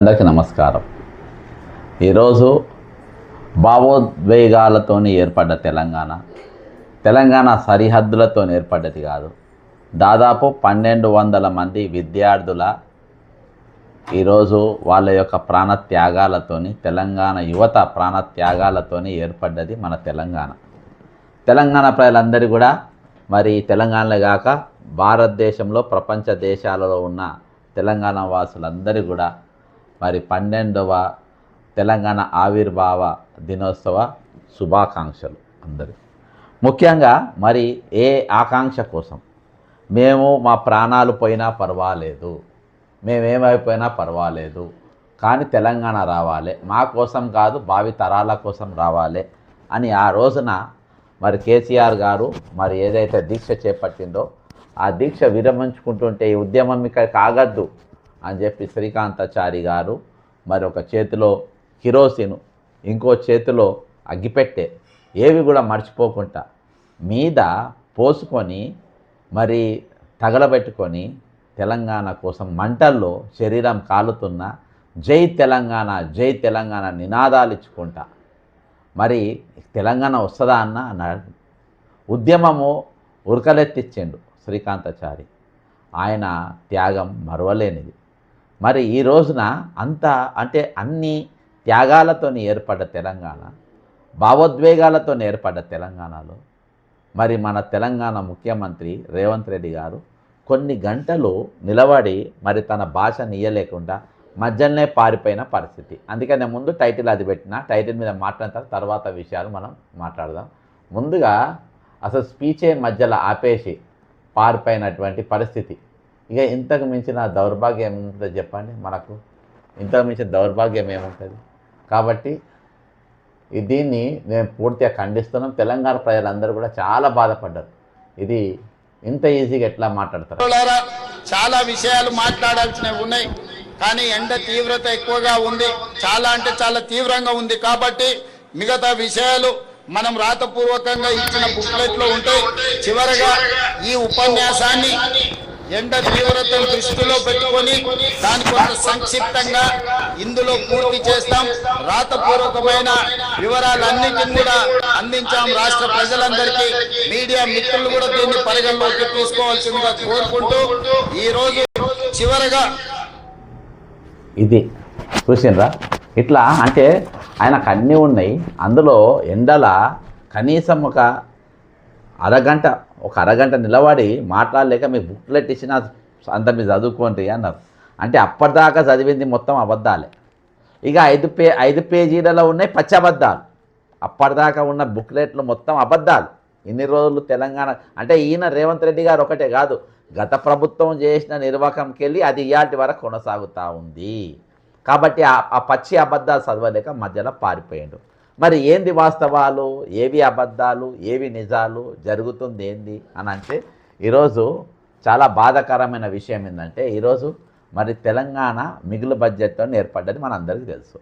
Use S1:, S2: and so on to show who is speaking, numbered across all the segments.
S1: అందరికీ నమస్కారం. ఈరోజు భావోద్వేగాలతో ఏర్పడ్డ తెలంగాణ సరిహద్దులతో ఏర్పడ్డది కాదు. దాదాపు 1200 మంది విద్యార్థుల ఈరోజు వాళ్ళ యొక్క ప్రాణత్యాగాలతోని తెలంగాణ యువత ప్రాణత్యాగాలతోని ఏర్పడ్డది మన తెలంగాణ ప్రజలందరూ కూడా మరి తెలంగాణలో కాక భారతదేశంలో ప్రపంచ దేశాలలో ఉన్న తెలంగాణ వాసులందరూ కూడా మరి 12వ తెలంగాణ ఆవిర్భావ దినోత్సవ శుభాకాంక్షలు అందరూ. ముఖ్యంగా మరి ఏ ఆకాంక్ష కోసం మేము మా ప్రాణాలు పోయినా పర్వాలేదు, మేమేమైపోయినా పర్వాలేదు, కానీ తెలంగాణ రావాలి, మా కోసం కాదు భావి తరాల కోసం రావాలి అని ఆ రోజున మరి కేసీఆర్ గారు మరి ఏదైతే దీక్ష చేపట్టిందో ఆ దీక్ష విరమించుకుంటుంటే ఈ ఉద్యమం ఇక్కడ కాగద్దు అని చెప్పి శ్రీకాంతాచారి గారు మరి ఒక చేతిలో కిరోసిన్, ఇంకో చేతిలో అగ్గిపెట్టె, ఏవి కూడా మర్చిపోకుండా మీద పోసుకొని మరి తగలబెట్టుకొని తెలంగాణ కోసం మంటల్లో శరీరం కాలుతున్న జై తెలంగాణ నినాదాలు ఇచ్చుకుంటా మరి తెలంగాణ వస్తుందా అన్న ఉద్యమము ఉరకలెత్తిచ్చిండు శ్రీకాంతాచారి. ఆయన త్యాగం మరువలేనిది. మరి ఈ రోజున అంటే అన్ని త్యాగాలతో ఏర్పడ్డ తెలంగాణ, భావోద్వేగాలతో ఏర్పడ్డ తెలంగాణలో మరి మన తెలంగాణ ముఖ్యమంత్రి రేవంత్ రెడ్డి గారు కొన్ని గంటలు నిలబడి మరి తన భాషను ఇయ్యలేకుండా మధ్యలోనే పారిపోయిన పరిస్థితి. అందుకని ముందు టైటిల్ అది పెట్టిన, టైటిల్ మీద మాట్లాడిన తర్వాత విషయాలు మనం మాట్లాడదాం. ముందుగా అసలు స్పీచే మధ్యలో ఆపేసి పారిపోయినటువంటి పరిస్థితి. ఇక ఇంతకు మించిన దౌర్భాగ్యం ఏముంటుందో చెప్పండి, మనకు ఇంతకు మించిన దౌర్భాగ్యం ఏముంటుంది? కాబట్టి దీన్ని మేము పూర్తిగా ఖండిస్తున్నాం. తెలంగాణ ప్రజలందరూ కూడా చాలా బాధపడ్డారు. ఇది ఇంత ఈజీగా ఎట్లా మాట్లాడతారు?
S2: చాలా విషయాలు మాట్లాడాల్సినవి ఉన్నాయి, కానీ ఎండ తీవ్రత ఎక్కువగా ఉంది, చాలా అంటే చాలా తీవ్రంగా ఉంది. కాబట్టి మిగతా విషయాలు మనం రాతపూర్వకంగా ఇచ్చిన బుక్లెట్లో ఉంటాయి. చివరగా ఈ ఉపన్యాసాన్ని ఎండ తీవ్రతను దృష్టిలో పెట్టుకొని దాని కొంత సంక్షిప్తంగా ఇందులో పూర్తి చేస్తాం. రాతపూర్వకమైన వివరాలన్నిటిని కూడా అందించాం రాష్ట్ర ప్రజలందరికీ. మీడియా మిత్రులు కూడా దీన్ని పరిగణలోకి తీసుకోవాల్సిందిగా కోరుకుంటూ ఈరోజు చివరగా
S1: ఇది చూసిండ్రా, ఇట్లా అంటే ఆయనకు అన్నీ ఉన్నాయి. అందులో ఎండల కనీసం ఒక అరగంట నిలబడి మాట్లాడలేక మీకు బుక్లెట్ ఇచ్చిన అంత మీరు చదువుకోండి అన్నారు. అంటే అప్పటిదాకా చదివింది మొత్తం అబద్ధాలే. ఇక 5 పేజీలలో ఉన్నాయి పచ్చి అబద్ధాలు. అప్పటిదాకా ఉన్న బుక్లెట్లు మొత్తం అబద్ధాలు. ఇన్ని రోజులు తెలంగాణ అంటే ఈయన రేవంత్ రెడ్డి గారు ఒకటే కాదు, గత ప్రభుత్వం చేసిన నిర్వాహకంకి వెళ్ళి అది ఇయాటి వరకు కొనసాగుతూ ఉంది. కాబట్టి ఆ పచ్చి అబద్ధాలు చదవలేక మధ్యలో పారిపోయాడు. మరి ఏంది వాస్తవాలు, ఏవి అబద్ధాలు, ఏవి నిజాలు, జరుగుతుంది ఏంది అని అంటే ఈరోజు చాలా బాధాకరమైన విషయం ఏంటంటే ఈరోజు మరి తెలంగాణ మిగులు బడ్జెట్తో ఏర్పడ్డది మనందరికీ తెలుసు.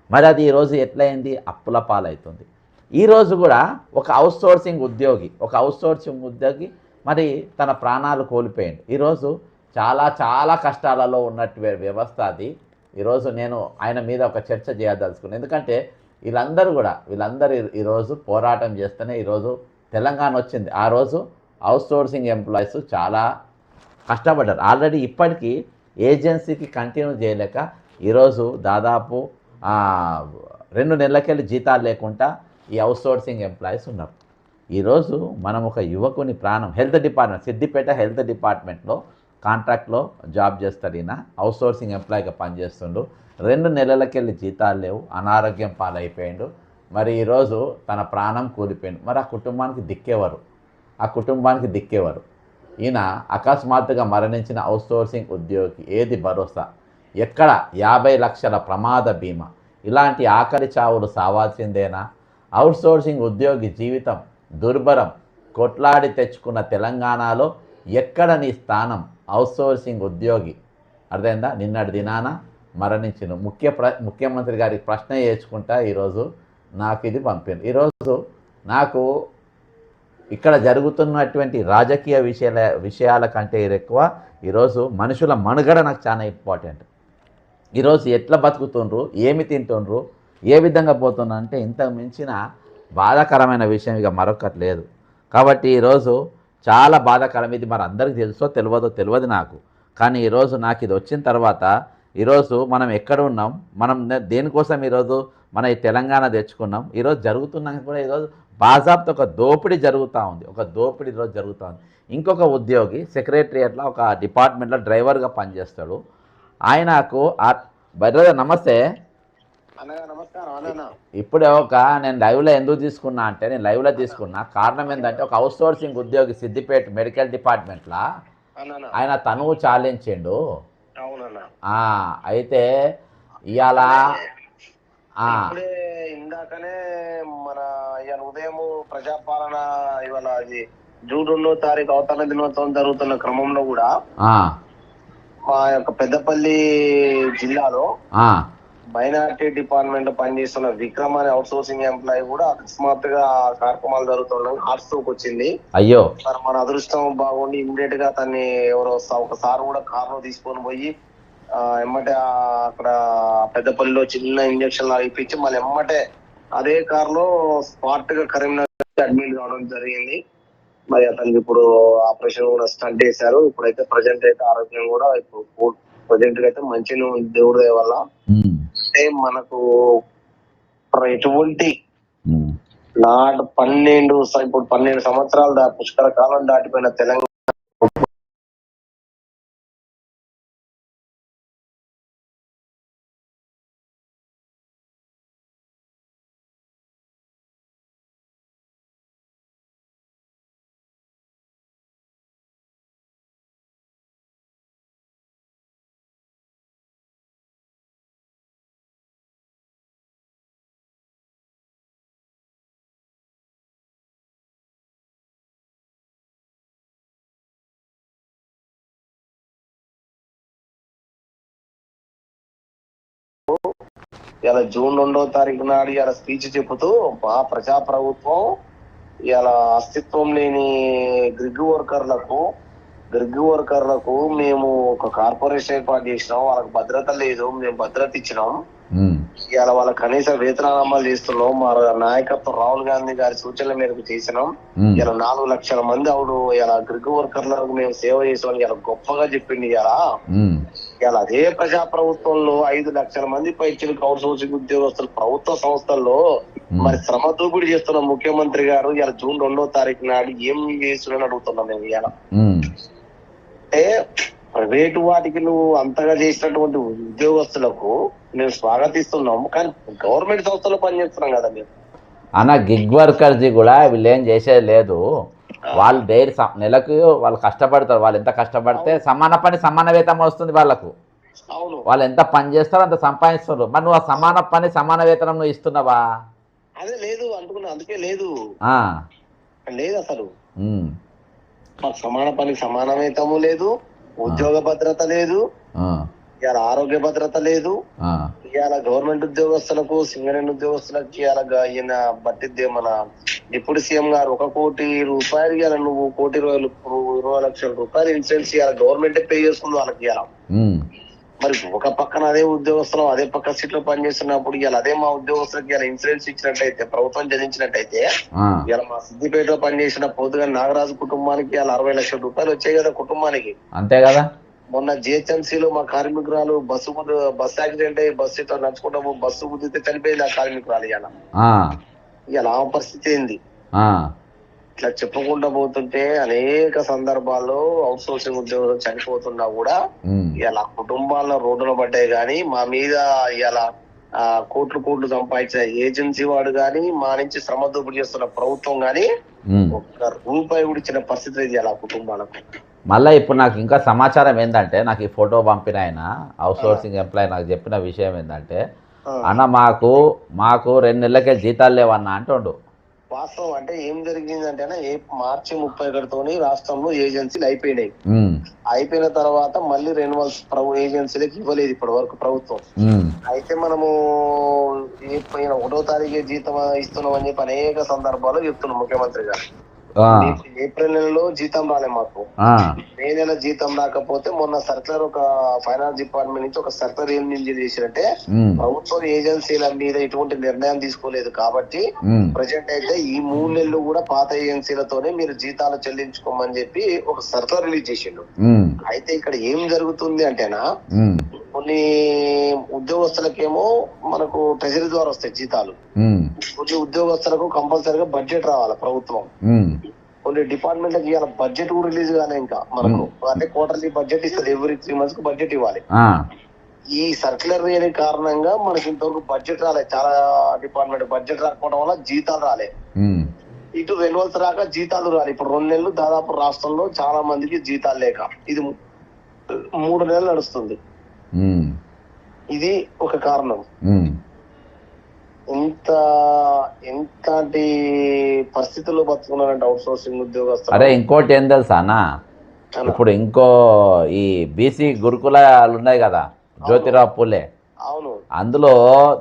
S1: మరి అది ఈరోజు ఎట్లయింది? అప్పుల పాలవుతుంది. ఈరోజు కూడా ఒక అవుట్సోర్సింగ్ ఉద్యోగి మరి తన ప్రాణాలు కోల్పోయింది. ఈరోజు చాలా కష్టాలలో ఉన్నట్టు వ్యవస్థ అది. ఈరోజు నేను ఆయన మీద ఒక చర్చ చేయదలుచుకున్నాను. ఎందుకంటే వీళ్ళందరూ ఈరోజు పోరాటం చేస్తేనే ఈరోజు తెలంగాణ వచ్చింది. ఆ రోజు అవుట్సోర్సింగ్ ఎంప్లాయీస్ చాలా కష్టపడ్డారు. ఆల్రెడీ ఇప్పటికీ ఏజెన్సీకి కంటిన్యూ చేయలేక ఈరోజు దాదాపు 2 నెలలకెళ్ళి జీతాలు లేకుండా ఈ అవుట్సోర్సింగ్ ఎంప్లాయీస్ ఉన్నారు. ఈరోజు మనం ఒక యువకుని ప్రాణం హెల్త్ డిపార్ట్మెంట్, సిద్దిపేట హెల్త్ డిపార్ట్మెంట్లో కాంట్రాక్ట్లో జాబ్ చేస్తాడు. ఈయన అవుట్సోర్సింగ్ ఎంప్లాయీగా పనిచేస్తుండు. 2 నెలలకెళ్ళి జీతాలు లేవు, అనారోగ్యం పాలైపోయాడు. మరి ఈరోజు తన ప్రాణం కూలిపోయాడు. మరి ఆ కుటుంబానికి దిక్కేవారు ఈయన అకస్మాత్తుగా మరణించిన అవుట్సోర్సింగ్ ఉద్యోగి ఏది భరోసా? ఎక్కడ 50 లక్షల ప్రమాద బీమా? ఇలాంటి ఆఖరి చావులు సావాల్సిందేనా? అవుట్సోర్సింగ్ ఉద్యోగి జీవితం దుర్భరం. కొట్లాడి తెచ్చుకున్న తెలంగాణలో ఎక్కడ నీ స్థానం? అవుట్సోర్సింగ్ ఉద్యోగి అర్థమైందా? నిన్నటి దినాన మరణించిన ముఖ్యమంత్రి గారికి ప్రశ్న వేసుకుంటా ఈరోజు నాకు ఇది పంపాను. ఈరోజు నాకు ఇక్కడ జరుగుతున్నటువంటి రాజకీయ విషయాల కంటే ఎక్కువ ఈరోజు మనుషుల మనుగడ నాకు చాలా ఇంపార్టెంట్. ఈరోజు ఎట్లా బతుకుతుండ్రు, ఏమి తింటుండ్రు, ఏ విధంగా పోతున్నా అంటే ఇంతకు మించిన బాధాకరమైన విషయం ఇక మరొకటి లేదు. కాబట్టి ఈరోజు చాలా బాధాకరం. ఇది మరి అందరికీ తెలుసో తెలియదు నాకు. కానీ ఈరోజు నాకు ఇది వచ్చిన తర్వాత ఈరోజు మనం ఎక్కడ ఉన్నాం, మనం దేనికోసం ఈరోజు మన ఈ తెలంగాణ తెచ్చుకున్నాం, ఈరోజు జరుగుతున్నాం కూడా ఈరోజు బాజాబ్తో ఒక దోపిడీ జరుగుతూ ఉంది. ఒక దోపిడీ ఈరోజు జరుగుతూ ఉంది. ఇంకొక ఉద్యోగి సెక్రటరియట్లో ఒక డిపార్ట్మెంట్లో డ్రైవర్గా పనిచేస్తాడు. ఆయనకు బ్రదర్ నమస్తే. ఇప్పుడే నేను లైవ్లో ఎందుకు తీసుకున్నా అంటే, నేను లైవ్లో తీసుకున్నా కారణం ఏంటంటే, ఒక అవుట్ సోర్సింగ్ ఉద్యోగి సిద్దిపేట మెడికల్ డిపార్ట్మెంట్లో ఆయన తనువు చాలించిండు. అయితే ఇవాళ
S3: ఇందాకనే మన ఇవాళ ఉదయం ప్రజాపాలన ఇవాళ అది జూన్ 2వ తారీఖు అవతరణ దినోత్సవం జరుగుతున్న క్రమంలో కూడా మా యొక్క పెద్దపల్లి జిల్లాలో మైనారిటీ డిపార్ట్మెంట్ పనిచేస్తున్న విక్రమ్ అనే అవుట్ సోర్సింగ్ ఎంప్లాయీ కూడా అకస్మాత్తుగా కార్యక్రమాలు జరుగుతున్నాయి హార్ట్స్ట్రోక్ వచ్చింది.
S1: అయ్యో,
S3: మన అదృష్టం బాగుండి ఇమ్మీడియట్ గా తన్ని ఎవరో ఒకసారి కూడా కారులో తీసుకొని పోయి ఎమ్మటే అక్కడ పెద్దపల్లిలో చిన్న ఇంజక్షన్ లాగా ఇప్పించి మళ్ళీ ఎమ్మటే అదే కారులో స్పాట్ గా కరీంనగర్ అడ్మిట్ కావడం జరిగింది. మరి అతనికి ఇప్పుడు ఆపరేషన్ కూడా స్టార్ట్ చేశారు. ఇప్పుడైతే ప్రజెంట్ అయితే ఆరోగ్యం కూడా ఇప్పుడు ప్రజెంట్ గా అయితే మంచిగా దేవుడి వల్ల అంటే మనకు ఎటువంటి ఇప్పుడు 12 సంవత్సరాలు పుష్కర కాలం దాటిపోయిన తెలంగాణ ఇలా జూన్ 2వ తారీఖు నాడు ఇలా స్పీచ్ చెబుతూ మా ప్రజా ప్రభుత్వం ఇలా అస్తిత్వం లేని గ్రిగ్ వర్కర్లకు మేము ఒక కార్పొరేషన్ ఏర్పాటు చేసినాం. వాళ్ళకి భద్రత లేదు, మేము భద్రత ఇచ్చినాం. ఇలా వాళ్ళ కనీస వేతనాలు అమలు చేస్తున్నాం. మా నాయకత్వం రాహుల్ గాంధీ గారి సూచనల మేరకు చేసినాం. ఇలా 4 లక్షల మంది ఆవిడ ఇలా గ్రిగ్ వర్కర్లకు మేము సేవ చేసాం ఇలా గొప్పగా చెప్పింది. ఇలా అదే ప్రజా ప్రభుత్వంలో 5 లక్షల మంది పైచిలకు అవుట్ సోర్సింగ్ ఉద్యోగస్తులు ప్రభుత్వ సంస్థల్లో మరి శ్రమ దోపిడీ చేస్తున్న ముఖ్యమంత్రి గారు ఇలా జూన్ 2వ తారీఖు నాడు ఏం చేస్తున్నారని అడుగుతున్నాం మేము. ఇలా అంటే ప్రైవేటు వాటికి నువ్వు అంతగా చేసినటువంటి ఉద్యోగస్తులకు మేము స్వాగతిస్తున్నాము, కానీ గవర్నమెంట్ సంస్థలో పనిచేస్తున్నాం కదా మేము.
S1: అన్న గిగ్ వర్కర్స్ కూడా వీళ్ళు ఏం చేసేది లేదు. వాళ్ళు డైలీ నెలకు వాళ్ళు కష్టపడతారు. వాళ్ళు ఎంత కష్టపడితే సమాన పని సమాన వేతనం వస్తుంది వాళ్ళకు. వాళ్ళు ఎంత పని చేస్తారో అంత సంపాదిస్తారు. మరి నువ్వు ఆ సమాన పని సమాన వేతనం నువ్వు ఇస్తున్నావా?
S3: అదే లేదు అంటున్నా, అందుకే లేదు అసలు మాకు సమాన పని సమాన వేతము లేదు, ఉద్యోగ భద్రత లేదు, ఇవాళ ఆరోగ్య భద్రత లేదు. ఇవాళ గవర్నమెంట్ ఉద్యోగస్తులకు సింగరేణి ఉద్యోగస్తులకి ఈయన బట్టి మన డిప్యూటీ సీఎం గారు 1 కోటి రూపాయలు ఇవాళ నువ్వు 1,20,20 లక్షల రూపాయలు ఇన్సూరెన్స్ ఇవాళ గవర్నమెంట్ పే చేస్తుంది వాళ్ళకి. ఇవాళ మరి ఒక పక్కన అదే ఉద్యోగస్తులు అదే పక్క సీట్లో పనిచేస్తున్నప్పుడు ఇవాళ అదే మా ఉద్యోగస్తులకు ఇలా ఇన్సూరెన్స్ ఇచ్చినట్టయితే, ప్రభుత్వం చదివించినట్టయితే ఇలా మా సిద్దిపేటలో పనిచేసిన పోతుగా నాగరాజు కుటుంబానికి ఇలా 60 లక్షల రూపాయలు వచ్చాయి కదా కుటుంబానికి.
S1: అంతే కదా.
S3: మొన్న జిహెచ్ఎంసీలో మా కార్మికురాలు బస్సు యాక్సిడెంట్ అయ్యి బస్సుతో నడుచుకుంటా బస్సు గుద్దితే చనిపోయింది ఆ కార్మికురాలు. ఇలా ఆ పరిస్థితి ఏంది? ఇట్లా చెప్పుకుంటూ పోతుంటే అనేక సందర్భాల్లో అవుట్ సోర్సింగ్ ఉద్యోగులు చనిపోతున్నా కూడా ఇలా కుటుంబాల్లో రోడ్డున పడ్డాయి. కానీ మా మీద ఇలా కోట్లు సంపాదించిన ఏజెన్సీ వాడు గాని, మా నుంచి శ్రమ దోపిడీ చేస్తున్న ప్రభుత్వం గాని 1 రూపాయి కూడా ఇచ్చిన పరిస్థితి లేదు ఇలా కుటుంబాలకు.
S1: మళ్ళీ ఇప్పుడు నాకు ఇంకా సమాచారం ఏంటంటే, నాకు ఈ ఫోటో పంపిన ఆయన అవుట్ సోర్సింగ్ ఎంప్లాయీ నాకు చెప్పిన విషయం ఏంటంటే, అన్న మాకు 2 నెలలకే జీతాలు లేవన్నా అంటుండు.
S3: వాస్తవం అంటే ఏం జరిగిందంటే మార్చి 31 రాష్ట్రంలో ఏజెన్సీలు అయిపోయినాయి. అయిపోయిన తర్వాత మళ్ళీ రెన్యువల్స్ ఏజెన్సీలకు ఇవ్వలేదు ఇప్పటి వరకు ప్రభుత్వం. అయితే మనము 1వ తారీఖు జీతం ఇస్తున్నాం అని చెప్పి అనేక సందర్భాల్లో చెప్తున్నాం ముఖ్యమంత్రి గారు.
S1: ఆ,
S3: మీకు ఏప్రిల్ నెలలో జీతం రాలే మాకు.
S1: ఆ,
S3: మే నెల జీతం రాకపోతే మొన్న సర్కులర్ ఒక ఫైనాన్స్ డిపార్ట్మెంట్ నుంచి ఒక సర్కులర్ ఏం చేసినట్టే
S1: ఉమ్,
S3: ప్రభుత్వ ఏజెన్సీల మీద ఎటువంటి నిర్ణయం తీసుకోలేదు కాబట్టి
S1: ఉమ్,
S3: ప్రజెంట్ అయితే ఈ 3 నెలలు కూడా పాత ఏజెన్సీలతోనే మీరు జీతాలు చెల్లించుకోమని చెప్పి ఒక సర్కులర్ రిలీజ్ చేసిండు.
S1: ఉమ్,
S3: అయితే ఇక్కడ ఏం జరుగుతుంది అంటేనా,
S1: ఉమ్,
S3: కొన్ని ఉద్యోగస్తులకేమో మనకు ట్రెజరీ ద్వారా వస్తాయి జీతాలు,
S1: ఉమ్,
S3: కొన్ని ఉద్యోగస్తులకు కంపల్సరీగా బడ్జెట్ రావాలి ప్రభుత్వం,
S1: ఉమ్,
S3: కొన్ని డిపార్ట్మెంట్లకు ఇవాళ బడ్జెట్ కూడా రిలీజ్ కాలే ఇంకా మనకు. అంటే క్వార్టర్లీ బడ్జెట్ ఇస్తుంది, ఎవ్రీ 3 months కు బడ్జెట్ ఇవ్వాలి.
S1: ఆ,
S3: ఈ సర్క్యులర్ లేని కారణంగా మనకి ఇంతవరకు బడ్జెట్ రాలే. చాలా డిపార్ట్మెంట్ బడ్జెట్ రాకపోవడం వల్ల జీతాలు రాలే,
S1: ఉమ్,
S3: ఇటు రెన్యువల్స్ రాక జీతాలు రాలి. ఇప్పుడు 2 నెలలు దాదాపు రాష్ట్రంలో చాలా మందికి జీతాలు లేక ఇది 3 నెలలు నడుస్తుంది.
S1: ఉమ్,
S3: ఇది ఒక కారణం.
S1: ఉమ్.
S3: ఎంతటి పరిస్థితుల్లో బతుకున్నారంటే అవుట్ సోర్సింగ్ ఉద్యోగస్తులు.
S1: అరే ఇంకోటి ఏం తెలుసా అన్న, ఇప్పుడు ఇంకో ఈ బీసీ గురుకులాలు ఉన్నాయి కదా, జ్యోతిరావు పూలే,
S3: అవును
S1: అందులో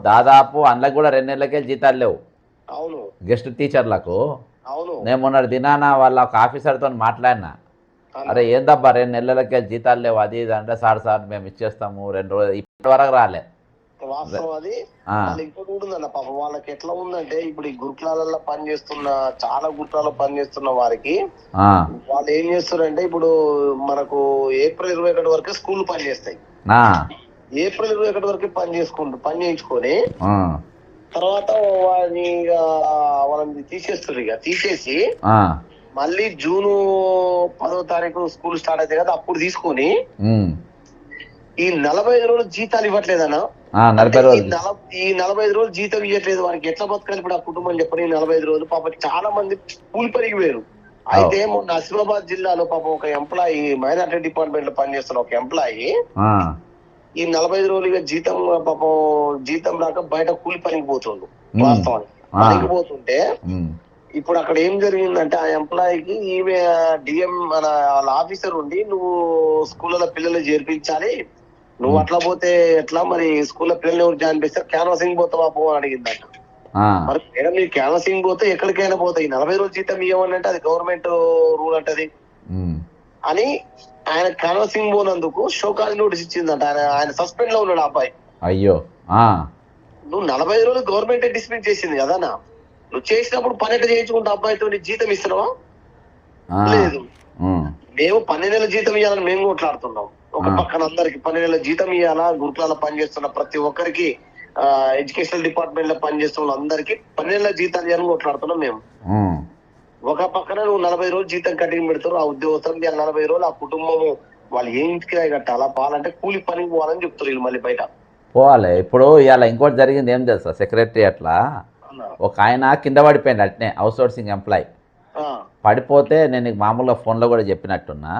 S1: దాదాపు అందులో కూడా 2 నెలలకే జీతాలు లేవు
S3: అవును
S1: గెస్ట్ టీచర్లకు.
S3: అవును
S1: నేను మొన్న దినాన వాళ్ళ ఒక ఆఫీసర్తో మాట్లాడినా, అరే ఏందబ్బా 2 నెలలకే జీతాలు లేవు అది ఇది అంటే, సార్ మేము ఇచ్చేస్తాము 2 రోజులు, ఇప్పటి వరకు రాలే.
S3: వాస్తవం అది.
S1: ఆ,
S3: వాళ్ళు ఇంకోటి కూడా ఉందన్న పాపం, వాళ్ళకి ఎట్లా ఉందంటే ఇప్పుడు ఈ గురుకులాలలో పనిచేస్తున్న, చాలా గురుకులాల్లో పనిచేస్తున్న వారికి
S1: ఆ,
S3: వాళ్ళు ఏం చేస్తారంటే, ఇప్పుడు మనకు ఏప్రిల్ 21 వరకే స్కూల్ పనిచేస్తాయి.
S1: ఆ,
S3: ఏప్రిల్ 21 వరకే పని చేయించుకొని
S1: ఆ,
S3: తర్వాత వాళ్ళని తీసేస్తారు. ఇక తీసేసి
S1: ఆ,
S3: మళ్ళీ జూన్ 10వ తారీఖు స్కూల్ స్టార్ట్ అవుతాయి కదా, అప్పుడు తీసుకొని
S1: ఉమ్,
S3: ఈ 45 రోజులు జీతాలు ఇవ్వట్లేదన్నా.
S1: 40 రోజులు.
S3: ఈ 45 రోజులు జీతం ఇవ్వట్లేదు, వారికి ఎట్లా బతకాలి ఇప్పుడు ఆ కుటుంబం చెప్పని. 45 రోజులు పాపం చాలా మంది కూలి పనికి పోయారు. అయితే మొన్న ఆసిఫాబాద్ జిల్లాలో పాపం ఒక ఎంప్లాయీ, మైనార్టీ డిపార్ట్మెంట్ లో పనిచేస్తున్న ఒక ఎంప్లాయీ
S1: ఆ,
S3: ఈ 45 రోజులుగా పాపం జీతం రాక బయట కూలి పనికి పోతుండు. వాస్తవానికి పనికి పోతుంటే
S1: ఉమ్,
S3: ఇప్పుడు అక్కడ ఏం జరిగిందంటే, ఆ ఎంప్లాయీకి ఈమె డిఎం మన వాళ్ళ ఆఫీసర్ ఉండి, నువ్వు స్కూల్లో పిల్లలు చేర్పించాలి, నువ్వు అట్లా పోతే ఎట్లా, మరి స్కూల్లో పిల్లల్ని ఎవరు జాయిన్ చేస్తారు, క్యాన్వాసింగ్ పోతావా పో అని అడిగిందంట.
S1: ఆ,
S3: మరి మేడం మీరు క్యాన్వాసింగ్ పోతే ఎక్కడికైనా పోతాయి, 40 రోజులు జీతం ఇవ్వమని అంటే అది గవర్నమెంట్ రూల్ అంటది
S1: ఉమ్,
S3: అని ఆయన క్యాన్వాసింగ్ పోనందుకు షోకాజ్ నోటీస్ ఇచ్చిందంట. ఆయన సస్పెండ్ లో ఉన్నాడు ఆ అబ్బాయి.
S1: అయ్యో, ఆ,
S3: నువ్వు 45 రోజులు గవర్నమెంట్ డిస్మిస్ చేసింది కదనా, నువ్వు చేసినప్పుడు పని ఎట్లా చేయించుకుంటే అబ్బాయితో నీ జీతం ఇస్తున్నావా?
S1: ఆ,
S3: లేదు.
S1: ఉమ్,
S3: మేము 12 నెలల జీతం ఇవ్వాలని మేము కొట్లాడుతున్నాం. ఒక పక్కన అందరికి 12 నెలల జీతం ఇవ్వాలా, గురుకులాల పనిచేస్తున్న ప్రతి ఒక్కరికి, ఎడ్యుకేషనల్ డిపార్ట్మెంట్ లో పనిచేస్తున్న అందరికి 12 నెలల జీతాలు ఇవ్వాలని కొట్లాడుతున్నాం మేము.
S1: ఉమ్,
S3: ఒక పక్కన నువ్వు 40 రోజులు జీతం కటింగ్ పెడతారు, ఆ ఉద్యోగస్తులు 40 రోజులు ఆ కుటుంబము వాళ్ళు ఏం ఇంటికి కట్టాలా, పాలంటే కూలి పనికి పోవాలని చెప్తారు వీళ్ళు మళ్ళీ బయట.
S1: పోవాలి. ఇప్పుడు ఇవాళ ఇంకోటి జరిగింది ఏం తెలుసా, సెక్రటరియట్లా ఒక ఆయన కింద పడిపోయింది అట్నే, అవుట్ సోర్సింగ్ ఎంప్లాయ్ పడిపోతే, నేను నీకు మామూలుగా ఫోన్లో కూడా చెప్పినట్టున్నా,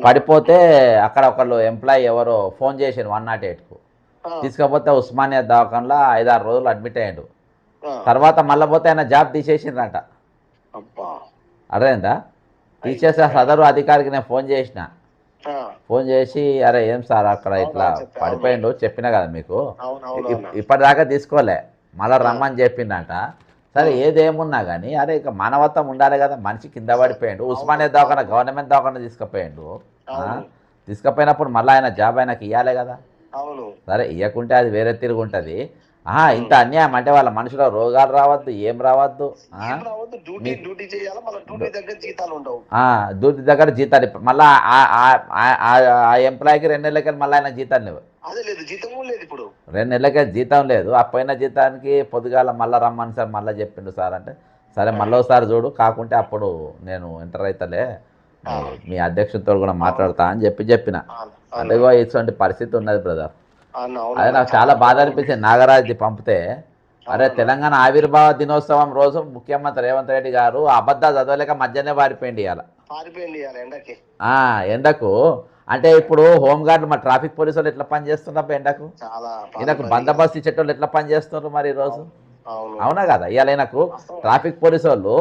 S1: పడిపోతే అక్కడ ఒకళ్ళు ఎంప్లాయీ ఎవరో ఫోన్ చేసారు 108కు, తీసుకపోతే ఉస్మానియా దవాఖానలో 5-6 రోజులు అడ్మిట్ అయ్యాడు. తర్వాత మళ్ళీ పోతే ఆయన జాబ్ తీసేసిండ్రంట. అర్థమైందా? తీసేసే సదరు అధికారికి నేను ఫోన్ చేసి అరే ఏం సార్ అక్కడ ఇట్లా పడిపోయిండు చెప్పినా కదా మీకు, ఇప్పటిదాకా తీసుకోలే, మళ్ళీ రమ్మని చెప్పిందంట. సరే ఏదేమున్నా కానీ అరే ఇక మానవత్వం ఉండాలి కదా, మనిషి కింద పడిపోయాడు, ఉస్మానియా దవాఖాన గవర్నమెంట్ దవాఖాన తీసుకుపోయాడు, తీసుకుపోయినప్పుడు మళ్ళీ ఆయన జాబ్ ఆయనకి ఇవ్వాలి కదా. సరే ఇవ్వకుంటే అది వేరే తిరిగి ఉంటుంది. ఇంత అన్యాయం అంటే వాళ్ళ మనుషుల రోగాలు రావద్దు, ఏం రావద్దు, డ్యూటీ దగ్గర జీతాలు మళ్ళీ ఆ ఎంప్లాయీకి 2 నెలలకి మళ్ళీ ఆయన జీతాలు లేవు, 2 నెలలకే జీతం లేదు. ఆ పోయిన జీతానికి పొద్దుగాల మళ్ళీ రమ్మని సార్ మళ్ళీ చెప్పిండు సార్ అంటే, సరే మళ్ళీ ఒకసారి చూడు, కాకుంటే అప్పుడు నేను ఎంటర్ అవుతలే, మీ అధ్యక్షుడితో కూడా మాట్లాడతా అని చెప్పిన. అందుకో ఇటువంటి పరిస్థితి ఉన్నది బ్రదర్. అదే నాకు చాలా బాధ అనిపించింది నాగరాజ్ది పంపితే. అరే తెలంగాణ ఆవిర్భావ దినోత్సవం రోజు ముఖ్యమంత్రి రేవంత్ రెడ్డి గారు అబద్ధాలు చదవలేక మధ్యనే పారిపోయింది ఇవాళ ఎండకు. అంటే ఇప్పుడు హోంగార్డ్ మా ట్రాఫిక్ పోలీసు వాళ్ళు ఎట్లా పనిచేస్తున్నారు ఎండకు, ఈయనకు బందోబస్తు ఇచ్చేటోళ్ళు ఎట్లా పనిచేస్తున్నారు మరి ఈరోజు, అవునా కదా? ఇవాళ ఈయనకు ట్రాఫిక్ పోలీసు వాళ్ళు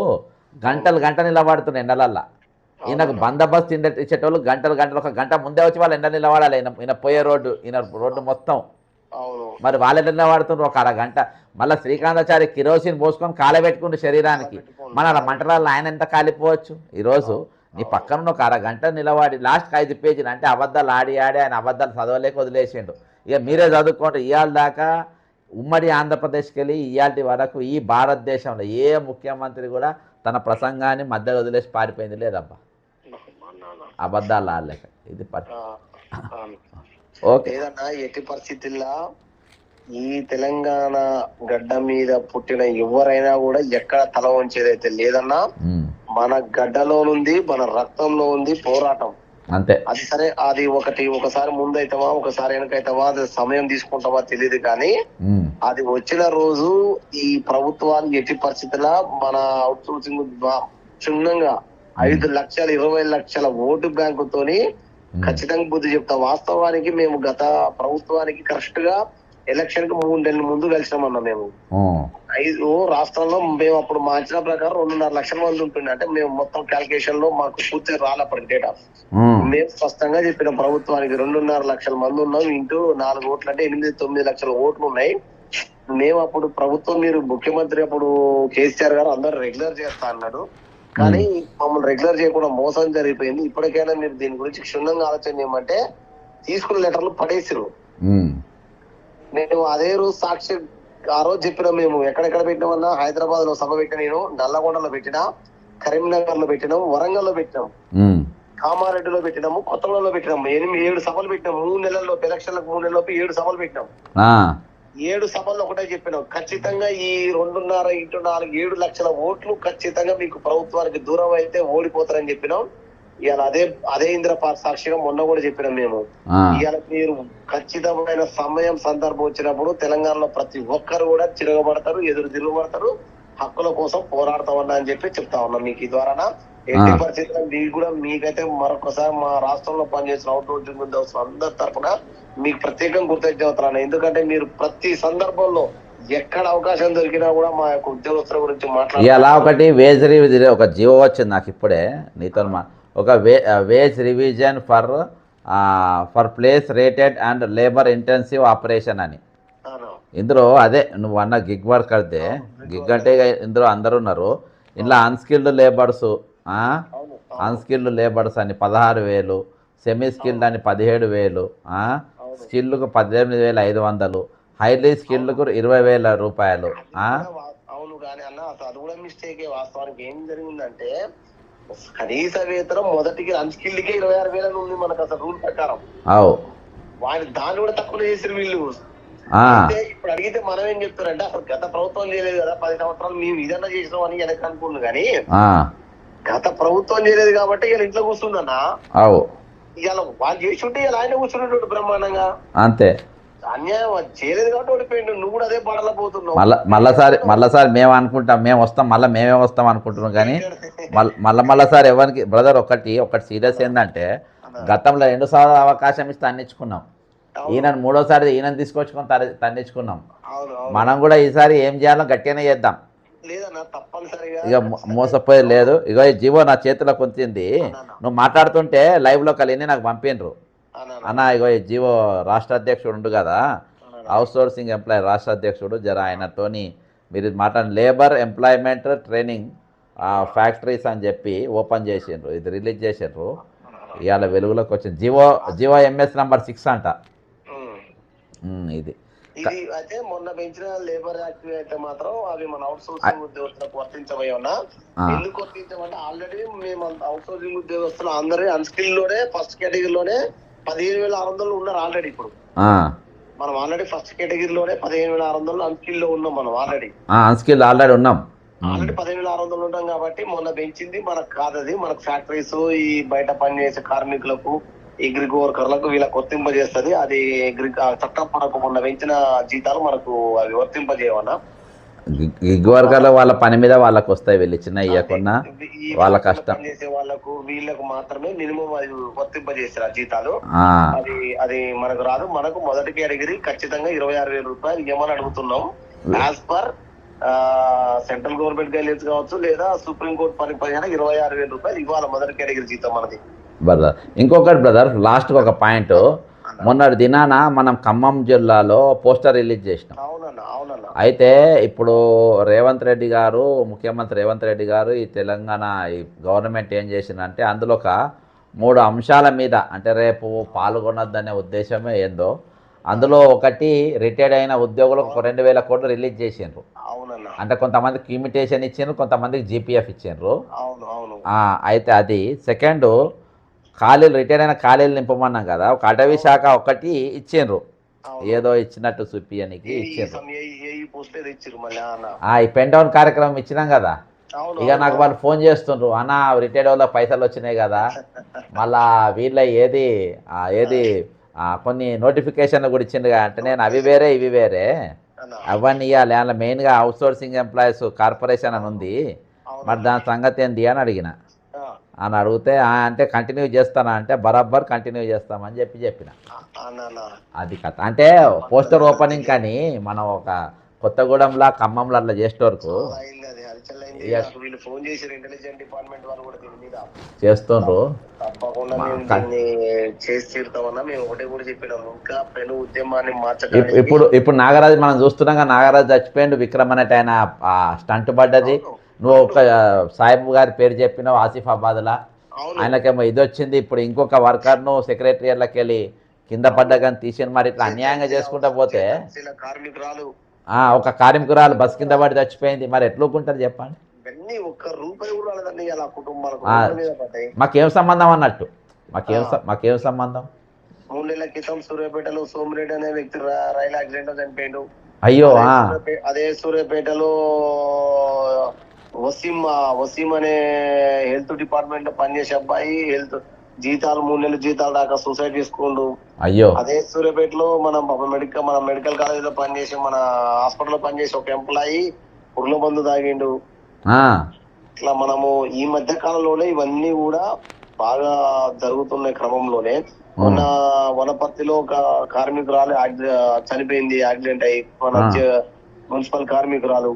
S1: గంటలు నిలబడుతున్నారు ఎండలల్లా, ఈయనకు బందోబస్తు ఇచ్చేటోళ్ళు గంటలు 1 గంట ముందే వచ్చి వాళ్ళు ఎండ నిలబడాలి. ఈయన పోయే రోడ్డు మొత్తం మరి వాళ్ళు ఎట్లా వాడుతుండ్రు ఒక అరగంట. మళ్ళీ శ్రీకాంతాచారి కిరోసిన్ పోసుకొని కాలబెట్టుకుంటు శరీరానికి, మన అలా మంటలలో ఆయన ఎంత కాలిపోవచ్చు. ఈరోజు నీ పక్కన ఒక అరగంట నిలబడి లాస్ట్కి 5 పేజీలు అంటే అబద్ధాలు ఆడి ఆయన అబద్ధాలు చదవలేక వదిలేసిండు. ఇక మీరే చదువుకోండి. ఇవాళ దాకా ఉమ్మడి ఆంధ్రప్రదేశ్కి వెళ్ళి ఇవాళ వరకు ఈ భారతదేశంలో ఏ ముఖ్యమంత్రి కూడా తన ప్రసంగాన్ని మధ్యలో వదిలేసి పారిపోయింది లేదబ్బా, అబద్ధాలు ఆడలేక. ఇది ఓకే.
S3: ఏదన్నా ఎట్టి పరిస్థితుల్లో ఈ తెలంగాణ గడ్డ మీద పుట్టిన ఎవరైనా కూడా ఎక్కడ తల వంచేదైతే లేదన్నా. మన గడ్డలో ఉంది, మన రక్తంలో ఉంది పోరాటం.
S1: అంతే.
S3: అది సరే, అది ఒకసారి ముందైతావా ఒకసారి వెనకైతావా అది సమయం తీసుకుంటావా తెలియదు కానీ అది వచ్చిన రోజు ఈ ప్రభుత్వానికి ఎట్టి పరిస్థితుల్లో మన అవుట్ సోర్సింగ్ క్షుణ్ణంగా 5 లక్షల 20 లక్షల ఓటు బ్యాంకుతోని ఖచ్చితంగా బుద్ధి చెప్తా. వాస్తవానికి మేము గత ప్రభుత్వానికి కరెక్ట్ గా ఎలక్షన్ కి 3 నెలల ముందు కలిసినామన్నా. మేము 5 రాష్ట్రంలో మేము అప్పుడు మా అంచనా ప్రకారం 2.5 లక్షల మంది ఉంటుండే. అంటే మేము మొత్తం క్యాల్కులేషన్ లో మాకు పూర్తిగా రాలప్పటికి డేటా. మేము స్పష్టంగా చెప్పిన ప్రభుత్వానికి 2.5 లక్షల మంది ఉన్నాం, ఇంటూ 4 ఓట్లు అంటే 8-9 లక్షల ఓట్లు ఉన్నాయి. మేము అప్పుడు ప్రభుత్వం, మీరు ముఖ్యమంత్రి అప్పుడు కేసీఆర్ గారు అందరు రెగ్యులర్ చేస్తా అన్నాడు, కానీ మమ్మల్ని రెగ్యులర్ చేయకుండా మోసం జరిగిపోయింది. ఇప్పటికైనా మీరు దీని గురించి క్షుణ్ణంగా ఆలోచన చేయమంటే తీసుకున్న లెటర్లు పడేసిరు. నేను అదే రోజు సాక్షి ఆ రోజు చెప్పినా, మేము ఎక్కడెక్కడ పెట్టినామన్నా, హైదరాబాద్ లో సభ పెట్టిన, నేను నల్లగొండలో పెట్టినా, కరీంనగర్ లో పెట్టినాం, వరంగల్ లో పెట్టినాం, కామారెడ్డిలో పెట్టినాము, కొత్తగూడలో పెట్టినాము. 7 సభలు పెట్టినాం. 3 నెలల్లో ఎలక్షన్లకు 3 నెలల్లోపు 7 సభలు పెట్టినాం. 7 సభల్లో ఒకటే చెప్పినాం, ఖచ్చితంగా ఈ 2.5x4 7 లక్షల ఓట్లు ఖచ్చితంగా మీకు ప్రభుత్వానికి దూరం అయితే ఓడిపోతారని చెప్పినాం. ఇవాళ అదే ఇంద్ర పార్క్ సాక్షిగా మొన్న కూడా చెప్పినాం మేము. ఇవాళ మీరు ఖచ్చితమైన సమయం సందర్భం వచ్చినప్పుడు తెలంగాణలో ప్రతి ఒక్కరు కూడా తిరగబడతారు, ఎదురు తిరగబడతారు, హక్కుల కోసం పోరాడతామన్నా అని చెప్పి చెప్తా ఉన్నాం మీకు ఈ ద్వారా. ఎట్టి పరిస్థితుల్లో మీకు కూడా, మీకైతే మరొకసారి మా రాష్ట్రంలో పనిచేసిన అవుట్ సోర్సింగ్ ఉద్యోగస్తులు అందరి తరఫున మీకు ప్రత్యేకంగా కృతజ్ఞతలు. ఎందుకంటే మీరు ప్రతి సందర్భంలో ఎక్కడ అవకాశం దొరికినా కూడా మా యొక్క ఉద్యోగస్తుల గురించి మాట్లాడాలి.
S1: ఇలా ఒకటి వేజ్ రివిజన్ ఒక జీవో వచ్చింది నాకు ఇప్పుడే నీతో, ఒక veg revision for place rated and labour intensive operation అని. ఇందులో అదే నువ్వు అన్న గిగ్ వర్క్ అయితే, గిగ్ అంటే ఇందులో అందరు ఉన్నారు. ఇందులో అన్స్కిల్డ్ లేబర్స్ అని 16,000, సెమీ స్కిల్డ్ అని 17,000, స్కిల్కు 18,500, హైలీ స్కిల్డ్కు 20,000 రూపాయలు.
S3: అవును కానీ అన్న అది కూడా మిస్టేక్. వాస్తవానికి ఏం జరిగిందంటే కనీస వేతనం మొదటికి అన్స్కిల్డ్కే 26,000 ఉంది మనకు అసలు రూల్ ప్రకారం. దాన్ని కూడా తక్కువ చేసారు వీళ్ళు. ఇప్పుడు అడిగితే మనం ఏం చెప్తారంటే అసలు గత ప్రభుత్వం చేయలేదు కదా, 10 సంవత్సరాలు మేము ఇదన్నా చేసినాం అని వెనక అనుకున్నాం కానీ గత ప్రభుత్వం చేయలేదు కాబట్టి ఇలా ఇంట్లో కూర్చుందన్నా. ఇవాళ వాళ్ళు చేసి ఉంటే ఇలా ఆయన కూర్చుంటాడు బ్రహ్మాండంగా. అంతే, అన్యాయం చేయలేదు కాబట్టి ఓడిపోయిండు. నువ్వు కూడా అదే పడలా పోతున్నావు.
S1: మళ్ళసారి మేము అనుకుంటాం, మేము వస్తాం, మేమే వస్తాం అనుకుంటున్నాం కానీ మళ్ళసారి ఎవరికి బ్రదర్ ఒకటి సీరియస్ ఏంటంటే, గతంలో 2 సార్లు అవకాశం ఇస్తే తన్నించుకున్నాం. ఈయన 3వసారి ఈయన తీసుకొచ్చుకొని తన్నించుకున్నాం. మనం కూడా ఈసారి ఏం చేయాలో గట్టిగానే చేద్దాం. ఇక మోసపోయేది లేదు. ఇగో ఈ జీవో నా చేతిలో కొంచింది, నువ్వు మాట్లాడుతుంటే లైవ్లో కలిని నాకు పంపిండ్రు అన్న. ఇగో ఈ జీవో రాష్ట్ర అధ్యక్షుడు ఉండు కదా, అవుట్ సోర్సింగ్ ఎంప్లాయీ రాష్ట్ర అధ్యక్షుడు, జర ఆయనతోని మీరు మాట్లాడి లేబర్ ఎంప్లాయ్మెంట్ ట్రైనింగ్ ఫ్యాక్టరీస్ అని చెప్పి ఓపెన్ చేసిండ్రు, ఇది రిలీజ్ చేసిండ్రు. ఇవాళ వెలుగులోకి వచ్చింది జీవో MS నంబర్ 6 అంట. ఇది
S3: అయితే మొన్న పెంచిన లేబర్ యాక్ట్ అయితే మాత్రం అవి మన అవుట్ సోర్సింగ్ ఉద్యోగస్తులకు వర్తించబోయా. ఎందుకు వర్తించమంటే ఆల్రెడీ మేము అవుట్ సోర్సింగ్ ఉద్యోగస్తులు అందరూ అన్స్కిల్ లోనే ఫస్ట్ కేటగిరీలోనే 15,600 ఉన్నారు ఆల్రెడీ. ఇప్పుడు మనం ఆల్రెడీ ఫస్ట్ కేటగిరీలోనే 15,600 అన్స్కిల్ లో ఉన్నాం. మనం ఆల్రెడీ
S1: ఆల్రెడీ ఉన్నాం.
S3: ఆల్రెడీ 15,600 ఉంటాం కాబట్టి మొన్న పెంచింది మనకు కాదది. మనకు ఫ్యాక్టరీస్, ఈ బయట పనిచేసే కార్మికులకు, అగ్రిక్ వర్కర్లకు వీళ్ళకి వర్తింపజేస్తుంది. అది చట్టం మనకు మొన్న పెంచిన జీతాలు మనకు అవి వర్తింపజేయవన్నా.
S1: గిగ్ వర్కర్లు వాళ్ళ పని మీద వాళ్ళకి వస్తాయి, వెళ్ళి చిన్న ఇవ్వకుండా వాళ్ళ కష్టం
S3: చేసే వాళ్ళకు వీళ్ళకు మాత్రమే మినిమం అది వర్తింపజేస్తారు ఆ జీతాలు. అది మనకు రాదు. మనకు మొదటి కేటగిరీ ఖచ్చితంగా 26,000 రూపాయలు ఇవ్వమని అడుగుతున్నాం. As per central government guidelines కావచ్చు, లేదా సుప్రీంకోర్టు పరిపాలన 26,000 రూపాయలు ఇవ్వాలి మొదటి కేటగిరీ జీతం మనది.
S1: బ్రదర్ ఇంకొకటి బ్రదర్ లాస్ట్ ఒక పాయింట్, మొన్నటి దినాన మనం ఖమ్మం జిల్లాలో పోస్టర్ రిలీజ్ చేసినాం.
S3: అవునన్నా అవునన్నా.
S1: అయితే ఇప్పుడు రేవంత్ రెడ్డి గారు, ముఖ్యమంత్రి రేవంత్ రెడ్డి గారు ఈ తెలంగాణ ఈ గవర్నమెంట్ ఏం చేసిందంటే అందులో ఒక 3 అంశాల మీద, అంటే రేపు పాల్గొనొద్దనే ఉద్దేశమే ఏందో, అందులో ఒకటి రిటైర్డ్ అయిన ఉద్యోగులకు 2,000 కోట్లు రిలీజ్ చేసిండ్రు.
S3: అవునన్నా.
S1: అంటే కొంతమందికి ఇమిటేషన్ ఇచ్చిండ్రు, కొంతమందికి జీపీఎఫ్ ఇచ్చిండ్రు.
S3: అవును అవును.
S1: అయితే అది సెకండ్, ఖాళీలు రిటైర్ అయిన ఖాళీలు నింపమన్నాం కదా, ఒక అటవీ శాఖ ఒకటి ఇచ్చిండ్రు, ఏదో ఇచ్చినట్టు చూపియనికి ఇచ్చిండ్రు. ఈ పెన్ డౌన్ కార్యక్రమం ఇచ్చినాం కదా. ఇక నాకు వాళ్ళు ఫోన్ చేస్తుండ్రు, అన్న రిటైర్డ్ వాళ్ళ పైసలు వచ్చినాయి కదా, మళ్ళా వీళ్ళ ఏది కొన్ని నోటిఫికేషన్లు కూడా ఇచ్చిండుగా. అంటే నేను అవి వేరే ఇవి వేరే అవన్నీ ఇవ్వాలి, అందులో మెయిన్గా అవుట్ సోర్సింగ్ ఎంప్లాయీస్ కార్పొరేషన్ అని ఉంది, మరి దాని సంగతి ఏంటి అని అడిగిన. అని అడిగితే అంటే కంటిన్యూ చేస్తానా అంటే బరాబర్ కంటిన్యూ చేస్తామని చెప్పిన. అది కథ. అంటే పోస్టర్ ఓపెనింగ్ కానీ మనం ఒక కొత్తగూడెంలా ఖమ్మంలో అట్లా చేసే వరకు చేస్తుండ్రు. ఇప్పుడు నాగరాజు మనం చూస్తున్నాం కదా, నాగరాజు చచ్చిపోయిండు, విక్రమ్ అనేట ఆయన స్టంట్ పడ్డది. నువ్వు ఒక సాహిబ్ గారి పేరు చెప్పినావు ఆసిఫాబాద్లా, ఆయనకేమో ఇది వచ్చింది. ఇప్పుడు ఇంకొక వర్కర్ను సెక్రటరియట్లకి వెళ్ళి కింద పడ్డ కానీ తీసిన. మరి ఇట్లా అన్యాయంగా చేసుకుంటా పోతే ఒక కార్మికురాలు బస్ కింద పడి చచ్చిపోయింది, మరి ఎట్లుకుంటారు చెప్పండి. మాకేం సంబంధం అన్నట్టు, మాకేం సంబంధం.
S3: 3 నెలల క్రితం సూర్యాపేటలో సోమిరెడ్డి అనే వ్యక్తి రైలు యాక్సిడెంట్ చనిపోయిండు.
S1: అయ్యో.
S3: అదే సూర్యాపేటలో వసీం అనే హెల్త్ డిపార్ట్మెంట్ లో పనిచేసే అబ్బాయి జీతాలు 3 నెలల జీతాలు దాకా సూసైడ్ చేసుకుండు.
S1: అయ్యో.
S3: అదే సూర్యాపేటలో మన మెడికల్ కాలేజ్ లో పనిచేసే, మన హాస్పిటల్ లో పనిచేసే ఒక ఎంప్లాయీ పుర్ల మందు తాగిండు. ఇట్లా మనము ఈ మధ్య కాలంలోనే ఇవన్నీ కూడా బాగా జరుగుతున్న క్రమంలోనే మొన్న వనపర్తిలో ఒక కార్మికురాలు చనిపోయింది, యాక్సిడెంట్ అయ్యి. మన మున్సిపల్ కార్మికురాలు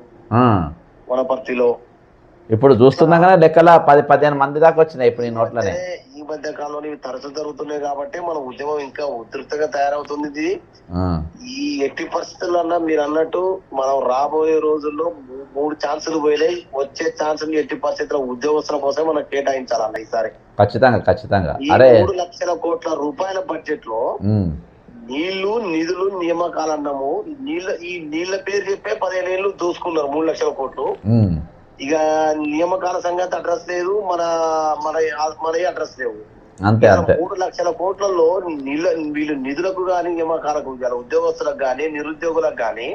S3: వనపర్తిలో
S1: ఇప్పుడు చూస్తున్నాం కదా, లెక్కల 10-15 మంది దాకా వచ్చినాయి ఇప్పుడు ఈ నోట్లనే.
S3: ఈ మధ్య కాలంలో ఇవి తరచు జరుగుతున్నాయి కాబట్టి మన ఉద్యమం ఇంకా ఉధృతంగా తయారవుతుంది. ఈ ఎట్టి పరిస్థితుల్లో మీరు అన్నట్టు మనం రాబోయే రోజుల్లో 3 ఛాన్సులు పోయినాయి. వచ్చే ఛాన్సులు ఎట్టి పరిస్థితుల్లో ఉద్యోగస్తుల కోసం మనం కేటాయించాలన్న ఈసారి
S1: ఖచ్చితంగా.
S3: 3 లక్షల కోట్ల రూపాయల బడ్జెట్ లో నీళ్లు, నిధులు, నియామకాలన్నాము. ఈ నీళ్ల పేరు చెప్పే 15 ఏళ్ళు దూసుకున్నారు 3 లక్షల కోట్లు. ఇక నియామకాల సంగతి అడ్రస్ లేదు, మన అడ్రస్ లేవు. 3 లక్షల కోట్లలో వీళ్ళు నిధులకు గాని, నియామకాలకు ఉద్యోగస్తులకు గాని, నిరుద్యోగులకు గాని,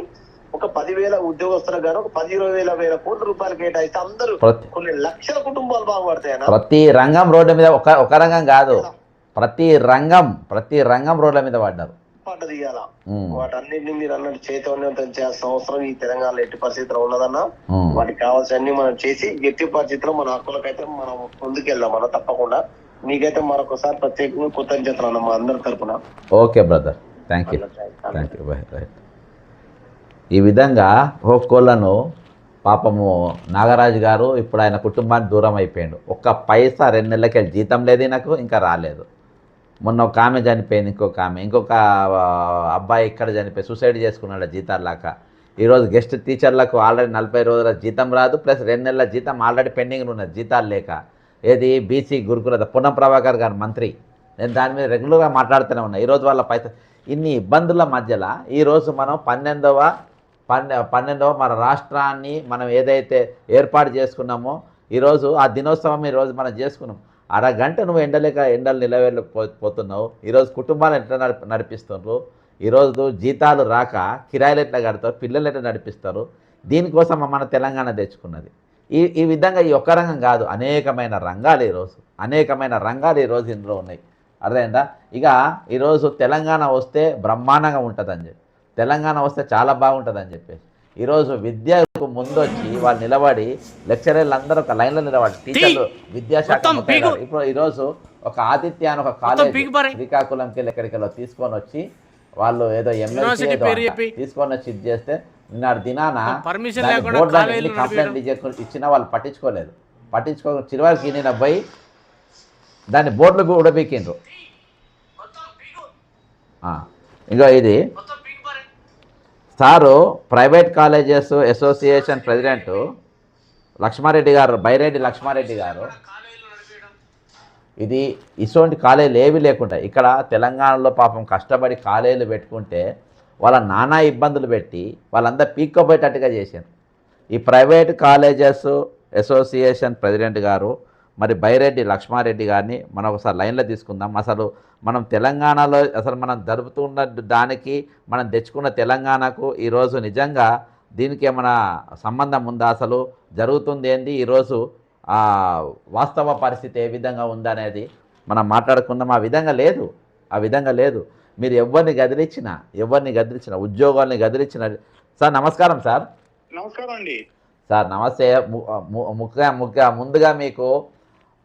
S3: ఒక 10,000 ఉద్యోగస్తులకు గాని ఒక 10-20,000 కోట్ల రూపాయలు కేటాయిస్తే అందరూ కొన్ని లక్షల కుటుంబాలు బాగుపడతాయి.
S1: ప్రతి రంగం రోడ్డు మీద, ఒక రంగం కాదు, ప్రతి రంగం రోడ్ల మీద పడ్డది
S3: ఇవాళ. వాటన్నిటిని మీరు అన్నట్టు చైతన్యవంతం చేయాల్సిన అవసరం ఈ తెలంగాణలో ఎట్టి పరిస్థితిలో ఉన్నదన్న. వాటికి కావాల్సిన మనం చేసి ఎట్టి పరిస్థితిలో మన హక్కులకైతే మనం ముందుకెళ్దాం అన్న, తప్పకుండా. మీకైతే మరొకసారి ప్రత్యేకంగా కృతజ్ఞతలు అన్న మా అందరి తరఫున.
S1: Okay brother, thank you. Right. ఈ విధంగా హోకోళ్లను పాపము నాగరాజు గారు ఇప్పుడు ఆయన కుటుంబానికి దూరం అయిపోయాడు. ఒక్క పైసా 2 నెలలకి జీతం లేదు, నాకు ఇంకా రాలేదు. మొన్న ఒక ఆమె చనిపోయింది, ఇంకొక అబ్బాయి ఇక్కడ చనిపోయి సూసైడ్ చేసుకున్నాడు జీతాలు లేక. ఈరోజు గెస్ట్ టీచర్లకు ఆల్రెడీ 40 రోజుల జీతం రాదు, ప్లస్ 2 నెలల జీతం ఆల్రెడీ పెండింగ్ ఉన్నది జీతాలు లేక. ఏది బీసీ గురుకుల పొన్నం ప్రభాకర్ గారు మంత్రి, నేను దాని మీద రెగ్యులర్గా మాట్లాడుతూనే ఉన్నా. ఈరోజు వాళ్ళ పైసలు ఇన్ని ఇబ్బందుల మధ్యలో ఈరోజు మనం 12వ మన రాష్ట్రాన్ని మనం ఏదైతే ఏర్పాటు చేసుకున్నామో ఈరోజు ఆ దినోత్సవం ఈరోజు మనం చేసుకున్నాం. అరగంట నువ్వు ఎండలు నిలవేళ్ళిపోతున్నావు. ఈరోజు కుటుంబాలు ఎట్లా నడిపిస్తున్నారు, ఈరోజు జీతాలు రాక కిరాయిలు ఎట్లా కడతారు, పిల్లలు ఎట్లా నడిపిస్తారు. దీనికోసం మన తెలంగాణ తెచ్చుకున్నది. ఈ విధంగా ఈ ఒక్క రంగం కాదు, అనేకమైన రంగాలు ఈరోజు ఇందులో ఉన్నాయి. అర్థమైందా? ఇక ఈరోజు తెలంగాణ వస్తే బ్రహ్మాండంగా ఉంటుందని చెప్పి, తెలంగాణ వస్తే చాలా బాగుంటుందని చెప్పేసి ఈరోజు విద్యకు ముందొచ్చి వాళ్ళు నిలబడి లెక్చరర్లు అందరూ ఒక లైన్లో నిలబడి టీచర్లు విద్యాశాఖ ఇప్పుడు ఈరోజు ఒక ఆతిథ్య అని ఒక కాలేజ్ శ్రీకాకుళంకి వెళ్ళి ఎక్కడికెళ్ళో తీసుకొని వచ్చి వాళ్ళు ఏదో ఎమ్మెల్సీ తీసుకొని వచ్చి ఇది చేస్తే నిన్నటి దినాన బోర్డులో కంప్లైంట్ ఇచ్చినా వాళ్ళు పట్టించుకోలేదు. చివరికి నేను పోయి దాన్ని బోర్డులు కూడా పీకిండ్రు. ఇంకా ఇది sir private colleges association president Lakshma Reddy గారు, బైరెడ్డి లక్ష్మారెడ్డి గారు, ఇది ఇటువంటి కాలేజీలు ఏవి లేకుండా ఇక్కడ తెలంగాణలో పాపం కష్టపడి కాలేజీలు పెట్టుకుంటే వాళ్ళ నానా ఇబ్బందులు పెట్టి వాళ్ళంతా పీక్కోపోయేటట్టుగా చేశారు. ఈ ప్రైవేట్ కాలేజెస్ అసోసియేషన్ ప్రెసిడెంట్ గారు మరి బైరెడ్డి లక్ష్మారెడ్డి గారిని మనం ఒకసారి లైన్లో తీసుకుందాం. అసలు మనం తెలంగాణలో అసలు మనం జరుపుతున్న దానికి మనం తెచ్చుకున్న తెలంగాణకు ఈరోజు నిజంగా దీనికి ఏమైనా సంబంధం ఉందా, అసలు జరుగుతుంది ఏంది, ఈరోజు వాస్తవ పరిస్థితి ఏ విధంగా ఉందనేది మనం మాట్లాడుకుందాం. ఆ విధంగా లేదు. మీరు ఎవరిని గదిలించిన ఉద్యోగాల్ని గదిలించిన సార్ నమస్కారం సార్.
S4: నమస్కారం అండి
S1: సార్. నమస్తే. ముందుగా మీకు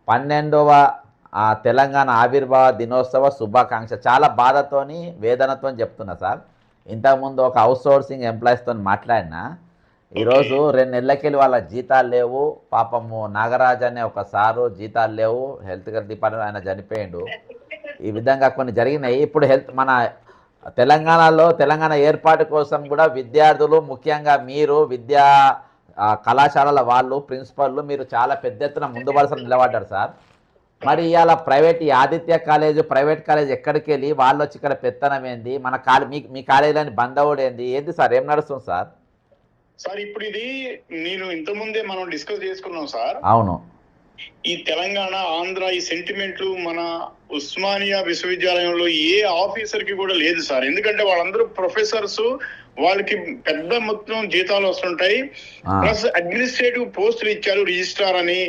S1: 12వ తెలంగాణ ఆవిర్భావ దినోత్సవ శుభాకాంక్ష. చాలా బాధతోని వేదనతో చెప్తున్నా సార్. ఇంతకుముందు ఒక అవుట్సోర్సింగ్ ఎంప్లాయీస్తో మాట్లాడినా, ఈరోజు 2 నెలలకెళ్ళి వాళ్ళ జీతాలు లేవు. పాపము నాగరాజ్ అనే ఒక సారు జీతాలు లేవు, హెల్త్ కేర్ డిపార్ట్మెంట్ ఆయన చనిపోయిండు. ఈ విధంగా కొన్ని జరిగినాయి. ఇప్పుడు మన తెలంగాణ ఏర్పాటు కోసం కూడా విద్యార్థులు, ముఖ్యంగా మీరు విద్యా కళాశాలల వాళ్ళు, ప్రిన్సిపల్లు మీరు చాలా పెద్ద ఎత్తున ముందు వరుసలో నిలబడ్డారు సార్. మరి ఇవాళ ఈ ఆదిత్య కాలేజ్ ప్రైవేట్ కాలేజ్ ఎక్కడికి వెళ్ళి వాళ్ళు వచ్చి ఇక్కడ పెత్తనం ఏంది, మన మీ కాలేజీలోని బందవుడు ఏంది సార్, ఏం నడుస్తుంది సార్?
S4: సార్ ఇప్పుడు ఇది నేను ఇంతకుముందే మనం డిస్కస్ చేసుకున్నాం సార్.
S1: అవును.
S4: ఈ తెలంగాణ ఆంధ్ర ఈ సెంటిమెంట్లు మన ఉస్మానియా విశ్వవిద్యాలయంలో ఏ ఆఫీసర్ కి కూడా లేదు సార్. ఎందుకంటే వాళ్ళందరూ ప్రొఫెసర్స్, వాళ్ళకి పెద్ద మొత్తం జీతాలు వస్తుంటాయి. ప్లస్ అడ్మినిస్ట్రేటివ్ పోస్టులు ఇచ్చారు, రిజిస్ట్రార్ అని,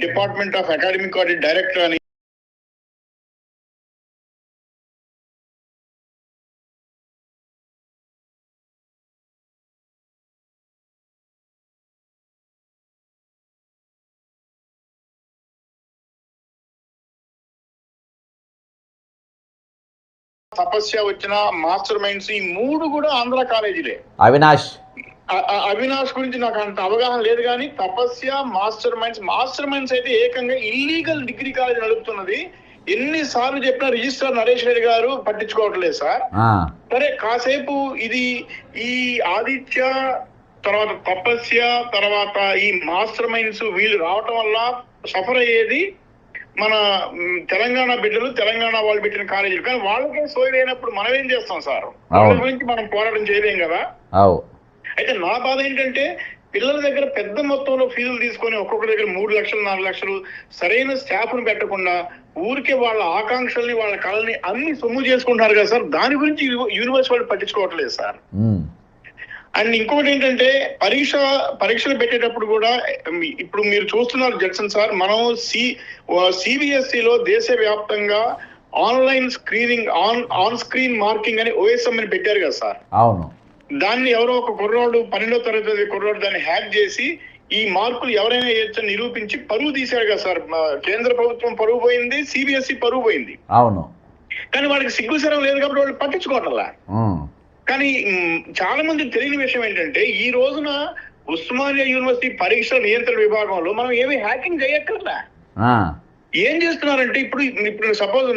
S4: department of academic audit director అని. తపస్య వచ్చిన మాస్టర్ మైండ్స్, ఈ 3 కూడా ఆంధ్ర కాలేజీలే. అవినాష్ గురించి నాకు అంత అవగాహన లేదు కానీ తపస్య, మాస్టర్ మైండ్స్ అయితే ఏకంగా ఇల్లీగల్ డిగ్రీ కాలేజ్ నడుపుతున్నది. ఎన్నిసార్లు చెప్పినా రిజిస్ట్రార్ నరేష్ రెడ్డి గారు పట్టించుకోవట్లేదు సార్. సరే కాసేపు ఇది ఈ ఆదిత్య తర్వాత తపస్య తర్వాత ఈ మాస్టర్ మైండ్స్ వీళ్ళు రావటం వల్ల సఫర్ అయ్యేది మన తెలంగాణ బిడ్డలు, తెలంగాణ వాళ్ళు పెట్టిన కాలేజీలు. కానీ వాళ్ళకే సోయి అయినప్పుడు మనం ఏం చేస్తాం సార్? వాళ్ళ గురించి మనం పోరాటం చేయలేం కదా. అయితే నా బాధ ఏంటంటే పిల్లల దగ్గర పెద్ద మొత్తంలో ఫీజులు తీసుకొని ఒక్కొక్కరి దగ్గర 3 లక్షలు 4 లక్షలు సరైన స్టాఫ్ ను పెట్టకుండా ఊరికే వాళ్ళ ఆకాంక్షల్ని వాళ్ళ కళల్ని అన్ని సొమ్ము చేసుకుంటారు కదా సార్. దాని గురించి యూనివర్సిటీ వాళ్ళు పట్టించుకోవట్లేదు సార్. అండ్ ఇంకొకటి ఏంటంటే పరీక్షలు పెట్టేటప్పుడు కూడా ఇప్పుడు మీరు చూస్తున్నారు జడ్సన్ సార్, మనం సిబిఎస్ఈలో దేశవ్యాప్తంగా online screening on screen marking అని OSM అని పెట్టారు కదా సార్. అవును. దాన్ని ఎవరో ఒక కుర్రాడు 12వ తరగతి కుర్రాడు దాన్ని హ్యాక్ చేసి ఈ మార్కులు ఎవరైనా వేయొచ్చని నిరూపించి పరువు తీశాడు కదా సార్. కేంద్ర ప్రభుత్వం పరువు పోయింది, సిబిఎస్ఈ పరువు పోయింది. అవును. కానీ వాళ్ళకి సిగ్గుసరం లేదు కాబట్టి వాళ్ళు పట్టించుకోవట్లా. కానీ చాలా మందికి తెలియని విషయం ఏంటంటే ఈ రోజున ఉస్మానియా యూనివర్సిటీ పరీక్షల నియంత్రణ విభాగంలో మనం ఏమి హ్యాకింగ్ చేయక్కర్లా. ఏం చేస్తున్నారంటే ఇప్పుడు సపోజ్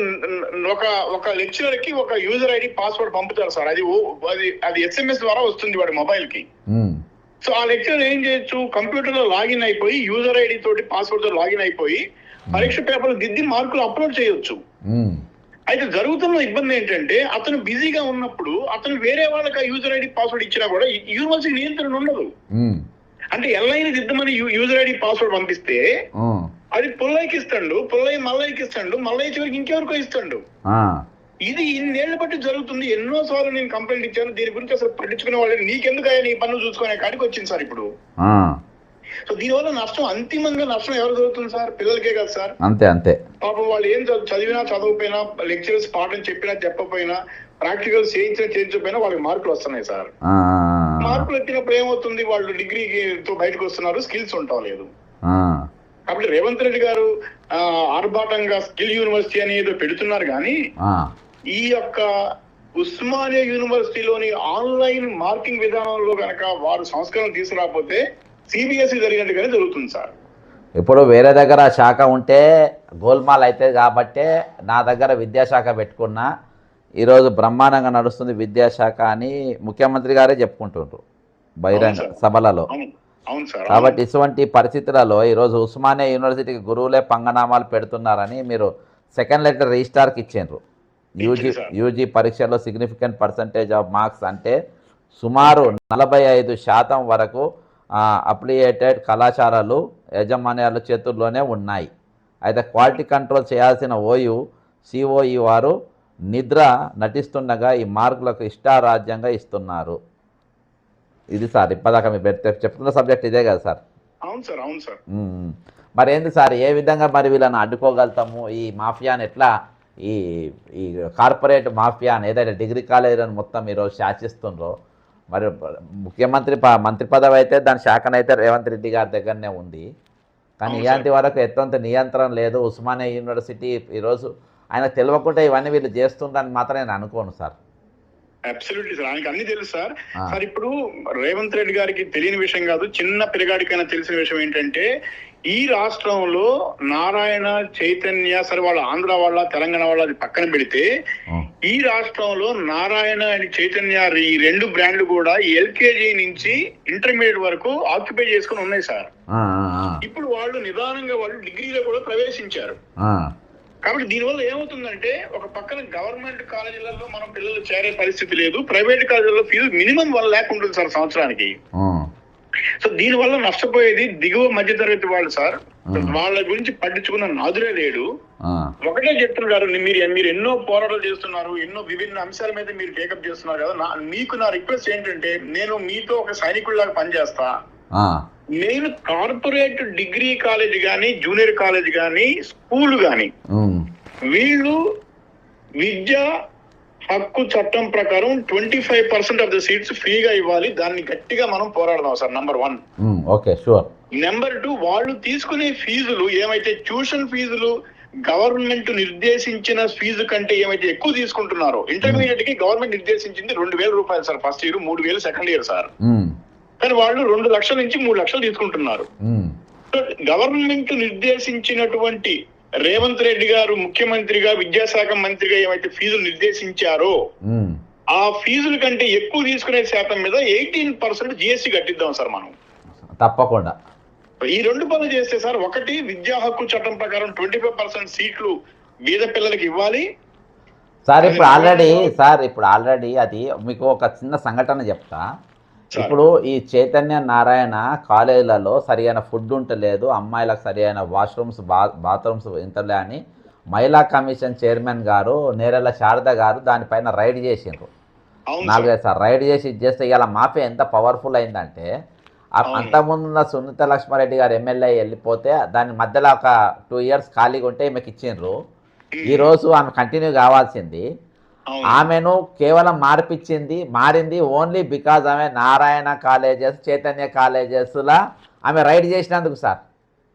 S4: ఒక లెక్చరర్ కి ఒక యూజర్ ఐడి పాస్వర్డ్ పంపుతారు సార్. అది SMS ద్వారా వస్తుంది వాడి మొబైల్ కి. సో ఆ లెక్చరర్ ఏం చేయొచ్చు, కంప్యూటర్ లో లాగిన్ అయిపోయి యూజర్ ఐడి తోటి పాస్వర్డ్ తో లాగిన్ అయిపోయి పరీక్ష పేపర్లు దిద్ది మార్కులు అప్లోడ్ చేయొచ్చు. అయితే జరుగుతున్న ఇబ్బంది ఏంటంటే అతను బిజీగా ఉన్నప్పుడు అతను వేరే వాళ్ళకి యూజర్ ఐడి పాస్వర్డ్ ఇచ్చినా కూడా యూనివర్సిటీ నియంత్రణ ఉండదు. అంటే ఎల్ఐని దిద్దమని యూజర్ ఐడి పాస్వర్డ్ పంపిస్తే అది పుల్లయ్యకి ఇస్తాడు, పుల్లయ్య మల్లయ్యకి ఇస్తాడు, మల్లయ్య చివరికి ఇంకెవరికో ఇస్తాడు. ఇది ఇన్నేళ్ల బట్టి జరుగుతుంది. ఎన్నోసార్లు నేను కంప్లైంట్ ఇచ్చాను. దీని గురించి అసలు పట్టించుకునే వాళ్ళు నీకెందుకు నీ పనులు చూసుకునే కాడికి వచ్చింది సార్ ఇప్పుడు. సో దీనివల్ల నష్టం, అంతిమంగా నష్టం ఎవరు జరుగుతుంది సార్? పిల్లలకే కదా సార్. అంతే. పాపం వాళ్ళు ఏం చదివినా చదవకపోయినా, లెక్చరర్స్ పాఠం చెప్పినా చెప్పకపోయినా, ప్రాక్టికల్స్ చేయించకపోయినా వాళ్ళకి మార్కులు వస్తున్నాయి సార్. మార్కులు వచ్చినప్పుడు ఏమవుతుంది, వాళ్ళు డిగ్రీతో బయటకు వస్తున్నారు, స్కిల్స్ ఉండటం లేదు. కాబట్టి రేవంత్ రెడ్డి గారు ఆర్భాటంగా స్కిల్ యూనివర్సిటీ అని ఏదో పెడుతున్నారు కానీ ఈ యొక్క ఉస్మానియా యూనివర్సిటీలోని ఆన్లైన్ మార్కింగ్ విధానంలో కనుక వారు సంస్కరణ తీసుకురాకపోతే సిబిఎస్ఈ జరిగినట్టుగానే జరుగుతుంది సార్.
S1: ఇప్పుడు వేరే దగ్గర శాఖ ఉంటే గోల్మాల్ అవుతుంది కాబట్టి నా దగ్గర విద్యాశాఖ పెట్టుకున్నా ఈరోజు బ్రహ్మాండంగా నడుస్తుంది విద్యాశాఖ అని ముఖ్యమంత్రి గారే చెప్పుకుంటుండ్రు బహిరంగ సభలలో.
S4: అవును సార్.
S1: కాబట్టి ఇటువంటి పరిస్థితులలో ఈరోజు ఉస్మానియా యూనివర్సిటీకి గురువులే పంగనామాలు పెడుతున్నారని మీరు సెకండ్ లెటర్ రిజిస్ట్రార్కి ఇచ్చిండ్రు. యూజీ పరీక్షల్లో సిగ్నిఫికెంట్ పర్సంటేజ్ ఆఫ్ మార్క్స్ అంటే సుమారు 45% వరకు అప్లియేటెడ్ కళాశాలలు యాజమాన్యాల చేతుల్లోనే ఉన్నాయి. అయితే క్వాలిటీ కంట్రోల్ చేయాల్సిన సిఓఈ వారు నిద్ర నటిస్తుండగా ఈ మార్కులకు ఇష్టారాజ్యంగా ఇస్తున్నారు. ఇది సార్ ఇప్పటిదాకా మీరు చెప్తున్న సబ్జెక్ట్ ఇదే కదా సార్?
S4: అవును సార్. అవును సార్.
S1: మరి ఏంది సార్, ఏ విధంగా మరి వీళ్ళని అడ్డుకోగలుగుతాము? ఈ మాఫియాని ఎట్లా, ఈ ఈ కార్పొరేట్ మాఫియాని ఏదైతే డిగ్రీ కాలేజీలను మొత్తం ఈరోజు శాసిస్తుండ్రో, మరి మంత్రి పదవి అయితే దాని శాఖనైతే రేవంత్ రెడ్డి గారి దగ్గరనే ఉంది. కానీ ఇలాంటి వరకు ఎత్తంత నియంత్రణ లేదు. ఉస్మానియా యూనివర్సిటీ ఈరోజు ఆయన తెలియకుండా ఇవన్నీ వీళ్ళు చేస్తుండని మాత్రం నేను అనుకోను సార్.
S4: అబ్సల్యూట్లీ సార్, ఆయనకి అన్ని తెలుసు సార్. సార్ ఇప్పుడు రేవంత్ రెడ్డి గారికి తెలియని విషయం కాదు, చిన్న పిల్లగాడికైనా తెలిసిన విషయం ఏంటంటే ఈ రాష్ట్రంలో నారాయణ చైతన్య, సరే వాళ్ళ ఆంధ్ర వాళ్ళ తెలంగాణ వాళ్ళ అది పక్కన పెడితే ఈ రాష్ట్రంలో నారాయణ అండ్ చైతన్య ఈ 2 బ్రాండ్లు కూడా ఎల్కేజీ నుంచి ఇంటర్మీడియట్ వరకు ఆక్యుపై చేసుకుని ఉన్నాయి సార్. ఇప్పుడు వాళ్ళు నిదానంగా వాళ్ళు డిగ్రీలో కూడా ప్రవేశించారు. కాబట్టి దీనివల్ల ఏమవుతుందంటే ఒక పక్కన గవర్నమెంట్ కాలేజీలలో మనం పిల్లలు చేరే పరిస్థితి లేదు, ప్రైవేట్ కాలేజీలలో ఫీజు మినిమం 1 lakh ఉంటుంది సార్ సంవత్సరానికి. సో దీని వల్ల నష్టపోయేది దిగువ మధ్యతరగతి వాళ్ళు సార్. వాళ్ళ గురించి పట్టించుకున్న నాదురే లేడు. ఒకటే చెప్తున్నారు, మీరు ఎన్నో పోరాటాలు చేస్తున్నారు, ఎన్నో విభిన్న అంశాల మీద మీరు టేకప్ చేస్తున్నారు కదా. మీకు నా రిక్వెస్ట్ ఏంటంటే, నేను మీతో ఒక సైనికుల్లాగా పనిచేస్తా. నేను కార్పొరేట్ డిగ్రీ కాలేజ్ గానీ, జూనియర్ కాలేజ్ గానీ, స్కూల్ గానీ వీళ్ళు విద్యా హక్కు చట్టం ప్రకారం 25% ఆఫ్ ద సీట్స్ ఫ్రీగా ఇవ్వాలి. దాన్ని గట్టిగా మనం పోరాడదాం sir. Number 1.
S1: Okay, sure.
S4: Number 2, వాళ్ళు తీసుకునే ఫీజులు ఏమైతే ట్యూషన్ ఫీజులు గవర్నమెంట్ నిర్దేశించిన ఫీజు కంటే ఏమైతే ఎక్కువ తీసుకుంటున్నారో, ఇంటర్మీడియట్ కి గవర్నమెంట్ నిర్దేశించింది 2,000 రూపాయలు sir first year, 3,000 second year sir. కానీ వాళ్ళు 2 లక్షల నుంచి 3 లక్షలు తీసుకుంటున్నారు. గవర్నమెంట్ నిర్దేశించినటువంటి రేవంత్ రెడ్డి గారు ముఖ్యమంత్రిగా, విద్యాశాఖ మంత్రిగా ఏమైతే ఫీజులు నిర్దేశించారో ఆ ఫీజుల కంటే ఎక్కువ తీసుకునే శాతం మీద 18% జిఎస్టీ కట్టిద్దాం సార్ మనం.
S1: తప్పకుండా
S4: ఈ 2 పనులు చేస్తే సార్, ఒకటి విద్యా హక్కు చట్టం ప్రకారం 25% సీట్లు బీద పిల్లలకి ఇవ్వాలి
S1: సార్. ఇప్పుడు ఆల్రెడీ అది మీకు ఒక చిన్న సంఘటన చెప్తా. ఇప్పుడు ఈ చైతన్య నారాయణ కాలేజీలలో సరైన ఫుడ్ ఉంటలేదు, అమ్మాయిలకు సరైన వాష్రూమ్స్ బాత్రూమ్స్ ఇంతలే అని మహిళా కమిషన్ చైర్మన్ గారు నేరెళ్ళ శారద గారు దానిపైన రైడ్ చేసిండ్రు. 4-5 సార్లు రైడ్ చేస్తే ఇలా మాఫియా ఎంత పవర్ఫుల్ అయిందంటే, అంతకుముందున్న సునీత లక్ష్మారెడ్డి గారు ఎమ్మెల్యే వెళ్ళిపోతే దాని మధ్యలో ఒక 2 years ఖాళీగా ఉంటే ఈమెకి ఇచ్చిండ్రు. ఈరోజు ఆమె కంటిన్యూ కావాల్సింది. ఆమెను కేవలం మారింది ఓన్లీ బికాజ్ ఆమె నారాయణ కాలేజెస్, చైతన్య కాలేజెస్లా ఆమె రైడ్ చేసినందుకు సార్.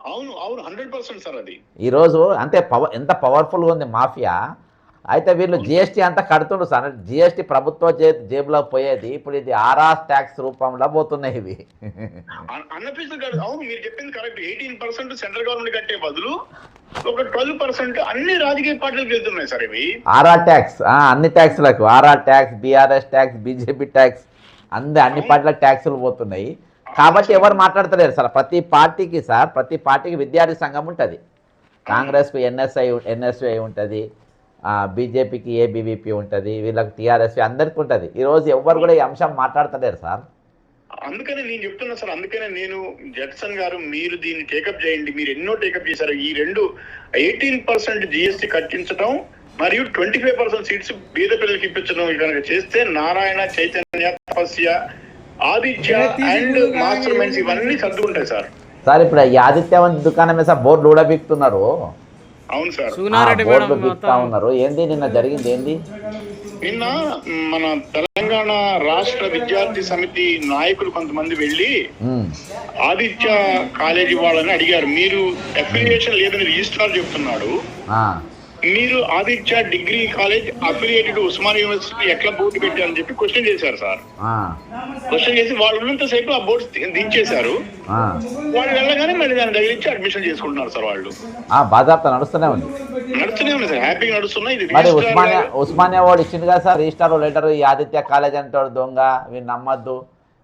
S4: అవును 100% సార్. అది
S1: ఈరోజు అంతే ఎంత పవర్ఫుల్గా ఉంది మాఫియా. అయితే వీళ్ళు జిఎస్టీ అంతా కడుతుండ్రు సార్. జిఎస్టీ ప్రభుత్వ జేబులో పోయేది, ఇప్పుడు ఇది ఆర్ఆర్ ట్యాక్స్ రూపంలో పోతున్నాయి ఇవి.
S4: అవును, మీరు చెప్పింది కరెక్ట్. 18% సెంట్రల్ గవర్నమెంట్ కట్టే బదులు ఒక 12% అన్ని రాజకీయ పార్టీలకు వెళ్తున్నాయి సార్ ఇవి.
S1: ఆర్ఆర్ ట్యాక్స్ అన్ని ట్యాక్స్లకు, RR tax, BRS tax, BJP tax, అన్ని పార్టీలకు ట్యాక్సులు పోతున్నాయి. కాబట్టి ఎవరు మాట్లాడతలేరు సార్. ప్రతి పార్టీకి విద్యార్థి సంఘం ఉంటుంది. కాంగ్రెస్కు ఎన్ఎస్ఐ ఉంటుంది, బీజేపీకి ఏబీవీపీ ఉంటుంది, వీళ్ళకి టీఆర్ఎస్ అందరికీ ఉంటుంది. ఈరోజు ఎవరు కూడా ఈ అంశం మాట్లాడతలేరు సార్.
S4: అందుకనే నేను చెప్తున్నా సార్. అందుకనే నేను జడ్సన్ గారు, మీరు దీన్ని టేకప్ చేయండి. మీరు ఎన్నో టేకప్ చేశారు. ఈ 18% జిఎస్టీ కట్టించడం మరియు 25% సీట్స్ బీద పిల్లలకి ఇప్పించడం కనుక చేస్తే Narayana, Chaitanya, Tapasya, Aditya and master minds ఇవన్నీ సర్దుకుంటాయి సార్.
S1: సార్ ఇప్పుడు ఈ ఆదిత్యవంత్ దుకాణమే సార్ బోర్డు ఊడబిక్తున్నారు.
S4: అవును సార్,
S1: బోర్డు బిక్తా ఉన్నారు. ఏంది నిన్న జరిగింది? ఏంది
S4: నిన్న మన తెలంగాణ రాష్ట్ర విద్యార్థి సమితి నాయకులు కొంతమంది వెళ్ళి ఆదిత్య కాలేజీ వాళ్ళని అడిగారు. మీరు అఫిలియేషన్ లేదని రిజిస్ట్రార్ చెప్తున్నాడు, మీరు Aditya degree college affiliated Osmania university ఎట్లా బోర్డు పెట్టారని చెప్పి క్వశ్చన్ చేశారు సార్. క్వశ్చన్ చేసి వాళ్ళు ఉన్నంతసేపు ఆ బోర్డు దించేశారు. వాళ్ళు వెళ్ళగానే మళ్ళీ దాన్ని తగిలించి అడ్మిషన్ చేసుకుంటున్నారు సార్. వాళ్ళు
S1: బాధాప్త నడుస్తూనే ఉంది.
S4: నడుస్తూనే ఉంది సార్, హ్యాపీగా నడుస్తున్నాయి. ఇది
S1: మరి
S4: రిజిస్ట్రార్
S1: ఉస్మానియా వాడు ఇచ్చింది కదా సార్ రిజిస్టార్ లెటర్, ఈ ఆదిత్య కాలేజ్ అంటాడు దొంగ, వీళ్ళు నమ్మద్దు,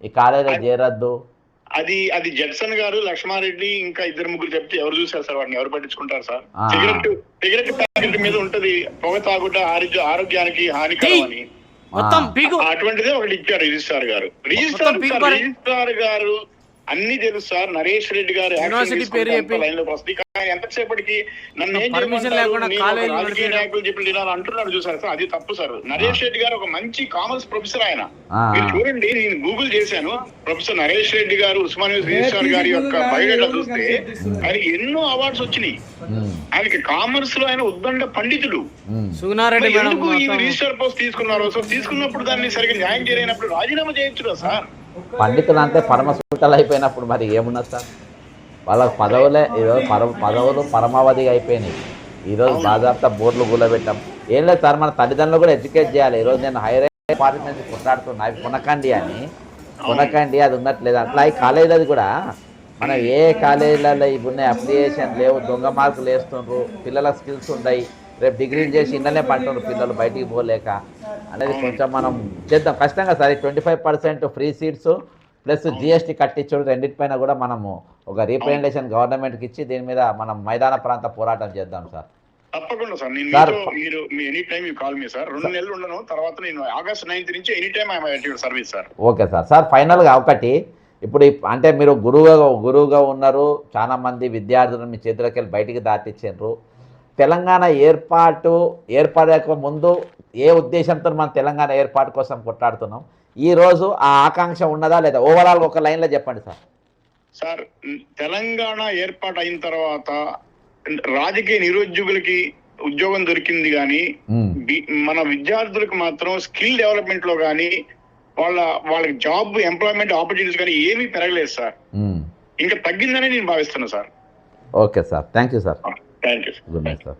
S1: ఈ కాలేజీలో చేరద్దు.
S4: అది జడ్సన్ గారు, లక్ష్మారెడ్డి, ఇంకా 2-3 చెప్తే ఎవరు చూసారు సార్? వాడిని ఎవరు పట్టించుకుంటారు సార్? సిగరెట్ ప్యాకెట్ మీద ఉంటది పొగ తాగుట ఆరోగ్యానికి హానికరం అని, అటువంటిదే ఒకటి ఇచ్చారు రిజిస్ట్రార్ గారు. రిజిస్ట్రార్ గారు అన్ని తెలుసు సార్. నరేష్ రెడ్డి గారు లైన్ లోకి వస్తుంది, కానీ ఎంతసేపటికి నన్ను ఏం రాజకీయ నాయకులు చెప్పి అంటున్నారు చూసారు సార్, అది తప్పు సార్. నరేష్ రెడ్డి గారు ఒక మంచి కామర్స్ ప్రొఫెసర్. ఆయన మీరు చూడండి, నేను గూగుల్ చేశాను, ప్రొఫెసర్ నరేష్ రెడ్డి గారు ఉస్మానియా రిజిస్ట్రార్ గారి యొక్క బయోడేటా చూస్తే ఆయనకి ఎన్నో అవార్డ్స్ వచ్చినాయి. ఆయనకి కామర్స్ లో ఆయన ఉద్దండ పండితుడు. ఎందుకు ఈ రిజిస్టర్ పోస్ట్ తీసుకున్నారు? సో తీసుకున్నప్పుడు దాన్ని సరిగ్గా న్యాయం చేయలేనప్పుడు రాజీనామా చేయొచ్చు సార్.
S1: పండితులు అంటే పరమసూటలు అయిపోయినప్పుడు మరి ఏమున్నది సార్? వాళ్ళ పదవులే ఈరోజు పదవులు పరమావధిగా అయిపోయినాయి. ఈరోజు బాజాబ్తా బోర్డులు కూలబెట్టాం. ఏం లేదు సార్, మన తల్లిదండ్రులు కూడా ఎడ్యుకేట్ చేయాలి. ఈరోజు నేను హైర్ పార్టీ నుంచి కొట్లాడుతున్నా, అవి కొనకండి అని, కొనకండి అది ఉన్నట్లేదు. అట్లా ఈ కాలేజీలది కూడా మనం ఏ కాలేజీలలో ఇవి ఉన్నాయి, అప్లికేషన్ లేవు, దొంగ మార్కులు వేస్తుండ్రు, పిల్లలకు స్కిల్స్ ఉన్నాయి, రేపు డిగ్రీలు చేసి ఇండనే పంటున్నారు పిల్లలు బయటికి పోలేక అనేది కొంచెం మనం చేద్దాం. ఖచ్చితంగా సరే 25% ఫ్రీ సీట్స్ ప్లస్ జిఎస్టీ కట్టించడం, రెండింటిపైన కూడా మనము ఒక రీప్రజెంటేషన్ గవర్నమెంట్కి ఇచ్చి దీని మీద మనం మైదాన ప్రాంత పోరాటం చేద్దాం సార్.
S4: తప్పకుండా సార్, మీరు any time you call me sir. 2 నెలలు ఉండను, తర్వాత నేను August 9th నుంచి any time I am at service sir.
S1: Okay sir. Sir ఫైనల్గా ఒకటి, ఇప్పుడు అంటే మీరు గురువుగా ఉన్నారు, చాలా మంది విద్యార్థులను మీ చేతులకి వెళ్ళి బయటికి దాటించారు. తెలంగాణ ఏర్పడక ముందు ఏ ఉద్దేశంతో మనం తెలంగాణ ఏర్పాటు కోసం కొట్లాడుతున్నాం, ఈరోజు ఆ ఆకాంక్ష ఉన్నదా లేదా? ఓవరాల్ ఒక లైన్లో చెప్పండి సార్.
S4: సార్, తెలంగాణ ఏర్పాటు అయిన తర్వాత రాజకీయ నిరుద్యోగులకి ఉద్యోగం దొరికింది, కానీ మన విద్యార్థులకు మాత్రం స్కిల్ డెవలప్మెంట్ లో కానీ వాళ్ళకి జాబ్ ఎంప్లాయ్మెంట్ ఆపర్చునిటీస్ కానీ ఏమీ పెరగలేదు సార్. ఇంకా తగ్గిందని నేను భావిస్తున్నా sir.
S1: Okay sir, thank you sir.
S4: Thank you.
S1: Good night sir.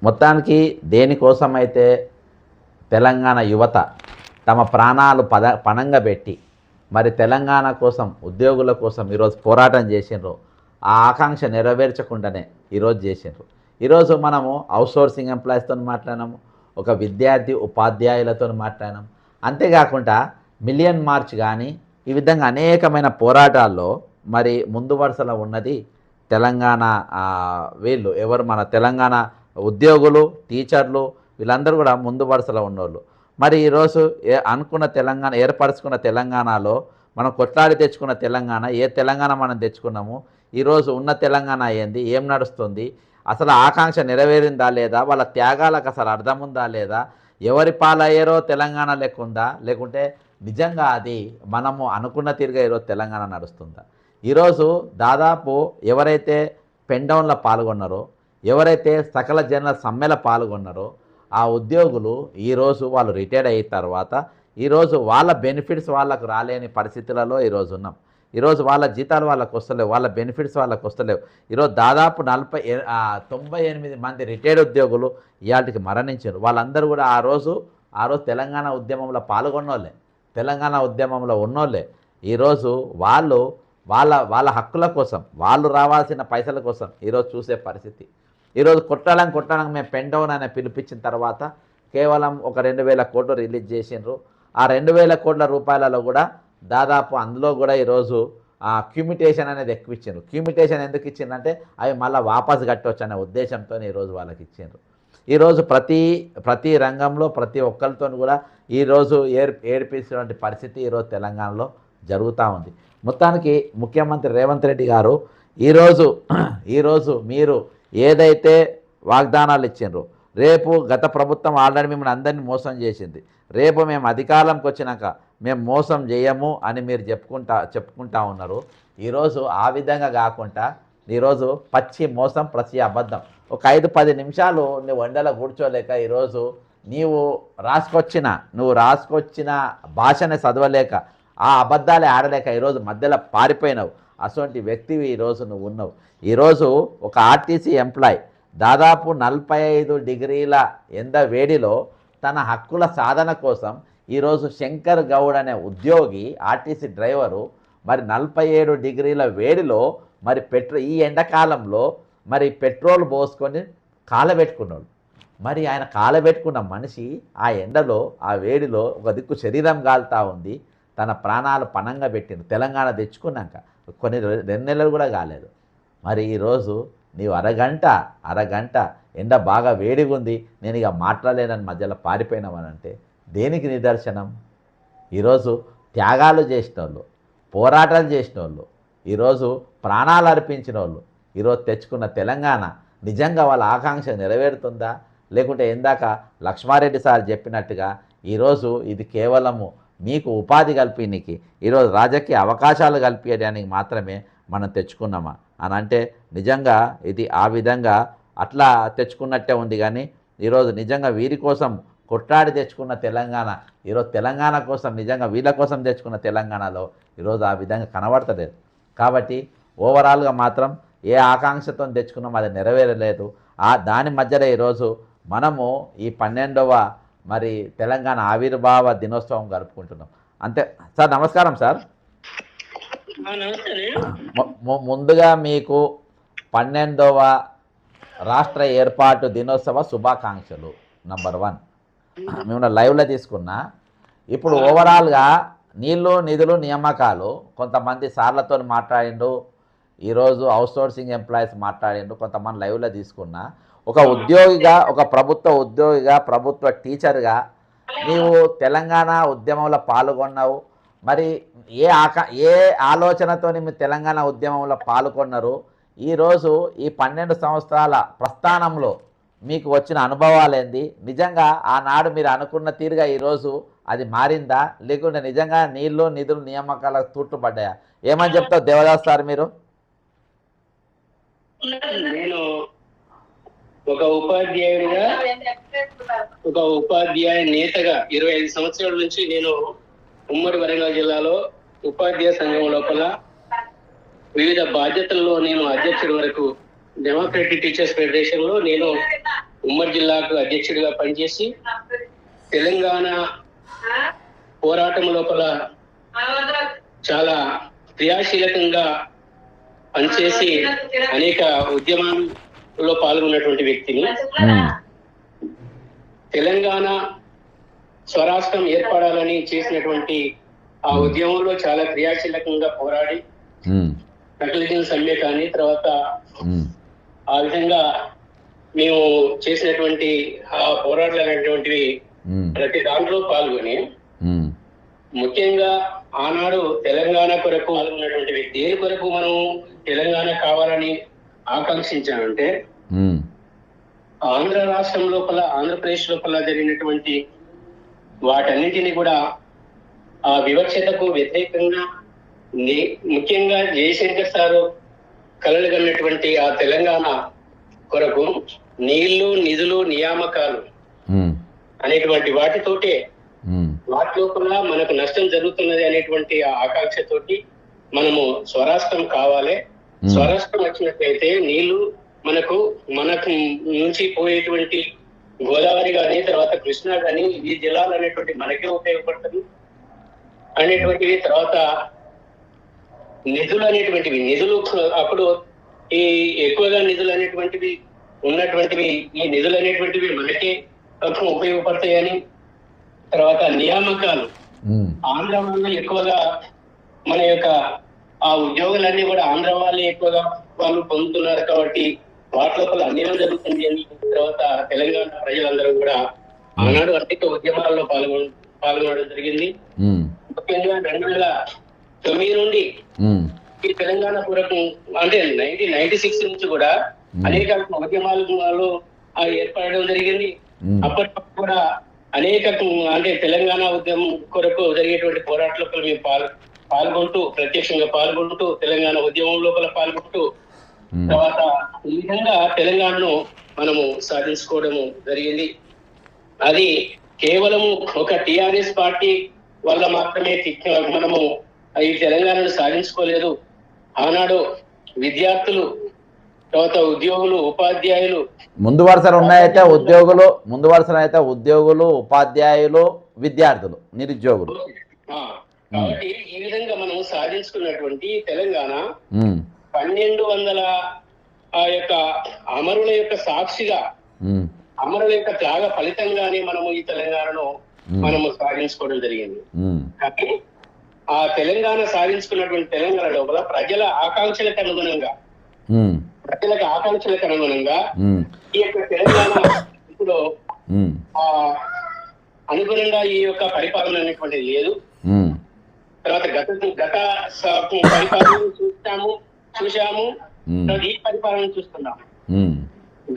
S1: మొత్తానికి దేనికోసం అయితే తెలంగాణ యువత తమ ప్రాణాలు పణంగా పెట్టి మరి తెలంగాణ కోసం, ఉద్యోగుల కోసం ఈరోజు పోరాటం చేసిండ్రు, ఆ ఆకాంక్ష నెరవేర్చకుండానే ఈరోజు చేసిండ్రు. ఈరోజు మనము అవుట్సోర్సింగ్ ఎంప్లాయీస్తో మాట్లాడినాము, ఒక విద్యార్థి ఉపాధ్యాయులతో మాట్లాడినాం. అంతేకాకుండా మిలియన్ మార్చ్ కానీ ఈ విధంగా అనేకమైన పోరాటాల్లో మరి ముందు వరుసలో ఉన్నది తెలంగాణ వీళ్ళు ఎవరు, మన తెలంగాణ ఉద్యోగులు, టీచర్లు, వీళ్ళందరూ కూడా ముందు వరుసలో ఉన్నోళ్ళు. మరి ఈరోజు అనుకున్న తెలంగాణ, ఏర్పరచుకున్న తెలంగాణలో మనం కొట్లాడి తెచ్చుకున్న తెలంగాణ, ఏ తెలంగాణ మనం తెచ్చుకున్నాము, ఈరోజు ఉన్న తెలంగాణ ఏంది, ఏం నడుస్తుంది, అసలు ఆకాంక్ష నెరవేరిందా లేదా, వాళ్ళ త్యాగాలకు అసలు అర్థం ఉందా లేదా, ఎవరి పాలయ్యారో తెలంగాణ లేకుందా, లేకుంటే నిజంగా అది మనము అనుకున్న తీరుగా ఈరోజు తెలంగాణ నడుస్తుందా? ఈరోజు దాదాపు ఎవరైతే పెన్డౌన్లో పాల్గొన్నారో, ఎవరైతే సకల జనుల సమ్మెలో పాల్గొన్నారో ఆ ఉద్యోగులు ఈరోజు వాళ్ళు రిటైర్డ్ అయిన తర్వాత ఈరోజు వాళ్ళ బెనిఫిట్స్ వాళ్ళకు రాలేని పరిస్థితులలో ఈరోజు ఉన్నాం. ఈరోజు వాళ్ళ జీతాలు వాళ్ళకు వస్తలేవు, వాళ్ళ బెనిఫిట్స్ వాళ్ళకు వస్తలేవు. ఈరోజు దాదాపు 98 మంది రిటైర్డ్ ఉద్యోగులు ఇవాళకి మరణించారు. వాళ్ళందరూ కూడా ఆ రోజు తెలంగాణ ఉద్యమంలో పాల్గొన్నోళ్ళే, తెలంగాణ ఉద్యమంలో ఉన్నోళ్ళే. ఈరోజు వాళ్ళ హక్కుల కోసం, వాళ్ళు రావాల్సిన పైసల కోసం ఈరోజు చూసే పరిస్థితి. ఈరోజు కొట్టాలని మేము పెన్ డౌన్ అనే పిలిపించిన తర్వాత కేవలం ఒక 2,000 కోట్లు రిలీజ్ చేసిండ్రు. ఆ 2,000 కోట్ల రూపాయలలో కూడా దాదాపు అందులో కూడా ఈరోజు క్యూమిటేషన్ అనేది ఎక్కువ ఇచ్చిండ్రు. క్యూమిటేషన్ ఎందుకు ఇచ్చిందంటే అవి మళ్ళీ వాపసు కట్టవచ్చు అనే ఉద్దేశంతో ఈరోజు వాళ్ళకి ఇచ్చిండ్రు. ఈరోజు ప్రతి రంగంలో ప్రతి ఒక్కరితో కూడా ఈరోజు ఏడిపించినటువంటి పరిస్థితి ఈరోజు తెలంగాణలో జరుగుతూ ఉంది. మొత్తానికి ముఖ్యమంత్రి రేవంత్ రెడ్డి గారు ఈరోజు మీరు ఏదైతే వాగ్దానాలు ఇచ్చిండ్రో, రేపు గత ప్రభుత్వం ఆల్రెడీ మిమ్మల్ని అందరినీ మోసం చేసింది, రేపు మేము అధికారంకి వచ్చినాక మేము మోసం చేయము అని మీరు చెప్పుకుంటా ఉన్నారు. ఈరోజు ఆ విధంగా కాకుండా ఈరోజు పచ్చి మోసం, పచ్చి అబద్ధం. ఒక 5-10 నిమిషాలు నువ్వు వండలో కూర్చోలేక ఈరోజు నువ్వు రాసుకొచ్చిన భాషనే చదవలేక ఆ అబద్ధాలే ఆడలేక ఈరోజు మధ్యలో పారిపోయినావు. అటువంటి వ్యక్తివి ఈరోజు నువ్వు ఉన్నావు. ఈరోజు ఒక ఆర్టీసీ ఎంప్లాయ్ దాదాపు 45 డిగ్రీల ఎండ వేడిలో తన హక్కుల సాధన కోసం ఈరోజు శంకర్ గౌడ్ అనే ఉద్యోగి, ఆర్టీసీ డ్రైవరు మరి 47 డిగ్రీల వేడిలో మరి ఈ ఎండాకాలంలో మరి పెట్రోల్ పోసుకొని కాలబెట్టుకున్నాడు. మరి ఆయన కాలబెట్టుకున్న మనిషి ఆ ఎండలో ఆ వేడిలో ఒక దిక్కు శరీరం కాలుతూ ఉంది, తన ప్రాణాలు పణంగా పెట్టిండు. తెలంగాణ తెచ్చుకున్నాక కొన్ని 2 నెలలు కూడా కాలేదు. మరి ఈరోజు నీవు అరగంట ఎండ బాగా వేడిగా ఉంది, నేను ఇక మాట్లాడలేనని మధ్యలో పారిపోయినామనంటే దేనికి నిదర్శనం? ఈరోజు త్యాగాలు చేసిన వాళ్ళు, పోరాటాలు చేసిన వాళ్ళు, ఈరోజు ప్రాణాలు అర్పించిన వాళ్ళు ఈరోజు తెచ్చుకున్న తెలంగాణ నిజంగా వాళ్ళ ఆకాంక్ష నెరవేరుతుందా? లేకుంటే ఇందాక లక్ష్మారెడ్డి సార్ చెప్పినట్టుగా ఈరోజు ఇది కేవలము మీకు ఉపాధి కల్పించడానికి, ఈరోజు రాజకీయ అవకాశాలు కల్పించడానికి మాత్రమే మనం తెచ్చుకున్నామా అని అంటే నిజంగా ఇది ఆ విధంగా అట్లా తెచ్చుకున్నట్టే ఉంది. కానీ ఈరోజు నిజంగా వీరి కోసం కొట్లాడి తెచ్చుకున్న తెలంగాణ, ఈరోజు తెలంగాణ కోసం నిజంగా వీళ్ళ కోసం తెచ్చుకున్న తెలంగాణలో ఈరోజు ఆ విధంగా కనబడతలేదు. కాబట్టి ఓవరాల్గా మాత్రం ఏ ఆకాంక్షతో తెచ్చుకున్నాం అది నెరవేరలేదు. దాని మధ్యలో ఈరోజు మనము ఈ 12వ మరి తెలంగాణ ఆవిర్భావ దినోత్సవం జరుపుకుంటున్నాం. అంతే సార్. నమస్కారం సార్. ముందుగా మీకు 12వ రాష్ట్ర ఏర్పాటు దినోత్సవ శుభాకాంక్షలు. నంబర్ 1 మేము లైవ్లో తీసుకున్నా. ఇప్పుడు ఓవరాల్గా నీళ్ళు నిధులు నియామకాలు కొంతమంది సార్లతో మాట్లాడిండు, ఈరోజు అవుట్సోర్సింగ్ ఎంప్లాయీస్ మాట్లాడిండు, కొంతమంది లైవ్లో తీసుకున్నా. ఒక ఉద్యోగిగా, ఒక ప్రభుత్వ ఉద్యోగిగా, ప్రభుత్వ టీచర్గా నీవు తెలంగాణ ఉద్యమంలో పాల్గొన్నావు. మరి ఏ ఆలోచనతో మీరు తెలంగాణ ఉద్యమంలో పాల్గొన్నారు? ఈరోజు ఈ 12 సంవత్సరాల ప్రస్థానంలో మీకు వచ్చిన అనుభవాలు ఏంది? నిజంగా ఆనాడు మీరు అనుకున్న తీరుగా ఈరోజు అది మారిందా, లేకుంటే నిజంగా నీళ్ళు నిధులు నియామకాలకు తూట్టుపడ్డాయా? ఏమని చెప్తావు దేవదాస్ సార్ మీరు?
S5: నేను ఒక ఉపాధ్యాయుడిగా, ఒక ఉపాధ్యాయ నేతగా 25 సంవత్సరాల నుంచి నేను ఉమ్మడి వరంగల్ జిల్లాలో ఉపాధ్యాయ సంఘం లోపల వివిధ బాధ్యతల్లో నేను అధ్యక్షుడి వరకు డెమోక్రటిక్ టీచర్స్ ఫెడరేషన్ లో నేను ఉమ్మడి జిల్లాకు అధ్యక్షుడిగా పనిచేసి తెలంగాణ పోరాటం లోపల చాలా క్రియాశీలకంగా పనిచేసి అనేక ఉద్యమాల్లో పాల్గొన్నటువంటి వ్యక్తిని. తెలంగాణ స్వరాష్ట్రం ఏర్పడాలని చేసినటువంటి ఆ ఉద్యమంలో చాలా క్రియాశీలకంగా పోరాడి నకలిజం సమ్మె కానీ తర్వాత ఆ విధంగా మేము చేసినటువంటి ఆ పోరాటాలు అనేటువంటివి ప్రతి దాంట్లో పాల్గొని ముఖ్యంగా ఆనాడు తెలంగాణ కొరకు పాల్గొన్నటువంటి వ్యక్తి. దేని కొరకు మనం తెలంగాణ కావాలని ఆకాంక్షించామంటే ఆంధ్ర రాష్ట్రం లోపల, ఆంధ్రప్రదేశ్ లోపల జరిగినటువంటి వాటన్నిటిని కూడా ఆ వివక్షతకు వ్యతిరేకంగా ముఖ్యంగా జయశంకర్ సారు కలలు కన్నటువంటి ఆ తెలంగాణ కొరకు నీళ్లు నిధులు నియామకాలు అనేటువంటి వాటితోటే వాటి లోపల మనకు నష్టం జరుగుతున్నది అనేటువంటి ఆ ఆకాంక్షతోటి మనము స్వరాష్ట్రం కావాలి. స్వరాష్ట్రం వచ్చినట్లయితే నీళ్లు మనకు నుంచి పోయేటువంటి గోదావరి కానీ తర్వాత కృష్ణా కానీ ఈ జిల్లాలు అనేటువంటి మనకే ఉపయోగపడుతుంది అనేటువంటివి. తర్వాత నిధులు అనేటువంటివి, నిధులు అప్పుడు ఈ ఎక్కువగా నిధులు అనేటువంటివి ఉన్నటువంటివి, ఈ నిధులు అనేటువంటివి మనకే ఉపయోగపడతాయని. తర్వాత నియామకాలు, ఆంధ్ర వాళ్ళు ఎక్కువగా మన యొక్క ఆ ఉద్యోగులన్నీ కూడా ఆంధ్ర వాళ్ళే ఎక్కువగా వాళ్ళు పొందుతున్నారు కాబట్టి వాటి లోపల అన్యాయం జరుగుతుంది అని. తర్వాత తెలంగాణ ప్రజలందరూ కూడా ఆనాడు అనేక ఉద్యమాల్లో పాల్గొనడం జరిగింది. ముఖ్యంగా 2009 నుండి ఈ తెలంగాణ కొరకు అంటే 1996 నుంచి కూడా అనేక ఉద్యమాలు ఏర్పడడం జరిగింది. అప్పటికప్పుడు కూడా అనేక అంటే తెలంగాణ ఉద్యమం కొరకు జరిగేటువంటి పోరాటాలకు మేము పాల్గొంటూ, ప్రత్యక్షంగా పాల్గొంటూ, తెలంగాణ ఉద్యమం లోపల పాల్గొంటూ తర్వాత ఈ విధంగా తెలంగాణను మనము సాధించుకోవడము జరిగింది. అది కేవలము ఒక టిఆర్ఎస్ పార్టీ వల్ల మాత్రమే మనము ఈ తెలంగాణను సాధించుకోలేదు. ఆనాడు విద్యార్థులు, తర్వాత ఉద్యోగులు, ఉపాధ్యాయులు
S1: ముందు వరుసలో ఉన్నాయైతే ఉద్యోగులు, ఉపాధ్యాయులు, విద్యార్థులు, నిరుద్యోగులు.
S5: కాబట్టి ఈ విధంగా మనం సాధించుకున్నటువంటి తెలంగాణ 1200 ఆ యొక్క అమరుల యొక్క సాక్షిగా, అమరుల యొక్క త్యాగ ఫలితంగానే మనము ఈ తెలంగాణను మనము సాధించుకోవడం జరిగింది. కానీ ఆ తెలంగాణ సాధించుకున్నటువంటి తెలంగాణ లోపల ప్రజలకు ఆకాంక్షలకు అనుగుణంగా ఈ యొక్క తెలంగాణ ఇప్పుడు అనుగుణంగా ఈ యొక్క పరిపాలన అనేటువంటిది లేదు. తర్వాత గత పరిపాలన చూసాము, ఈ పరిపాలన చూస్తున్నాము.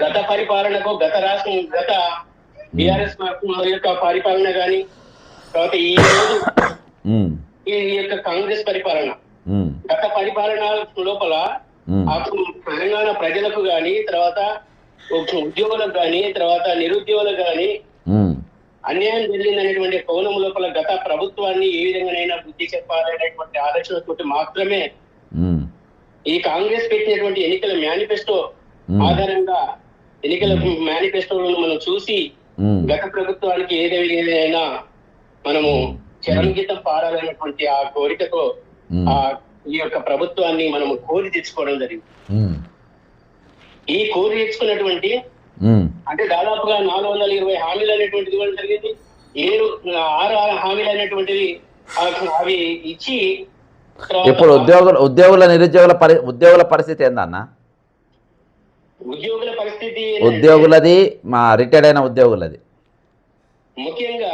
S5: గత పరిపాలనకు గత బిఆర్ఎస్ యొక్క పరిపాలన గాని, తర్వాత ఈ యొక్క కాంగ్రెస్ పరిపాలన, గత పరిపాలన లోపల తెలంగాణ ప్రజలకు గాని, తర్వాత ఉద్యోగులకు గాని, తర్వాత నిరుద్యోగులకు గాని అన్యాయం జరిగిందనేటువంటి కోణం లోపల గత ప్రభుత్వాన్ని ఏ విధంగానైనా బుద్ధి చెప్పాలనేటువంటి ఆలోచనతో మాత్రమే ఈ కాంగ్రెస్ పెట్టినటువంటి ఎన్నికల మేనిఫెస్టో ఆధారంగా ఎన్నికల మేనిఫెస్టోలను మనం చూసి గత ప్రభుత్వానికి ఏదైనా మనము చరణగీతం పాడాలనేటువంటి ఆ కోరికతో ఈ యొక్క ప్రభుత్వాన్ని మనము కోరి తెచ్చుకోవడం జరిగింది. ఈ కోరి తెచ్చుకున్నటువంటి అంటే దాదాపుగా 420 హామీలు అనేటువంటిది ఇవ్వడం జరిగింది. 6 హామీలు అనేటువంటివి అవి ఇచ్చి
S1: ఇప్పుడు ఉద్యోగుల పరిస్థితి ఏందన్న?
S5: ఉద్యోగుల పరిస్థితి
S1: ఉద్యోగులది, మా రిటైర్డ్ అయిన ఉద్యోగులది,
S5: ముఖ్యంగా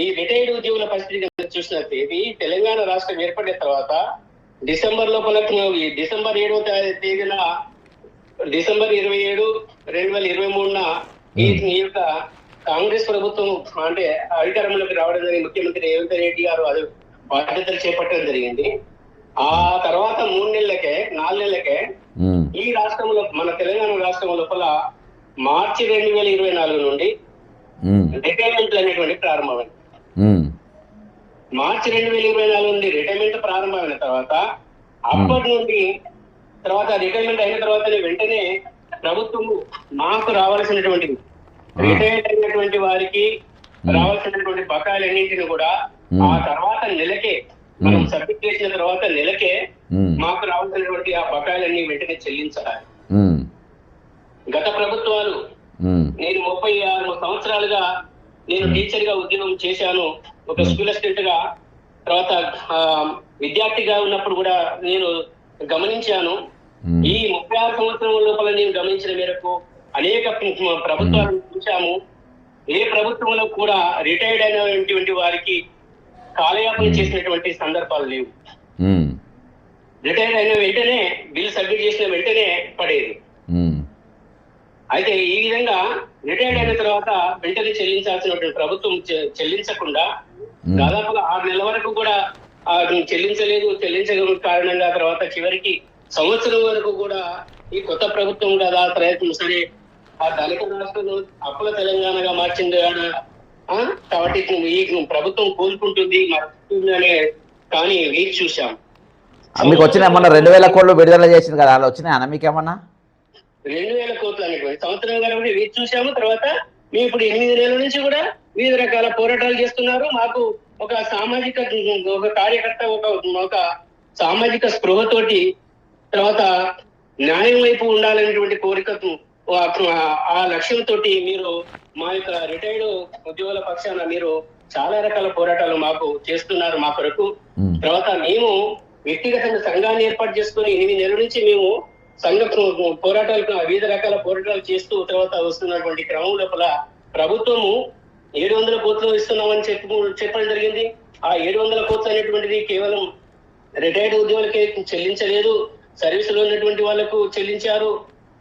S5: ఈ రిటైర్డ్ ఉద్యోగుల పరిస్థితి చూసినట్లయితే తెలంగాణ రాష్ట్రం ఏర్పడిన తర్వాత డిసెంబర్ లోపల డిసెంబర్ 7వ తేదీన డిసెంబర్ 27, 2023 ఈ యొక్క కాంగ్రెస్ ప్రభుత్వం అంటే అధికారంలోకి రావడం జరిగింది. ముఖ్యమంత్రి రేవంత్ రెడ్డి గారు అది బాధ్యతలు చేపట్టడం జరిగింది. ఆ తర్వాత 4 నెలలకే ఈ రాష్ట్రంలో మన తెలంగాణ రాష్ట్రం లోపల మార్చి 2024 నుండి రిటైర్మెంట్లు అనేటువంటి ప్రారంభమైంది. మార్చి 2024 నుండి రిటైర్మెంట్ ప్రారంభమైన తర్వాత అప్పటి నుండి తర్వాత రిటైర్మెంట్ అయిన తర్వాత వెంటనే ప్రభుత్వం మాకు రావాల్సినటువంటి రిటైర్డ్ అయినటువంటి వారికి రావాల్సినటువంటి బకాయిలన్నింటినీ కూడా ఆ తర్వాత నెలకే మనం సబ్మిట్ చేసిన తర్వాత నెలకే మాకు రావాల్సినటువంటి ఆ బకాయిలన్నీ వెంటనే చెల్లించాలి. గత ప్రభుత్వాలు నేను 36 సంవత్సరాలుగా నేను టీచర్ గా ఉద్యోగం చేశాను, ఒక స్కూల్ అసిస్టెంట్ గా, తర్వాత విద్యార్థిగా ఉన్నప్పుడు కూడా నేను గమనించాను. ఈ 36 సంవత్సరాల లోపల నేను గమనించిన మేరకు అనేక ప్రభుత్వాలను చూశాము. ఏ ప్రభుత్వంలో కూడా రిటైర్డ్ అయినటువంటి వారికి కాలయాపన చేసినటువంటి సందర్భాలు లేవు. రిటైర్డ్ అయిన వెంటనే బిల్ సబ్మిట్ చేసిన వెంటనే పడేది. అయితే ఈ విధంగా రిటైర్డ్ అయిన తర్వాత వెంటనే చెల్లించాల్సినటువంటి ప్రభుత్వం చెల్లించకుండా దాదాపుగా 6 నెలల వరకు కూడా చెల్లించగల కారణంగా తర్వాత చివరికి సంవత్సరం వరకు కూడా ఈ కొత్త ప్రభుత్వం కదా ప్రయత్నం సరే ఆ దళిత రాష్ట్రంలో అప్పుల తెలంగాణగా మార్చింది కాబట్టి ఈ ప్రభుత్వం కోలుకుంటుంది అనే కానీ వేచి చూసాం.
S1: మీకు వచ్చిన ఏమన్నా 2000 కోట్లు విడుదల చేసింది కదా, అలా వచ్చినాయి మీకు ఏమన్నా?
S5: 2000 కోట్లు అనేటువంటి సంవత్సరం గారు వేచి చూసాము. తర్వాత మేము ఇప్పుడు 8 నెలల నుంచి కూడా వివిధ రకాల పోరాటాలు చేస్తున్నారు. మాకు ఒక సామాజిక ఒక కార్యకర్త ఒక సామాజిక స్పృహతోటి తర్వాత న్యాయం వైపు ఉండాలనేటువంటి కోరికకు ఆ లక్ష్యంతో మీరు మా యొక్క రిటైర్డ్ ఉద్యోగుల పక్షాన మీరు చాలా రకాల పోరాటాలు మాకు చేస్తున్నారు మా కొరకు. తర్వాత మేము వ్యక్తిగతంగా సంఘాన్ని ఏర్పాటు చేసుకుని 8 నెలల నుంచి మేము సంఘ పోరాటాలు వివిధ రకాల పోరాటాలు చేస్తూ తర్వాత వస్తున్నటువంటి క్రమం లోపల ప్రభుత్వము 700 కోట్లు ఇస్తున్నామని చెప్పడం జరిగింది. ఆ 700 కోట్లు అనేటువంటిది కేవలం రిటైర్డ్ ఉద్యోగులకే చెల్లించలేదు, సర్వీస్ లో ఉన్నటువంటి వాళ్ళకు చెల్లించారు,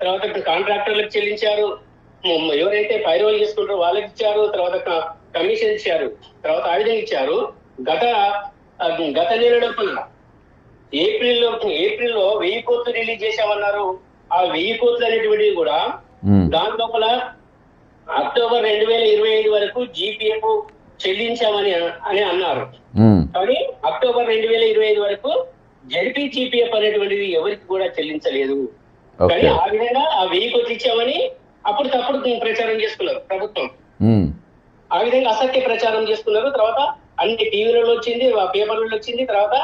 S5: తర్వాత కాంట్రాక్టర్లకు చెల్లించారు, ఎవరైతే పైరోల్ చేసుకుంటారో వాళ్ళకి ఇచ్చారు, తర్వాత కమిషన్ ఇచ్చారు, తర్వాత ఆ విధంగా ఇచ్చారు. గత నెల లోపల ఏప్రిల్లో 1000 కోట్లు రిలీజ్ చేశామన్నారు. ఆ 1000 కోట్లు అనేటువంటివి కూడా దాని లోపల అక్టోబర్ 2025 వరకు జీపీఎఫ్ చెల్లించామని అన్నారు. కానీ అక్టోబర్ 2025 వరకు జడ్పీ జీపీఎఫ్ అనేటువంటిది ఎవరికి కూడా చెల్లించలేదు. కానీ ఆ విధంగా ఆ 1000 కోట్లు ఇచ్చామని అప్పుడు తప్పుడు ప్రచారం చేసుకున్నారు ప్రభుత్వం. ఆ విధంగా అసత్య ప్రచారం చేసుకున్నారు. తర్వాత అన్ని టీవీలలో వచ్చింది, పేపర్లలో వచ్చింది. తర్వాత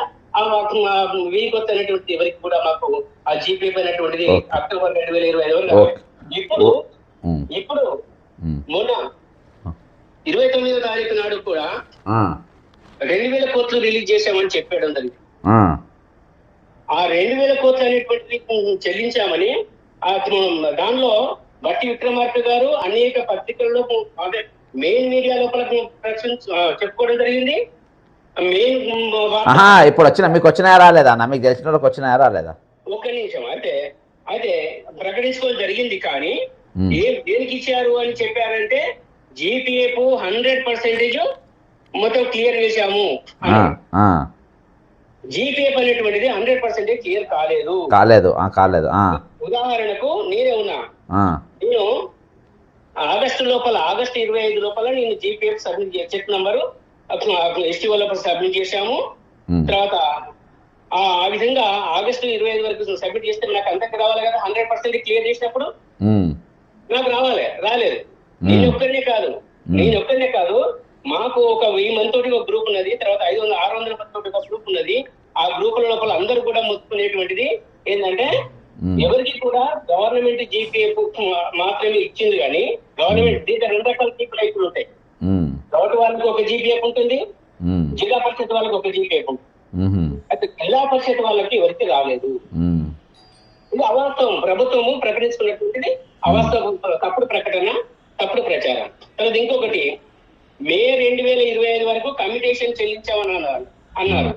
S5: వీకొత్త అనేటువంటి ఎవరికి కూడా మాకు ఆ జీపీఎఫ్ అనేటువంటిది అక్టోబర్ 2025 వరకు. ఇప్పుడు మొన్న 29వ తారీఖు నాడు కూడా 2000 కోట్లు రిలీజ్ చేశామని చెప్పాడు అందరికి. ఆ 2000 కోట్లు అనేటువంటిది చెల్లించామని దానిలో బట్టి విక్రమార్క గారు అనేక పత్రికల్లో అదే మెయిన్ మీడియా లోపల చెప్పుకోవడం జరిగింది.
S1: ఇప్పుడు మీకు వచ్చినాయా రాలేదా అన్న? మీకు తెలిసిన వాళ్ళకి వచ్చినాయా రాలేదా?
S5: ఒక్క నిమిషం. అయితే ప్రకటించుకోవడం జరిగింది. కానీ దేనికి ఇచ్చారు అని చెప్పారంటే జీపీఎఫ్ 100% మొత్తం క్లియర్ చేశాము. జీపీఎఫ్ అనేటువంటిది 100% క్లియర్ కాలేదు. ఉదాహరణకు నేనే ఉన్నా. నేను ఆగస్టు 25 లోపల నేను GPF submit check number STO లోపల సబ్మిట్ చేశాము. తర్వాత ఆ విధంగా ఆగస్టు 25 వరకు సబ్మిట్ చేస్తే నాకు అంతకు రావాలి కదా. 100% క్లియర్ చేసినప్పుడు నాకు రాలేదు. నేను ఒక్కనే కాదు మాకు ఒక 1000 మంది తోటి ఒక గ్రూప్ ఉన్నది. తర్వాత 500-600 మంది తోటి ఒక గ్రూప్ ఉన్నది. ఆ గ్రూపుల లోపల అందరూ కూడా మొత్తుకునేటువంటిది ఏంటంటే ఎవరికి కూడా గవర్నమెంట్ జీపీఎఫ్ మాత్రమే ఇచ్చింది. కానీ గవర్నమెంట్ దీంట్లో 2 రకాల జీపీఎఫ్లు ఉంటాయి. గవర్నమెంట్ వాళ్ళకి ఒక జీపీఎఫ్ ఉంటుంది, జిల్లా పరిషత్ వాళ్ళకి ఒక జీపీఎఫ్ ఉంటుంది. అయితే జిల్లా పరిషత్ వాళ్ళకి ఎవరికి రాలేదు. ఇది అవాస్తవం. ప్రభుత్వము ప్రకటించుకున్నటువంటిది అవాస్తవం, తప్పుడు ప్రకటన, తప్పుడు ప్రచారం. తర్వాత ఇంకొకటి, మే 2025 వరకు కమ్యూటేషన్ చెల్లించామని అన్నారు.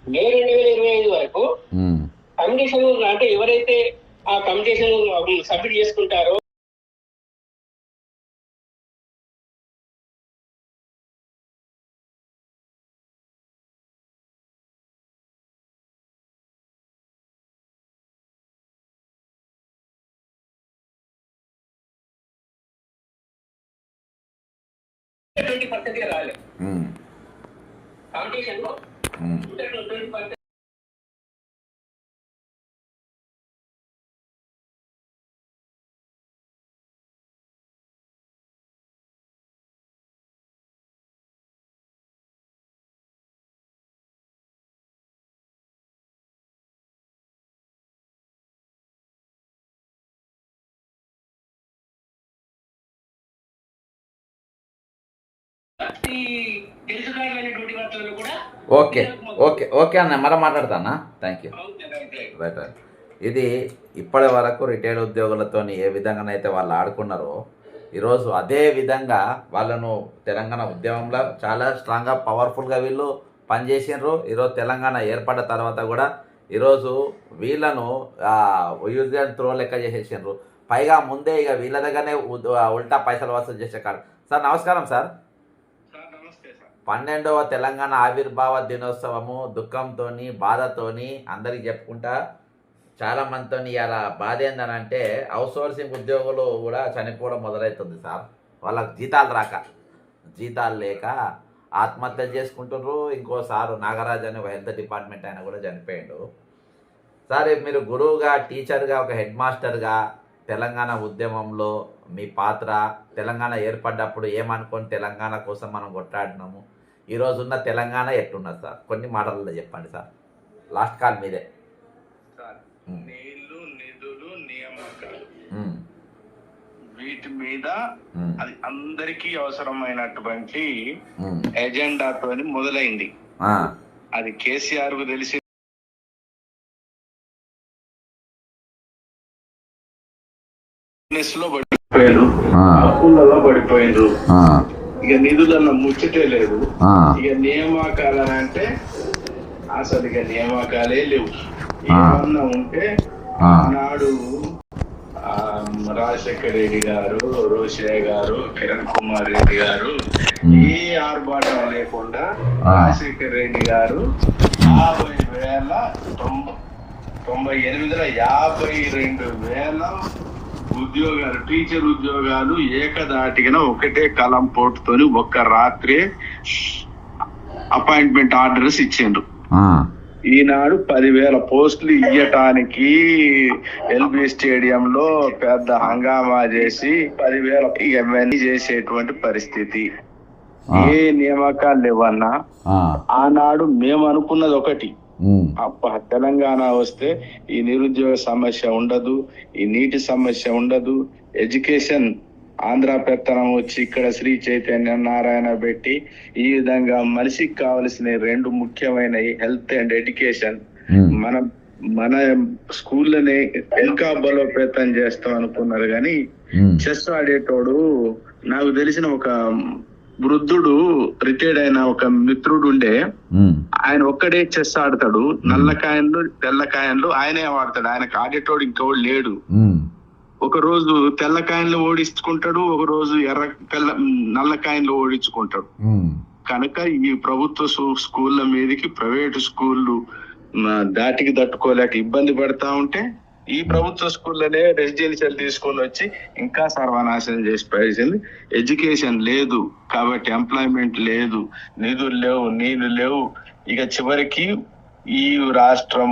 S5: మే 2025 వరకు కమ్యూటేషన్ అంటే ఎవరైతే ఆ కమ్యూటేషన్ సబ్మిట్ చేసుకుంటారో రాలేదు. కాంపిటీషన్ లో 20%
S1: ఓకే అన్న, మళ్ళీ మాట్లాడతానా? Thank you. రైట్. ఇది ఇప్పటి వరకు రిటైల్ ఉద్యోగులతో ఏ విధంగానైతే వాళ్ళు ఆడుకున్నారో ఈరోజు అదే విధంగా వాళ్ళను తెలంగాణ ఉద్యమంలో చాలా స్ట్రాంగ్గా పవర్ఫుల్గా వీళ్ళు పనిచేసినారు. ఈరోజు తెలంగాణ ఏర్పడ్డ తర్వాత కూడా ఈరోజు వీళ్ళను యూజ్ అండ్ త్రో లెక్క చేసేసినారు. పైగా ముందే ఇక వీళ్ళ దగ్గరనే ఉల్టా పైసలు వసూలు చేసే కాదు. సార్ నమస్కారం సార్. 12వ తెలంగాణ ఆవిర్భావ దినోత్సవము దుఃఖంతో బాధతోని అందరికి చెప్పుకుంటా చాలా మందితో ఇలా బాధ ఏందనంటే అవుట్సోర్సింగ్ ఉద్యోగులు కూడా చనిపోవడం మొదలవుతుంది సార్. వాళ్ళకి జీతాలు లేక ఆత్మహత్య చేసుకుంటున్నారు. ఇంకోసారి నాగరాజ్ అని ఒక హెల్త్ డిపార్ట్మెంట్ ఆయన కూడా చనిపోయాడు సార్. మీరు గురువుగా, టీచర్గా, ఒక హెడ్ మాస్టర్గా తెలంగాణ ఉద్యమంలో మీ పాత్ర, తెలంగాణ ఏర్పడ్డప్పుడు ఏమనుకొని తెలంగాణ కోసం మనం కొట్లాడినాము, ఈరోజున్న తెలంగాణ ఎట్లున్నది సార్? కొన్ని మాటలలో చెప్పండి సార్. లాస్ట్ కాల్ మీదే.
S4: నీళ్లు, నిధులు, నియామకాలు వీటి మీద అది అందరికీ అవసరమైనటువంటి ఎజెండాతో మొదలైంది. అది కేసీఆర్ కు తెలిసి లో పడిపోయారు, అప్పులలో పడిపోయినరు. ఇక నిధులన్న ముచ్చటే లేదు. ఇక నియామకాలంటే అసలు ఇక నియామకాలే లేవు. ఏమన్నా ఉంటే నాడు రాజశేఖర రెడ్డి గారు, రోషయ్య గారు, కిరణ్ కుమార్ రెడ్డి గారు ఏ ఆర్భాటం లేకుండా రాజశేఖర రెడ్డి గారు 98లో 52,000 ఉద్యోగాలు, టీచర్ ఉద్యోగాలు ఏకదాటిగా ఒకటే కలం పోటుతోని ఒక్క రాత్రి అపాయింట్మెంట్ ఆర్డర్స్ ఇచ్చిండ్రు. ఈనాడు 10,000 పోస్టులు ఇయ్యటానికి ఎల్బీ స్టేడియంలో పెద్ద హంగామా చేసి 10,000 ఇవన్నీ చేసేటువంటి పరిస్థితి. ఏ నియామకాలు లేవన్నా ఆనాడు మేము అనుకున్నది ఒకటి, తెలంగాణ వస్తే ఈ నిరుద్యోగ సమస్య ఉండదు, ఈ నీటి సమస్య ఉండదు, ఎడ్యుకేషన్ ఆంధ్ర పెత్తనం వచ్చి ఇక్కడ శ్రీ చైతన్య నారాయణ పెట్టి ఈ విధంగా మనిషికి కావలసిన 2 ముఖ్యమైన హెల్త్ అండ్ ఎడ్యుకేషన్ మన స్కూళ్ళని ఇంకా బలోపేతం చేస్తాం అనుకున్నారు. కానీ చెస్ ఆడేటోడు నాకు తెలిసిన ఒక వృద్ధుడు రిటైర్డ్ అయిన ఒక మిత్రుడు ఉండే, ఆయన ఒక్కడే చెస్ ఆడతాడు. నల్లకాయన్లు తెల్లకాయన్లు ఆయనే ఆడతాడు, ఆయనకు ఆడేటోడు ఇంకోడు లేడు. ఒక రోజు తెల్లకాయన్లు ఓడించుకుంటాడు, ఒక రోజు నల్లకాయన్లు ఓడించుకుంటాడు. కనుక ఈ ప్రభుత్వ స్కూళ్ళ మీదకి ప్రైవేటు స్కూళ్ళు దాటికి తట్టుకోలేక ఇబ్బంది పడతా ఉంటే ఈ ప్రభుత్వ స్కూళ్ళనే రెసిడెన్షియల్ తీసుకొని వచ్చి ఇంకా సర్వనాశనం చేసి పడేసింది. ఎడ్యుకేషన్ లేదు కాబట్టి ఎంప్లాయ్మెంట్ లేదు, నిధులు లేవు, నీళ్లు లేవు. ఇక చివరికి ఈ రాష్ట్రం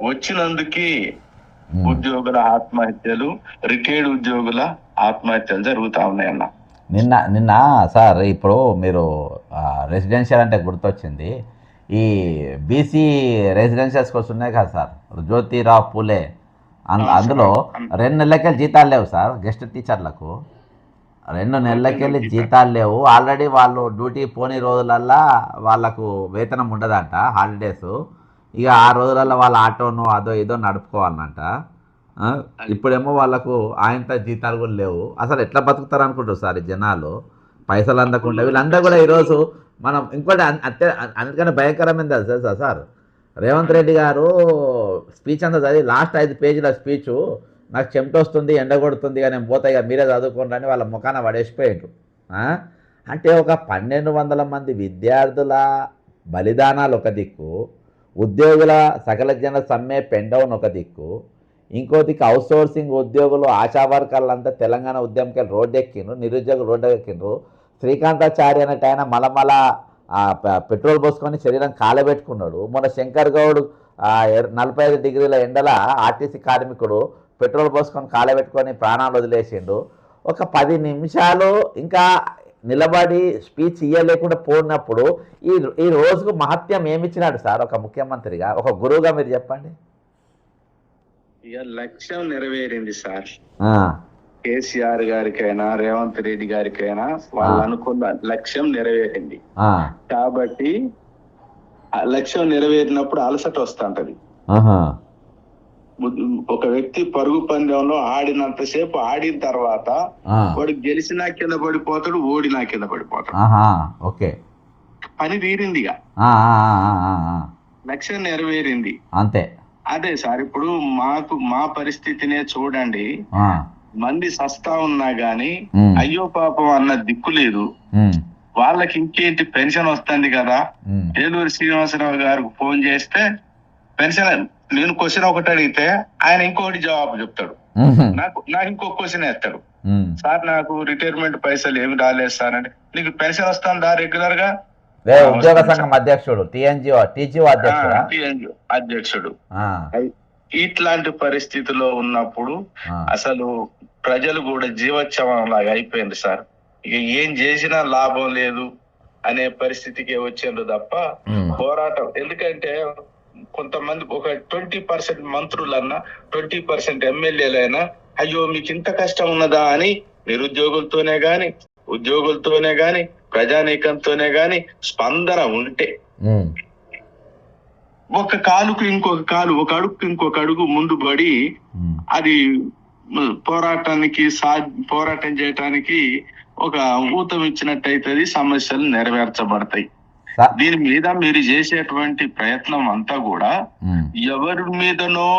S4: వచ్చినందుకే ఉద్యోగుల ఆత్మహత్యలు, రిటైర్డ్ ఉద్యోగుల ఆత్మహత్యలు జరుగుతా ఉన్నాయన్న.
S1: నిన్న సార్ ఇప్పుడు మీరు రెసిడెన్షియల్ అంటే గుర్తొచ్చింది, ఈ బీసీ రెసిడెన్షియల్స్ కోసం ఉన్నాయి కదా సార్, జ్యోతిరావు పూలే, అందులో 2 నెలలకెళ్ళి జీతాలు లేవు సార్. గెస్ట్ టీచర్లకు 2 నెలలకెళ్ళి జీతాలు లేవు. ఆల్రెడీ వాళ్ళు డ్యూటీ పోని రోజులల్లా వాళ్ళకు వేతనం ఉండదంట, హాలిడేస్. ఇక ఆ రోజులలో వాళ్ళ ఆటోను అదో ఏదో నడుపుకోవాలంట. ఇప్పుడేమో వాళ్ళకు ఆయనతో జీతాలు కూడా లేవు. అసలు ఎట్లా బతుకుతారు అనుకుంటారు సార్ ఈ జనాలు, పైసలు అందకుండా. వీళ్ళందరూ కూడా ఈరోజు మనం ఇంకోటి అందుకని భయంకరమైనది తెలుసా సార్, రేవంత్ రెడ్డి గారు స్పీచ్ అంతా చదివి లాస్ట్ 5 పేజీల స్పీచ్ నాకు చెమట వస్తుంది, ఎండ కొడుతుంది, ఇక నేను పోతా, ఇక మీరే చదువుకోండి అని వాళ్ళ ముఖాన పడేసిపోయాడు. అంటే ఒక 1200 మంది విద్యార్థుల బలిదానాలు ఒక దిక్కు, ఉద్యోగుల సకల జన సమ్మె పెండౌన్ ఒక దిక్కు, ఇంకో దిక్కు అవుట్సోర్సింగ్ ఉద్యోగులు ఆశా వర్కర్లంతా తెలంగాణ ఉద్యమంకి రోడ్డు ఎక్కిండ్రు, నిరుద్యోగులు రోడ్డు ఎక్కిండ్రు. శ్రీకాంతాచారి అనేట ఆయన మలమల పెట్రోల్ పోసుకొని శరీరం కాలబెట్టుకున్నాడు. మొన్న శంకర్ గౌడ్ 45 డిగ్రీల ఎండల ఆర్టీసీ కార్మికుడు పెట్రోల్ పోసుకొని కాలబెట్టుకొని ప్రాణాలు వదిలేసిండు. ఒక 10 నిమిషాలు ఇంకా నిలబడి స్పీచ్ ఇయ్యలేకుండా పోయినప్పుడు ఈ రోజుకు మహత్యం ఏమిచ్చినాడు సార్ ఒక ముఖ్యమంత్రిగా, ఒక గురువుగా మీరు చెప్పండి.
S4: ఇక లక్ష్యం నెరవేరింది సార్. కేసీఆర్ గారికైనా రేవంత్ రెడ్డి గారికైనా వాళ్ళు అనుకున్న లక్ష్యం నెరవేరింది. కాబట్టి లక్ష్యం నెరవేరినప్పుడు అలసట వస్తుంటది. ఒక వ్యక్తి పరుగు పందెంలో ఆడినంతసేపు ఆడిన తర్వాత వాడు గెలిచినా కింద పడిపోతాడు, ఓడినా కింద పడిపోతాడు. పని తీరింది, లక్ష్యం నెరవేరింది అంతే. అదే సార్ ఇప్పుడు మా పరిస్థితినే చూడండి. మంది సస్తా ఉన్నా గాని అయ్యో పాపం అన్న దిక్కు లేదు. వాళ్ళకి ఇంకేంటి పెన్షన్ వస్తుంది కదా. ఏలూరు శ్రీనివాసరావు గారికి ఫోన్ చేస్తే పెన్షన్, నేను క్వశ్చన్ ఒకటి అడిగితే ఆయన ఇంకొకటి జవాబు చెప్తాడు, నాకు ఇంకో క్వశ్చన్ వేస్తాడు. సార్ నాకు రిటైర్మెంట్ పైసలు ఏమి రాలేదు సార్ అంటే, నీకు పెన్షన్ వస్తుందా రెగ్యులర్ గా?
S1: ఉద్యోగ సంఘం అధ్యక్షుడు,
S4: అధ్యక్షుడు. ఇట్లాంటి పరిస్థితిలో ఉన్నప్పుడు అసలు ప్రజలు కూడా జీవోత్సవం లాగా అయిపోయింది సార్. ఇక ఏం చేసినా లాభం లేదు అనే పరిస్థితికి వచ్చిండ్రు తప్ప పోరాటం. ఎందుకంటే కొంతమంది ఒక 20% మంత్రులన్నా 20% ఎమ్మెల్యేలైనా అయ్యో మీకు ఇంత కష్టం ఉన్నదా అని నిరుద్యోగులతోనే గాని ఉద్యోగులతోనే గాని ప్రజానీకంతోనే గాని స్పందన ఉంటే ఒక కాలుకు ఇంకొక కాలు, ఒక అడుగుకు ఇంకొక అడుగు ముందు పడి అది పోరాటం చేయటానికి ఒక ఊతం ఇచ్చినట్టయితే సమస్యలు నెరవేర్చబడతాయి. దీని మీద మీరు చేసేటువంటి ప్రయత్నం అంతా కూడా ఎవరి మీదనో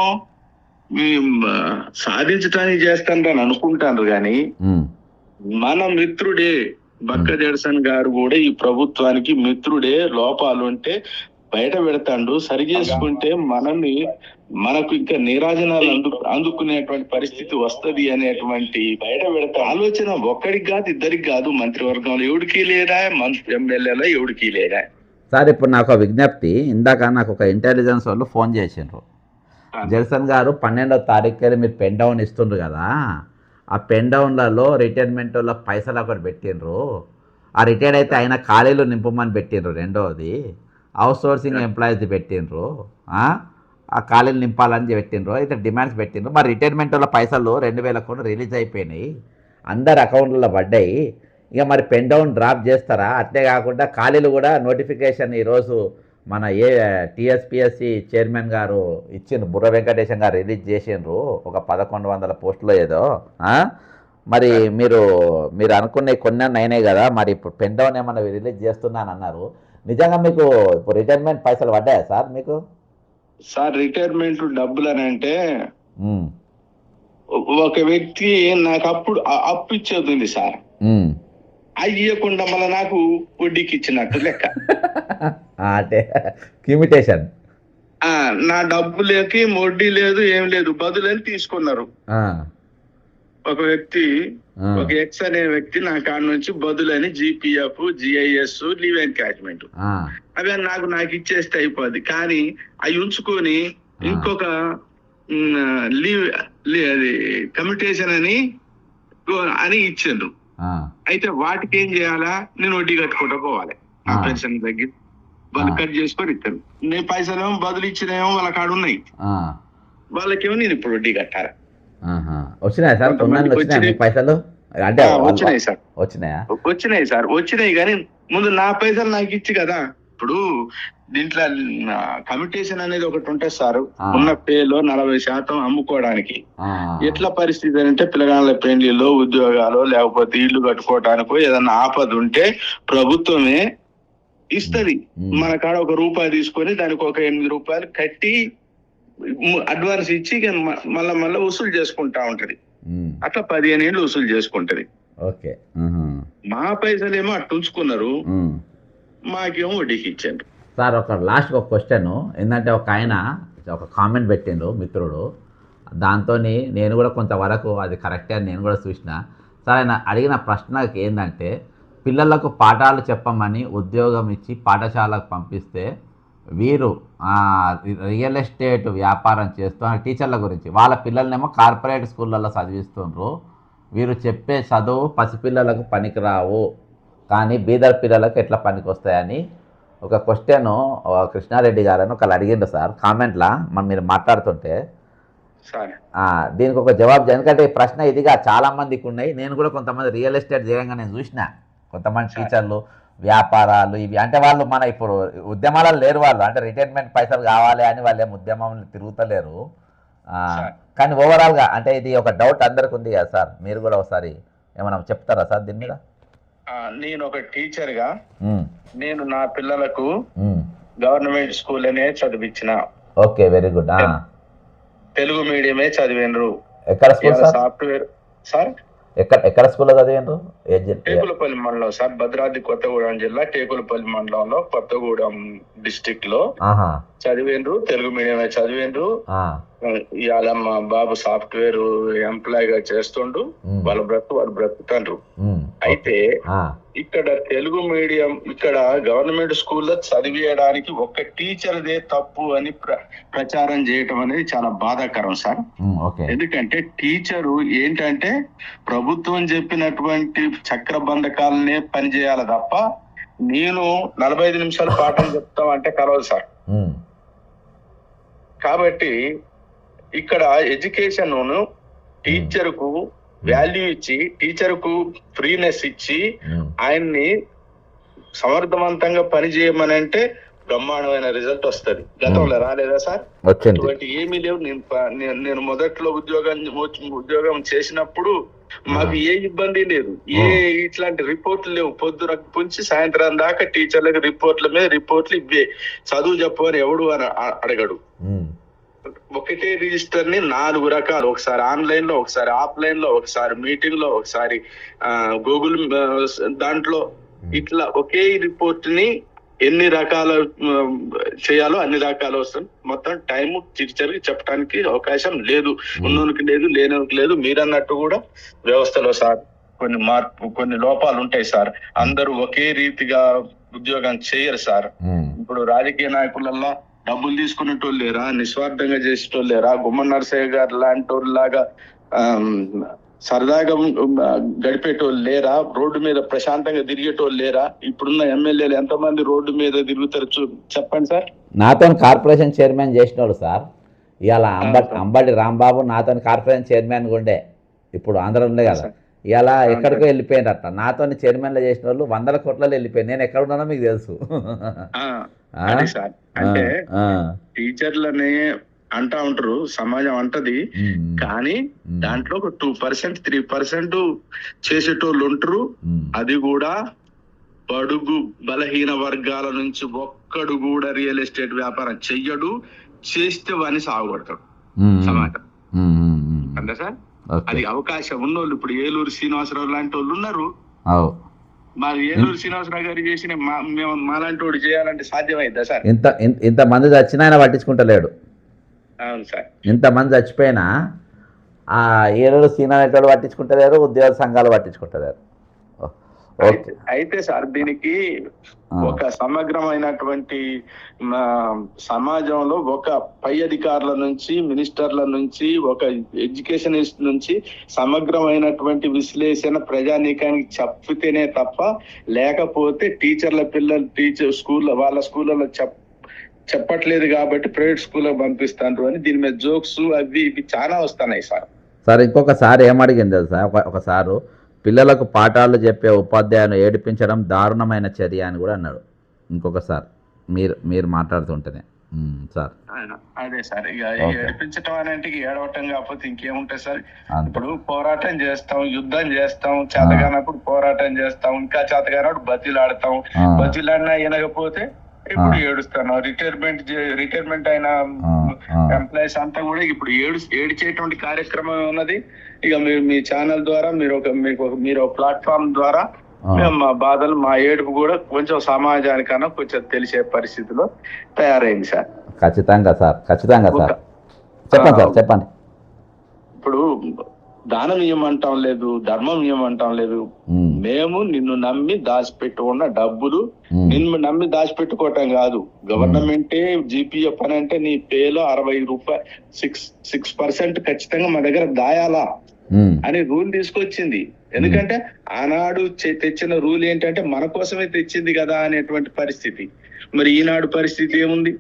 S4: సాధించడానికి చేస్తానని అనుకుంటారు గాని మన మిత్రుడే బక్క జడ్సన్ గారు కూడా ఈ ప్రభుత్వానికి మిత్రుడే. లోపాలు ఉంటే బయట పెడతాడు, సరి చేసుకుంటే మనకు ఇంకా నీరాజనాలు అందుకునేటువంటి పరిస్థితి వస్తది అనేటువంటి బయట పెడతా ఆలోచన ఒక్కడికి కాదు, ఇద్దరికి కాదు, మంత్రివర్గంలో ఎవడికి లేదా, ఎమ్మెల్యేలో ఎవడికి లేదా.
S1: సార్ ఇప్పుడు నాకు ఒక విజ్ఞప్తి, ఇందాక నాకు ఒక ఇంటెలిజెన్స్ వాళ్ళు ఫోన్ చేసిండ్రు, జడ్సన్ గారు 12వ తారీఖు మీరు పెన్ డౌన్ ఇస్తుండ్రు కదా, ఆ పెన్ డౌన్లలో రిటైర్మెంట్ వాళ్ళ పైసలు ఒకటి పెట్టిండ్రు, ఆ రిటైర్డ్ అయితే ఆయన ఖాళీలు నింపమని పెట్టిండ్రు. రెండవది అవుట్ సోర్సింగ్ ఎంప్లాయీస్ పెట్టిండ్రు, ఆ ఖాళీలు నింపాలని పెట్టిండ్రు, అయితే డిమాండ్స్ పెట్టిండ్రు. మరి రిటైర్మెంట్ వల్ల పైసలు 2000 కోట్లు రిలీజ్ అయిపోయినాయి, అందరు అకౌంట్లో పడ్డాయి. ఇక మరి పెన్ డౌన్ డ్రాప్ చేస్తారా? అట్లే కాకుండా ఖాళీలు కూడా నోటిఫికేషన్ ఈరోజు మన టీఎస్పీఎస్సీ చైర్మన్ గారు ఇచ్చిండ్రు, బుర్ర వెంకటేశం గారు రిలీజ్ చేసిండ్రు ఒక 1100 పోస్టులో ఏదో. మరి మీరు అనుకునే కొన్ని అయినాయి కదా, మరి ఇప్పుడు పెన్ డౌన్ ఏమన్నా రిలీజ్ చేస్తున్నాను అన్నారు. నిజంగా మీకు ఇప్పుడు రిటైర్మెంట్ పైసలు పడ్డాయా సార్ మీకు?
S6: సార్ రిటైర్మెంట్ డబ్బులు అని అంటే ఒక వ్యక్తి నాకు అప్పు ఇచ్చేది సార్, అయ్యకుండా మళ్ళీ నాకు వడ్డీకి ఇచ్చినట్టు లెక్క.
S1: అంటే లిమిటేషన్,
S6: నా డబ్బులకి వడ్డీ లేదు ఏం లేదు, బదులని తీసుకున్నారు. ఒక వ్యక్తి, ఒక ఎక్స్ అనే వ్యక్తి నా కాడ నుంచి బదులని జీపీఎఫ్, జిఐఎస్, లీవ్ ఎన్కాష్మెంట్ అవి నాకు ఇచ్చేస్తే అయిపోద్ది. కానీ అవి ఉంచుకొని ఇంకొక అది కమ్యూటేషన్ అని ఇచ్చిండ్రు. అయితే వాటికి ఏం చేయాలా, నేను వడ్డీ కట్టుకుంటూ పోవాలి. నా పెన్షన్ దగ్గర వాళ్ళు కట్ చేసుకొని ఇస్తారు. నేను పైసలేమో బదులు ఇచ్చినేమో వాళ్ళ కాడ ఉన్నాయి, వాళ్ళకేమో నేను ఇప్పుడు వడ్డీ కట్టాలి.
S1: వచ్చినాయి సార్ పైసలు? అంటే
S6: వచ్చినాయి సార్,
S1: వచ్చినాయి
S6: సార్ వచ్చినాయి. కానీ ముందు నా పైసలు నాకు ఇచ్చి కదా. ఇప్పుడు దీంట్లో కమ్యూటేషన్ అనేది ఒకటి ఉంటుంది సార్, ఉన్న పేలో 40% అమ్ముకోవడానికి. ఎట్లా పరిస్థితి అంటే పిల్లగాళ్ళ పెళ్లిలో, ఉద్యోగాలు, లేకపోతే ఇల్లు కట్టుకోవటానికో ఏదన్నా ఆపద ఉంటే ప్రభుత్వమే ఇస్తది. మన కాడ ₹1 తీసుకొని దానికి ఒక ₹8 కట్టి అడ్వాన్స్ ఇచ్చి మళ్ళా వసూలు చేసుకుంటా ఉంటది. అట్లా 15 ఏళ్ళు వసూలు చేసుకుంటది. మా పైసలేమో అట్టు ఉంచుకున్నారు, మాకేమో వడ్డీకి ఇచ్చారు.
S1: సార్ ఒక లాస్ట్ ఒక క్వశ్చన్ ఏంటంటే, ఒక ఆయన ఒక కామెంట్ పెట్టిండు మిత్రుడు, దాంతో నేను కూడా కొంతవరకు అది కరెక్టే అని నేను కూడా చూసిన. సార్ ఆయన అడిగిన ప్రశ్నకి ఏంటంటే, పిల్లలకు పాఠాలు చెప్పమని ఉద్యోగం ఇచ్చి పాఠశాలకు పంపిస్తే వీరు రియల్ ఎస్టేట్ వ్యాపారం చేస్తూ టీచర్ల గురించి, వాళ్ళ పిల్లలనేమో కార్పొరేట్ స్కూళ్ళల్లో చదివిస్తుండ్రు, వీరు చెప్పే చదువు పసిపిల్లలకు పనికిరావు కానీ బీదర్ పిల్లలకు ఎట్లా పనికి వస్తాయని ఒక క్వశ్చన్ కృష్ణారెడ్డి గారని ఒకళ్ళు అడిగిండ్రు సార్ కామెంట్లా. మీరు మాట్లాడుతుంటే దీనికి ఒక జవాబు, ఎందుకంటే ఈ ప్రశ్న ఇదిగా చాలా మందికి ఉన్నాయి. నేను కూడా కొంతమంది రియల్ ఎస్టేట్ చేయంగా నేను చూసిన, కొంతమంది టీచర్లు వ్యాపారాలు ఇవి అంటే వాళ్ళు మన ఇప్పుడు ఉద్యమాలలో లేరు, వాళ్ళు అంటే రిటైర్మెంట్ పైసలు కావాలి అని వాళ్ళు ఏం ఉద్యమంలో తిరుగుతలేరు. కానీ ఓవరాల్గా అంటే ఇది ఒక డౌట్ అందరికి ఉంది కదా సార్, మీరు కూడా ఒకసారి ఏమైనా చెప్తారా సార్ దీని మీద?
S6: నేను ఒక టీచర్ గా నేను నా పిల్లలకు గవర్నమెంట్ స్కూల్ అనే చదివించిన.
S1: Okay, very good.
S6: తెలుగు మీడియమే చదివినరు.
S1: ఎక్కడ స్కూల్ సార్?
S6: Software sir.
S1: ఎక్కడ స్కూల్లో చదివినరు?
S6: టేకులపల్లి మండలం సార్, భద్రాద్రి కొత్తగూడెం జిల్లా టేకులపల్లి మండలంలో కొత్తగూడెం డిస్ట్రిక్ట్ లో చదివినరు. తెలుగు మీడియమే చదివినరు. ఇవాళ మా బాబు సాఫ్ట్వేర్ ఎంప్లాయ్ గా చేస్తుండు, వాళ్ళ వాడు బ్రతుకుతాండ్రు. అయితే ఇక్కడ తెలుగు మీడియం, ఇక్కడ గవర్నమెంట్ స్కూల్లో చదివేయడానికి ఒక టీచర్దే తప్పు అని ప్రచారం చేయటం అనేది చాలా బాధాకరం సార్. ఎందుకంటే టీచరు ఏంటంటే ప్రభుత్వం చెప్పినటువంటి చక్రబంధకాలనే పనిచేయాలి తప్ప నేను 45 నిమిషాలు పాఠం చెప్తామంటే కలవదు సార్. కాబట్టి ఇక్కడ ఎడ్యుకేషన్ టీచర్ కు వాల్యూ ఇచ్చి, టీచర్ కు ఫ్రీనెస్ ఇచ్చి ఆయన్ని సమర్థవంతంగా పని చేయమని అంటే బ్రహ్మాండమైన రిజల్ట్ వస్తుంది. గతంలో రాలేదా సార్? అటువంటి ఏమీ లేవు. నేను మొదట్లో ఉద్యోగం చేసినప్పుడు మాకు ఏ ఇబ్బంది లేదు, ఇట్లాంటి రిపోర్ట్లు లేవు. పొద్దున పుంచి సాయంత్రం దాకా టీచర్లకు రిపోర్ట్ల మీద రిపోర్ట్లు ఇవే. చదువు చెప్పని ఎవడు అని అడగడు. ఒకటే రిజిస్టర్ ని 4 రకాలు, ఒకసారి ఆన్లైన్ లో, ఒకసారి ఆఫ్లైన్ లో, ఒకసారి మీటింగ్ లో, ఒకసారి గూగుల్ దాంట్లో, ఇట్లా ఒకే రిపోర్ట్ ని ఎన్ని రకాలు చేయాలో అన్ని రకాలు వస్తుంది. మొత్తం టైం టీచర్ కి చెప్పడానికి అవకాశం లేదు, ఉన్నోనికి లేదు, లేనోనికి లేదు. మీరన్నట్టు కూడా వ్యవస్థలో సార్ కొన్ని లోపాలు ఉంటాయి సార్. అందరూ ఒకే రీతిగా ఉద్యోగం చేయరు సార్. ఇప్పుడు రాజకీయ నాయకులలో డబ్బులు తీసుకునేటోళ్ళు లేరా, నిస్వార్థంగా చేసేటోళ్ళు లేరా? గుమ్మన్ నరసయ్య గారు లాంటి లాగా సరదాగా గడిపేటోళ్ళు లేరా? రోడ్డు మీద ప్రశాంతంగా తిరిగేటోళ్ళు లేరా? ఇప్పుడున్న ఎమ్మెల్యేలు ఎంతమంది రోడ్డు మీద తిరుగుతారు చెప్పండి సార్.
S1: నాతో కార్పొరేషన్ చైర్మన్ చేసినోడు సార్. ఇవాళ అంబటి రాంబాబు నాతో కార్పొరేషన్ చైర్మన్ ఉండే, ఇప్పుడు ఆంధ్ర ఉండే కదా, ఇలా ఎక్కడికో వెళ్ళిపోయింది అట్లా. నాతో చైర్మన్లో చేసిన వాళ్ళు 100 కోట్లలో వెళ్ళిపోయింది. నేను ఎక్కడ ఉన్నానో మీకు తెలుసు.
S6: అంటే టీచర్లని అంటా ఉంటారు, సమాజం అంటది, కానీ దాంట్లో ఒక 2% 3% చేసేటోళ్ళు ఉంటారు. అది కూడా బడుగు బలహీన వర్గాల నుంచి ఒక్కడు కూడా రియల్ ఎస్టేట్ వ్యాపారం చెయ్యడు. చేస్తే వాడిని సాగుపడతాడు సమాజం. అంతే సార్. అది అవకాశం ఉన్నోళ్ళు ఇప్పుడు ఏలూరు శ్రీనివాసరావు లాంటి వాళ్ళు ఉన్నారు. మరి ఏలూరు శ్రీనివాసరావు గారు చేసిన మాలాంటి వాడు చేయాలంటే సాధ్యమైందా సార్?
S1: ఇంత మంది చచ్చినా ఆయన పట్టించుకుంటలేడు.
S6: అవును సార్.
S1: ఇంతమంది చచ్చిపోయినా ఆ ఏలూరు శ్రీనివాసరావు పట్టించుకుంటలేరు, ఉద్యోగ సంఘాలు పట్టించుకుంటలేరు.
S6: అయితే సార్ దీనికి ఒక సమగ్రమైనటువంటి సమాజంలో ఒక పై అధికారుల నుంచి, మినిస్టర్ల నుంచి, ఒక ఎడ్యుకేషనిస్ట్ నుంచి సమగ్రమైనటువంటి విశ్లేషణ ప్రజానీకానికి చెప్పితేనే తప్ప, లేకపోతే టీచర్ల పిల్లలు వాళ్ళ స్కూళ్ళలో చెప్పట్లేదు కాబట్టి ప్రైవేట్ స్కూల్లో పంపిస్తాను అని దీని మీద జోక్స్ అవి ఇవి చాలా వస్తున్నాయి సార్.
S1: సార్ ఇంకొకసారి ఏమడిగింది సార్, ఒకసారి పిల్లలకు పాఠాలు చెప్పే ఉపాధ్యాయులను ఏడిపించడం దారుణమైన చర్య అని కూడా అన్నాడు. ఇంకొకసారి మీరు మాట్లాడుతుంటేనే సార్.
S6: అదే సార్, ఇక ఏడిపించడం అనేది ఏడవటం కాకపోతే ఇంకేముంటాయి సార్. ఇప్పుడు పోరాటం చేస్తాం, యుద్ధం చేస్తాం, చేతగానప్పుడు పోరాటం చేస్తాం, ఇంకా చేతగానప్పుడు బతిలాడతాం. బతిలాడినా వినకపోతే ఇప్పుడు ఏడుస్తాను. రిటైర్మెంట్ అయిన ఎంప్లాయీస్ అంతా కూడా ఇప్పుడు ఏడిచేటువంటి కార్యక్రమం ఉన్నది. ఇక మీరు మీ ఛానల్ ద్వారా మీరు ప్లాట్ఫామ్ ద్వారా మా బాధలు, మా ఏడుపు కూడా కొంచెం సమాజానికన్నా కొంచెం తెలిసే పరిస్థితిలో తయారైంది సార్.
S1: ఖచ్చితంగా సార్, ఖచ్చితంగా సార్. చెప్పండి సార్, చెప్పండి.
S6: ఇప్పుడు దానం ఇవ్వమంటాం లేదు, ధర్మం ఇవ్వమంటాం లేదు. మేము నిన్ను నమ్మి దాచిపెట్టుకున్న డబ్బులు నిన్ను నమ్మి దాచిపెట్టుకోవటం కాదు. గవర్నమెంటే జీపీఎఫ్ అని అంటే నీ పేలో 60 రూపాయలు 6% ఖచ్చితంగా మా దగ్గర దాయాలా అని రూల్ తీసుకొచ్చింది. ఎందుకంటే ఆనాడు తెచ్చిన రూల్ ఏంటంటే మన కోసమే తెచ్చింది కదా అనేటువంటి పరిస్థితి. మరి ఈనాడు పరిస్థితి ఏముంది?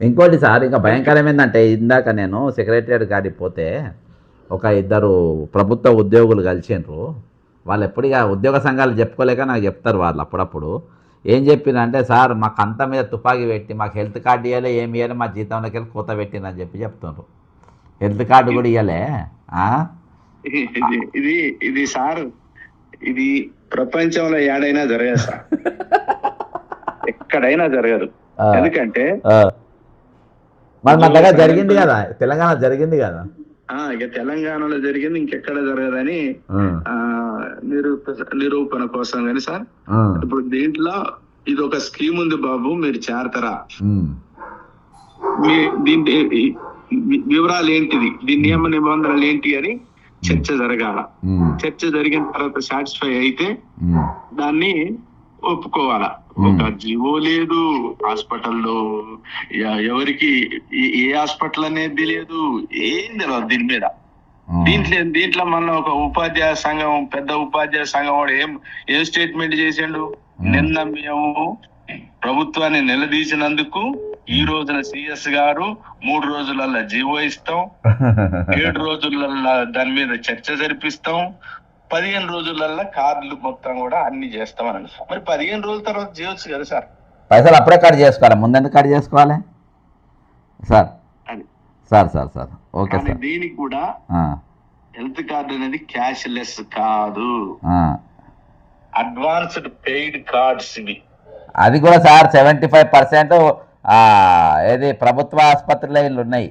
S1: ఇంకోటి సార్, ఇంకా భయంకరం ఏంటంటే, ఇందాక నేను సెక్రటరియట్ గాడికి పోతే ఒక 2 ప్రభుత్వ ఉద్యోగులు కలిసిండ్రు. వాళ్ళు ఎప్పుడుగా ఉద్యోగ సంఘాలు చెప్పుకోలేక నాకు చెప్తారు వాళ్ళు అప్పుడప్పుడు. ఏం చెప్పినంటే, సార్ మాకు అంత మీద తుపాకీ పెట్టి మాకు హెల్త్ కార్డు ఇవ్వలే, ఏమి ఇవ్వాలి, మా జీతంలోకి వెళ్ళి కోత పెట్టిందని చెప్తున్నారు. హెల్త్ కార్డు కూడా ఇవ్వలే.
S6: ఇది సార్, ఇది ప్రపంచంలో ఏడైనా జరగదు సార్, ఎక్కడైనా జరగదు. ఎందుకంటే
S1: మరి మన దగ్గర జరిగింది కదా, తెలంగాణ జరిగింది కదా.
S6: ఇక తెలంగాణలో జరిగింది, ఇంకెక్కడ జరగదని నిరూపణ కోసం కానీ సార్. ఇప్పుడు దీంట్లో ఇది ఒక స్కీమ్ ఉంది బాబు, మీరు చేరతారా? దీని వివరాలు ఏంటిది, దీని నియమ నిబంధనలు ఏంటి అని చర్చ జరగాల. చర్చ జరిగిన తర్వాత సాటిస్ఫై అయితే దాన్ని ఒప్పుకోవాలా. ఒక జీవో లేదు హాస్పిటల్లో, ఎవరికి ఏ హాస్పిటల్ అనేది లేదు, ఏం తెలియదు దీని మీద. దీంట్లో మన ఒక ఉపాధ్యాయ సంఘం, పెద్ద ఉపాధ్యాయ సంఘం వాడు ఏం స్టేట్మెంట్ చేసిండు? నిన్న మేము ప్రభుత్వాన్ని నిలదీసినందుకు ఈ రోజున సిఎస్ గారు 3 రోజులలో జీవో ఇస్తాం, 7 రోజులలో దాని మీద చర్చ జరిపిస్తాం, 15 రోజులలో కార్డులు మొత్తం కూడా అన్ని చేస్తామని. మరి 15 రోజుల తర్వాత చేయొచ్చు కదా సార్?
S1: పైసలు అప్పుడే కట్ చేసుకోవాలి, ముందెందుకు కట్ చేసుకోవాలి sir? Sir sir sir okay sir.
S6: దీనికి కూడా హెల్త్ కార్డు అనేది క్యాష్ లెస్ కాదు, అడ్వాన్స్డ్ పెయిడ్ కార్డ్స్ ఇవి.
S1: అది కూడా సార్ 75% ఏది ప్రభుత్వ ఆసుపత్రిలో ఇల్లు ఉన్నాయి.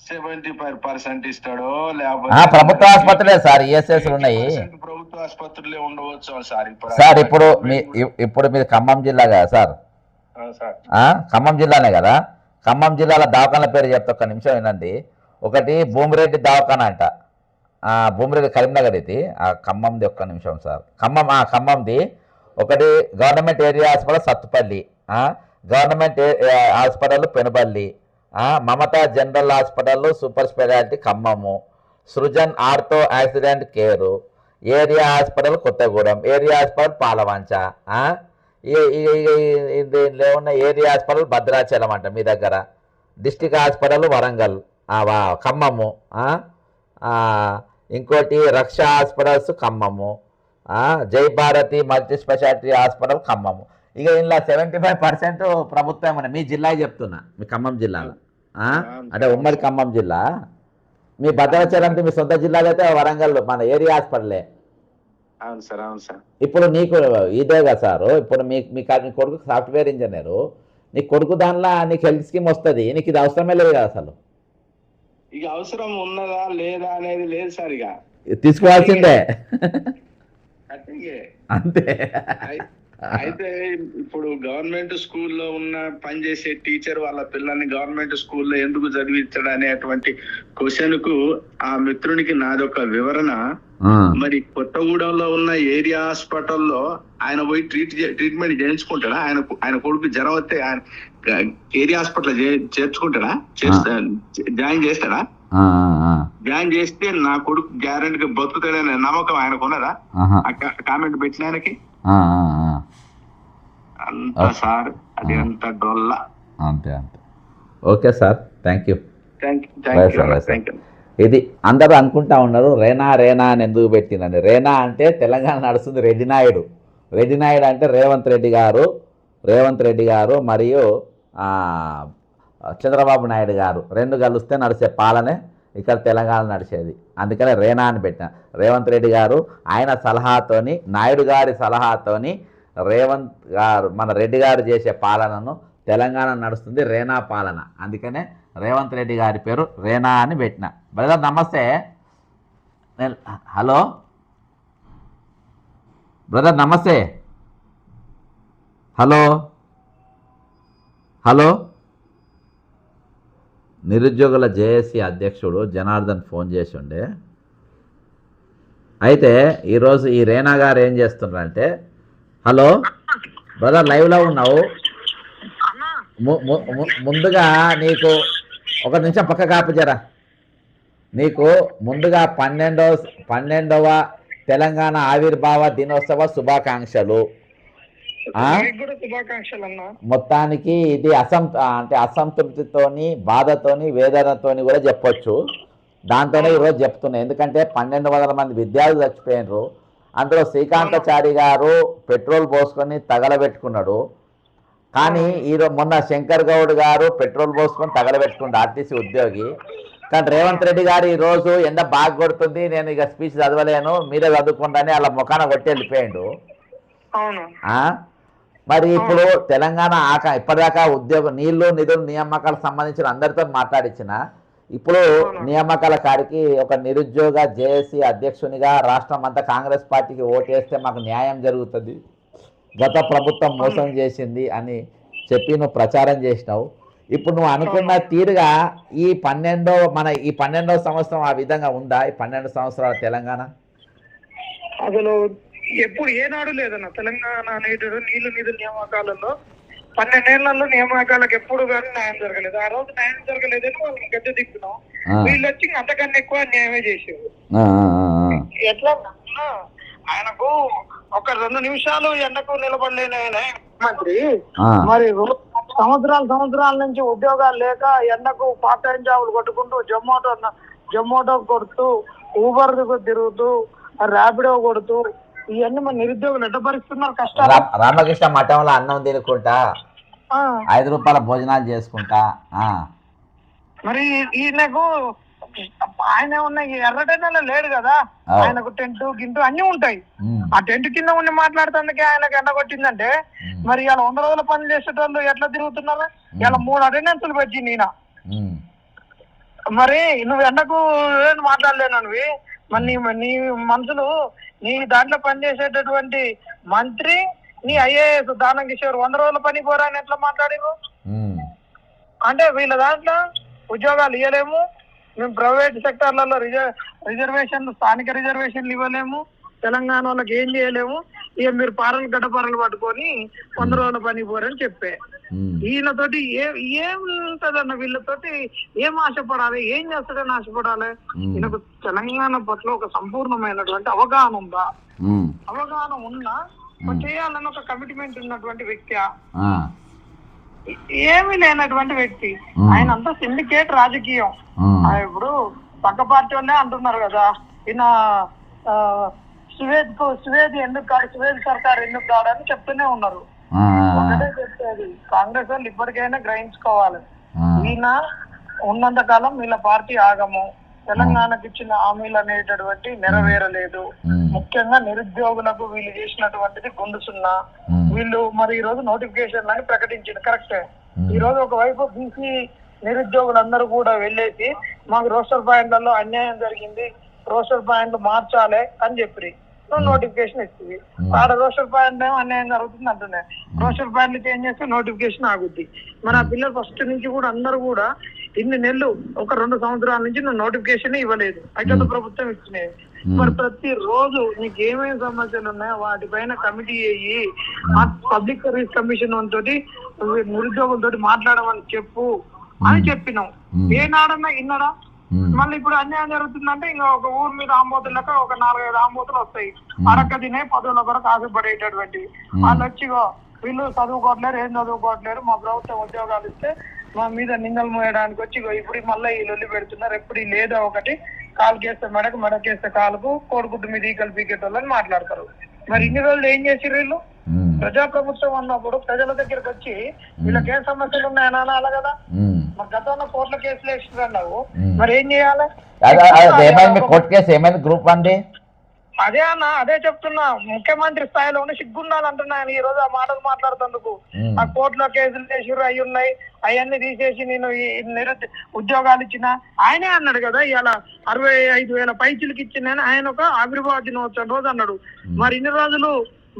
S6: 75% ఇస్తాడో లేకపోతే
S1: ప్రభుత్వ ఆసుపత్రులే సార్, ఈఎస్ఎస్ ఉన్నాయి,
S6: ప్రభుత్వ ఆసుపత్రులే ఉండవచ్చు సార్.
S1: సార్ ఇప్పుడు మీరు ఖమ్మం జిల్లా కదా సార్? ఖమ్మం జిల్లానే కదా. ఖమ్మం జిల్లాలో దవాఖాన పేరు చెప్తా, ఒక్క నిమిషం వినండి. ఒకటి భూమిరెడ్డి దవాఖాన అంట, భూమిరెడ్డి కరీంనగర్. ఇది ఖమ్మంది, ఒక్క నిమిషం సార్. ఖమ్మంది. ఒకటి government area hospital Sathupalli, government hospital Penuballi, Mamata general hospital super speciality Khammam, Srujan ortho accident care, area hospital Kothagudem, area hospital Palvancha, దీనిలో ఉన్న ఏరియా హాస్పిటల్ భద్రాచలం అంట మీ దగ్గర, డిస్టిక్ హాస్పిటల్ వరంగల్, ఖమ్మము, ఇంకోటి రక్ష hospitals Khammam, Jai Bharathi multi specialty hospital Khammam. ఇక ఇలా 75% ప్రభుత్వం మీ జిల్లా చెప్తున్నా, మీ ఖమ్మం జిల్లాలో అంటే ఉమ్మడి ఖమ్మం జిల్లా. మీ భద్రాచలం అంటే మీ సొంత జిల్లాలో అయితే వరంగల్ మన ఏరియా హాస్పిటలే.
S6: అవును సార్, అవును సార్.
S1: ఇప్పుడు నీకు ఇదే కదా సారు, ఇప్పుడు మీ కొడుకు సాఫ్ట్వేర్ ఇంజనీరు, నీ కొడుకు దానిలో నీకు హెల్త్ స్కీమ్ వస్తుంది, నీకు ఇది అవసరమే లేదు కదా అసలు.
S6: ఇక అవసరం ఉన్నదా లేదా అనేది లేదు సార్, ఇక
S1: తీసుకోవాల్సిందే అంతే.
S6: అయితే ఇప్పుడు గవర్నమెంట్ స్కూల్లో ఉన్న పనిచేసే టీచర్ వాళ్ళ పిల్లల్ని గవర్నమెంట్ స్కూల్లో ఎందుకు చదివించడం అనేటువంటి క్వశ్చన్ కు ఆ మిత్రునికి నాదొక వివరణ. మరి కొత్తగూడెంలో ఉన్న ఏరియా హాస్పిటల్లో ఆయన పోయి ట్రీట్మెంట్ చేయించుకుంటాడా? ఆయన కొడుకు జ్వరం వస్తే ఆయన ఏరియా హాస్పిటల్ చేర్చుకుంటాడా? జాయిన్ చేస్తాడా? జాయిన్ చేస్తే నా కొడుకు గ్యారెంటీగా బతుకుతాడనే నమ్మకం ఆయనకు ఉన్నదా? కామెంట్ పెట్టిన ఆయనకి అంత సార్, అది అంత డొల్ల.
S1: అంతే అంతే. Okay sir, thank you.
S6: Thank you.
S1: ఇది అందరూ అనుకుంటా ఉన్నారు రేనా రేనా అని ఎందుకు పెట్టిందని. రేనా అంటే తెలంగాణ నడుస్తుంది రెడ్డి నాయుడు. రెడ్డి నాయుడు అంటే రేవంత్ రెడ్డి గారు మరియు చంద్రబాబు నాయుడు గారు రెండు కలిస్తే నడిచే పాలనే ఇక్కడ తెలంగాణ నడిచేది. అందుకనే రేనా అని పెట్టిన. రేవంత్ రెడ్డి గారు ఆయన సలహాతోని, నాయుడు గారి సలహాతోని రేవంత్ గారు మన రెడ్డి గారు చేసే పాలనను తెలంగాణ నడుస్తుంది రేనా పాలన. అందుకనే రేవంత్ రెడ్డి గారి పేరు రేనా అని పెట్టిన. బ్రదర్ నమస్తే. హలో బ్రదర్ నమస్తే. హలో నిరుద్యోగుల జేఏసీ అధ్యక్షుడు జనార్దన్ ఫోన్ చేసి ఉండే. అయితే ఈరోజు ఈ రేనా గారు ఏం చేస్తున్నారంటే, హలో బ్రదర్ లైవ్లో ఉన్నావు, ముందుగా నీకు ఒక నిమిషం పక్క కాపుజరా, నీకు ముందుగా 12వ తెలంగాణ ఆవిర్భావ దినోత్సవ శుభాకాంక్షలు. మొత్తానికి ఇది అసంతృప్తితోని, బాధతోని, వేదనతోని కూడా చెప్పొచ్చు. దాంతోనే ఈరోజు చెప్తున్నా. ఎందుకంటే 1200 మంది విద్యార్థులు చచ్చిపోయినారు. అందులో శ్రీకాంతాచారి గారు పెట్రోల్ పోసుకొని తగలబెట్టుకున్నాడు. కానీ ఈరోజు మొన్న శంకర్ గౌడ్ గారు పెట్రోల్ పోసుకొని తగలబెట్టుకున్నాడు, ఆర్టీసీ ఉద్యోగి. కానీ రేవంత్ రెడ్డి గారు ఈరోజు ఎండ బాగా కొడుతుంది, నేను ఇక స్పీచ్ చదవలేను, మీరే చదువుకుంటానే అలా ముఖాన కొట్టి వెళ్ళిపోయాడు. మరి ఇప్పుడు తెలంగాణ ఇప్పటిదాకా నీళ్లు నిధులు నియామకాలకు సంబంధించిన అందరితో మాట్లాడించిన, ఇప్పుడు నియామకాల కాడికి ఒక నిరుద్యోగ జేఏసీ అధ్యక్షునిగా రాష్ట్రం అంతా కాంగ్రెస్ పార్టీకి ఓటేస్తే మాకు న్యాయం జరుగుతుంది, గత ప్రభుత్వం మోసం చేసింది అని చెప్పి నువ్వు ప్రచారం చేసినావు. ఇప్పుడు నువ్వు అనుకున్న తీరుగా ఈ 12వ సంవత్సరం ఆ విధంగా ఉందా? ఈ 12 సంవత్సరాల తెలంగాణ
S4: అసలు ఎప్పుడు ఏనాడు లేదన్న తెలంగాణ అనేది నీళ్లు నిధుల నియామకాలలో 12 ఏళ్లలో నియామకాలకు ఎప్పుడు కానీ న్యాయం జరగలేదు. ఆ రోజు న్యాయం జరగలేదని వాళ్ళని గద్దె దిక్కున్నాం. వీళ్ళు వచ్చి అంతకన్నా ఎక్కువ న్యాయమే చేసేది. ఎట్లా ఆయనకు ఒక 2 నిమిషాలు ఎండకు నిలబడలేని ఆయన మంత్రి, మరి సంవత్సరాల నుంచి ఉద్యోగాలు లేక ఎండకు పార్ట్ టైం జాబులు కొట్టుకుంటూ జొమాటో కొడుతూ, ఊబర్ తిరుగుతూ, ర్యాపిడో కొడుతూ, ఇవన్నీ మన నిరుద్యోగులు ఎట్టపరుస్తున్నారు కష్టాలు.
S1: రామకృష్ణ మఠంలో అన్నం తినుకుంటా, 5 రూపాయల భోజనాలు చేసుకుంటా.
S4: మరి ఈయనకు ఆయన ఉన్న ఎర్రటెండలో లేడు కదా, ఆయనకు టెంట్ గింటు అన్ని ఉంటాయి. ఆ టెంట్ కింద ఉండి మాట్లాడుతుందుకే ఆయనకు ఎండ కొట్టిందంటే, మరి ఇలా 100 రోజుల పని చేసేటోళ్ళు ఎట్లా తిరుగుతున్నారు? ఇలా 3 అటెండెన్స్లు పెట్టింది ఈయన. మరి నువ్వు ఎండకు మాట్లాడలేనవి, మరి నీ మనుషులు నీ దాంట్లో పనిచేసేటటువంటి మంత్రి, నీ ఐఏఎస్ దానం కిషోర్ 100 రోజుల పని పోరా అని ఎట్లా మాట్లాడిరు? అంటే వీళ్ళ దాంట్లో ఉద్యోగాలు ఇవ్వలేము, మేము ప్రైవేట్ సెక్టార్లలో రిజర్వేషన్లు, స్థానిక రిజర్వేషన్లు ఇవ్వలేము, తెలంగాణ వాళ్ళకి ఏం చేయలేము, ఇక మీరు గడ్డపారలు పట్టుకొని 100 రోజుల పని పోరని చెప్పే. ఈయనతోటి ఏం
S7: ఏముంటదన్న వీళ్ళతోటి ఏం ఆశపడాలి, ఏం చేస్తాడని ఆశపడాలి? ఈయనకు తెలంగాణ పట్ల ఒక సంపూర్ణమైనటువంటి అవగాహన ఉందా? అవగాహన ఉన్నా చేయాలని ఒక కమిట్మెంట్ ఉన్నటువంటి వ్యక్తి, ఏమీ లేనటువంటి వ్యక్తి. ఆయన అంతా సిండికేట్ రాజకీయం. ఇప్పుడు పక్క పార్టీ వాళ్ళే అంటున్నారు కదా, ఈయన సువేద్ ఎందుకు కాదు, సువేద్ సర్కార్ ఎందుకు కాదని చెప్తూనే ఉన్నారు. ఒకటే చెప్పేది, కాంగ్రెస్ వాళ్ళు ఇప్పటికైనా గ్రహించుకోవాలి, ఈయన ఉన్నంత కాలం వీళ్ళ పార్టీ ఆగము, తెలంగాణకు ఇచ్చిన హామీలు అనేటటువంటి నెరవేరలేదు. ముఖ్యంగా నిరుద్యోగులకు వీళ్ళు చేసినటువంటిది గుండు సున్నా. వీళ్ళు మరి ఈ రోజు నోటిఫికేషన్ అని ప్రకటించింది కరెక్టే. ఈ రోజు ఒకవైపు బీసీ నిరుద్యోగులందరూ కూడా వెళ్ళేసి మాకు రోస్టర్ పాయింట్లలో అన్యాయం జరిగింది, రోస్టర్ పాయింట్లు మార్చాలి అని చెప్పి నోటిఫికేషన్ ఇస్తుంది. ఆడ రోస్టర్ పాయింట్ ఏమో అన్యాయం జరుగుతుంది అంటున్నాయి, రోస్టర్ పాయింట్లు చేంజ్ చేస్తే నోటిఫికేషన్ ఆగుద్ది. మరి ఆ పిల్లలు ఫస్ట్ నుంచి కూడా అందరూ కూడా ఇన్ని నెలలు, ఒక 2 సంవత్సరాల నుంచి నువ్వు నోటిఫికేషన్ ఇవ్వలేదు, అయితే ప్రభుత్వం ఇచ్చినాయి. మరి ప్రతి రోజు నీకు ఏమేమి సమస్యలు ఉన్నాయో వాటిపైన కమిటీ అయ్యి పబ్లిక్ సర్వీస్ కమిషన్ తోటి నిరుద్యోగులతో మాట్లాడమని చెప్పు అని చెప్పినాం. ఏనాడన్నా ఇన్నడా? మళ్ళీ ఇప్పుడు అన్యాయం జరుగుతుందంటే ఇంకా ఒక ఊరు మీద ఆంబోతులు లెక్క ఒక 4-5 ఆంబోతులు వస్తాయి, అడక్క తినే పదవుల కొరకు ఆశపడేటటువంటి వాళ్ళు వచ్చి వీళ్ళు చదువుకోవట్లేరు, ఏం చదువుకోవట్లేరు, మా ప్రభుత్వం ఉద్యోగాలు ఇస్తే మా మీద నిందలు మోయడానికి వచ్చి ఇప్పుడు మళ్ళీ ఈ లొల్లి పెడుతున్నారు. ఎప్పుడు లేదో ఒకటి కాలుకేస్తే మెడకు, మెడకేస్తే కాలుకు, కోడిగుడ్డు మీద ఈకలు పీకేటోళ్ళని మాట్లాడతారు. మరి ఇన్ని రోజులు ఏం చేసిర్రు వీళ్ళు? ప్రజాప్రభుత్వం అన్నప్పుడు ప్రజల దగ్గరకు వచ్చి వీళ్ళకి ఏం సమస్యలు ఉన్నాయని అనాలి కదా. మరి గతంలో కోర్టుల కేసులు వేసినావు, మరి ఏం చేయాలి?
S1: కోర్టు కేసు ఏమైంది గ్రూప్ 1?
S7: అదే అన్న, అదే చెప్తున్నా, ముఖ్యమంత్రి స్థాయిలో ఉండి సిగ్గుండాలి అంటున్నాను ఈ రోజు ఆ మాటలు మాట్లాడుతందుకు. ఆ కోర్టులో కేసులు చేసిర్రు, అవి ఉన్నాయి, అవన్నీ తీసేసి నేను ఉద్యోగాలు ఇచ్చిన ఆయనే అన్నాడు కదా. ఇలా 65,000 పైచీలకి ఇచ్చిందని ఆయన ఒక ఆవిర్భావ దినోత్సవం రోజు అన్నాడు. మరి ఇన్ని రోజులు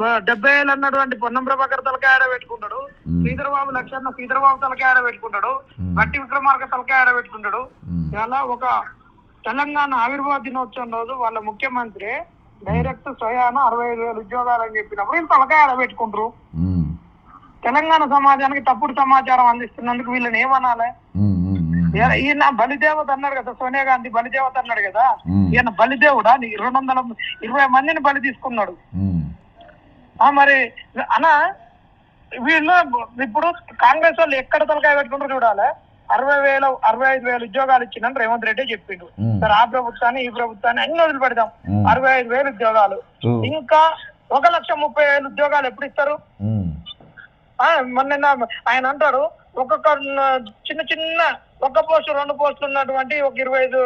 S7: 70,000 అన్నటువంటి పొన్నం ప్రభాకర్ తలకాయ ఆడ పెట్టుకుంటాడు, శ్రీధరబాబు లక్షణ శ్రీధరబాబు తలకాయ ఆడ పెట్టుకుంటాడు, గట్టి విక్రమార్క తలకాయ ఆడ పెట్టుకుంటాడు. ఇలా ఒక తెలంగాణ ఆవిర్భావ దినోత్సవం రోజు వాళ్ళ ముఖ్యమంత్రి డైరెక్ట్ స్వయాన 65,000 ఉద్యోగాలు అని చెప్పినప్పుడు వీళ్ళు తలకాయ ఆడ పెట్టుకుంటారు. తెలంగాణ సమాజానికి తప్పుడు సమాచారం అందిస్తున్నందుకు వీళ్ళని ఏమనాలి? ఈయన బలిదేవత అన్నాడు కదా, సోనియా గాంధీ బలిదేవత అన్నాడు కదా, ఈయన బలిదేవుడా? 220 మందిని బలి తీసుకున్నాడు. మరి అన్న వీళ్ళు ఇప్పుడు కాంగ్రెస్ వాళ్ళు ఎక్కడ తలకాయ పెట్టుకుంటారు చూడాలి. 65,000 ఉద్యోగాలు ఇచ్చిందని రేవంత్ రెడ్డి చెప్పిండు. సరే ఆ ప్రభుత్వాన్ని ఈ ప్రభుత్వాన్ని అన్ని వదిలిపెడదాం, 65,000 ఉద్యోగాలు, ఇంకా 1,30,000 ఉద్యోగాలు ఎప్పుడు ఇస్తారు? మొన్న ఆయన అంటాడు ఒక్కొక్క చిన్న ఒక్క పోస్టు 2 పోస్టులు ఉన్నటువంటి ఒక 25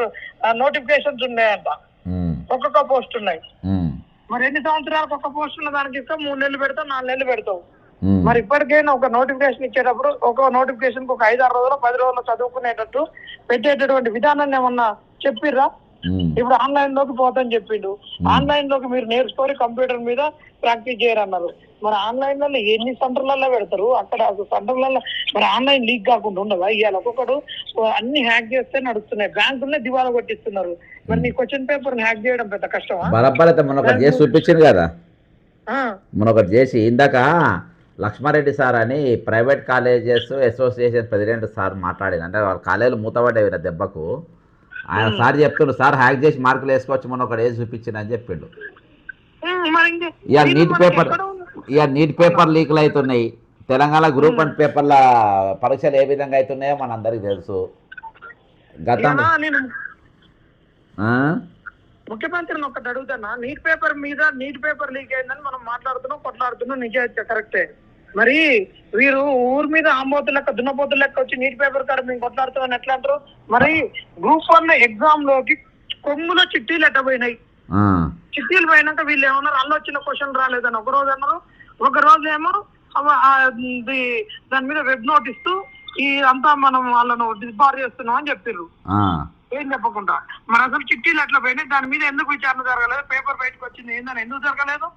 S7: నోటిఫికేషన్స్ ఉన్నాయంట, ఒక్కొక్క పోస్ట్ ఉన్నాయి. మరి ఎన్ని సంవత్సరాలకు ఒక్క పోస్ట్ ఉన్న దానికి ఇస్తావు? 3 నెలలు పెడతావు, 4 నెలలు పెడతావు. మరి ఇప్పటికైనా ఒక నోటిఫికేషన్ ఇచ్చేటప్పుడు ఒక నోటిఫికేషన్ ఒక 5-6 రోజులు 10 రోజులు చదువుకునేటట్టు పెట్టేటటువంటి విధానాన్ని ఏమన్నా చెప్పిర్రా? ఇప్పుడు ఆన్లైన్ లోకి పోతాని చెప్పిండు, ఆన్లైన్ లోకి మీరు నేర్చుకొని కంప్యూటర్ మీద ప్రాక్టీస్ చేయరన్నారు. మరి ఆన్లైన్ లో ఎన్ని సెంటర్లలో పెడతారు? అక్కడ సెంటర్లలో మరి ఆన్లైన్ లీక్ కాకుండా ఉండదా? ఇవాళ ఒక్కొక్కడు అన్ని హ్యాక్ చేస్తే నడుస్తున్నాయి, బ్యాంకులనే దివాలా కొట్టిస్తున్నారు. మరి నీ క్వశ్చన్ పేపర్ హ్యాక్ చేయడం పెద్ద కష్టమా?
S1: బరబ్బర్ మొన్న ఒకటి చేసి చూపించింది కదా, మొన్న ఒకటి చేసి ఇందాక లక్ష్మారెడ్డి సార్ అని private colleges association president sir మాట్లాడింది. అంటే వాళ్ళ కాలేజీలు మూతపడ్డాయి దెబ్బకు. ఆయన సార్ చెప్తుండ్రు, సార్ హ్యాక్ చేసి మార్కులు వేసుకోవచ్చు, మొన్న ఒకటి వేసి చూపించింది అని చెప్పిండు. ఇక నీట్ పేపర్ లీకులు అవుతున్నాయి, తెలంగాణ గ్రూప్ 1 పేపర్ల పరీక్షలు ఏ విధంగా అవుతున్నాయో మన అందరికి తెలుసు. గతంలో
S7: ముఖ్యమంత్రిని ఒకటి అడుగుతానా, నీట్ పేపర్ లీక్ అయిందని మనం మాట్లాడుతున్నాం, కొట్లాడుతున్నాం, నిజాయితీ కరెక్టే. మరి వీరు ఊరి మీద ఆంబోతుల లెక్క దున్నపోతుల లెక్క వచ్చి నీట్ పేపర్ కాడ మేము కొట్లాడుతామని ఎట్లా అంటారు? మరి గ్రూప్ 1 ఎగ్జామ్ లోకి కొమ్ములో చిట్టీలు ఎట్టబోయినాయి, చిట్టీలు పోయినాక వీళ్ళు ఏమన్నారు, అల్ల వచ్చిన క్వశ్చన్ రాలేదని ఒక రోజు అన్నారు, ఒక రోజు ఏమో దాని మీద వెబ్ నోటిస్తూ ఈ అంతా మనం వాళ్ళను డిస్బార్ చేస్తున్నాం అని చెప్పారు. ఏం చెప్పకుండా మరి అసలు చిట్టీలు ఎట్లా పోయినాయి, దాని మీద ఎందుకు విచారణ జరగలేదు, పేపర్ బయటకు వచ్చింది ఏందని ఎందుకు జరగలేదు?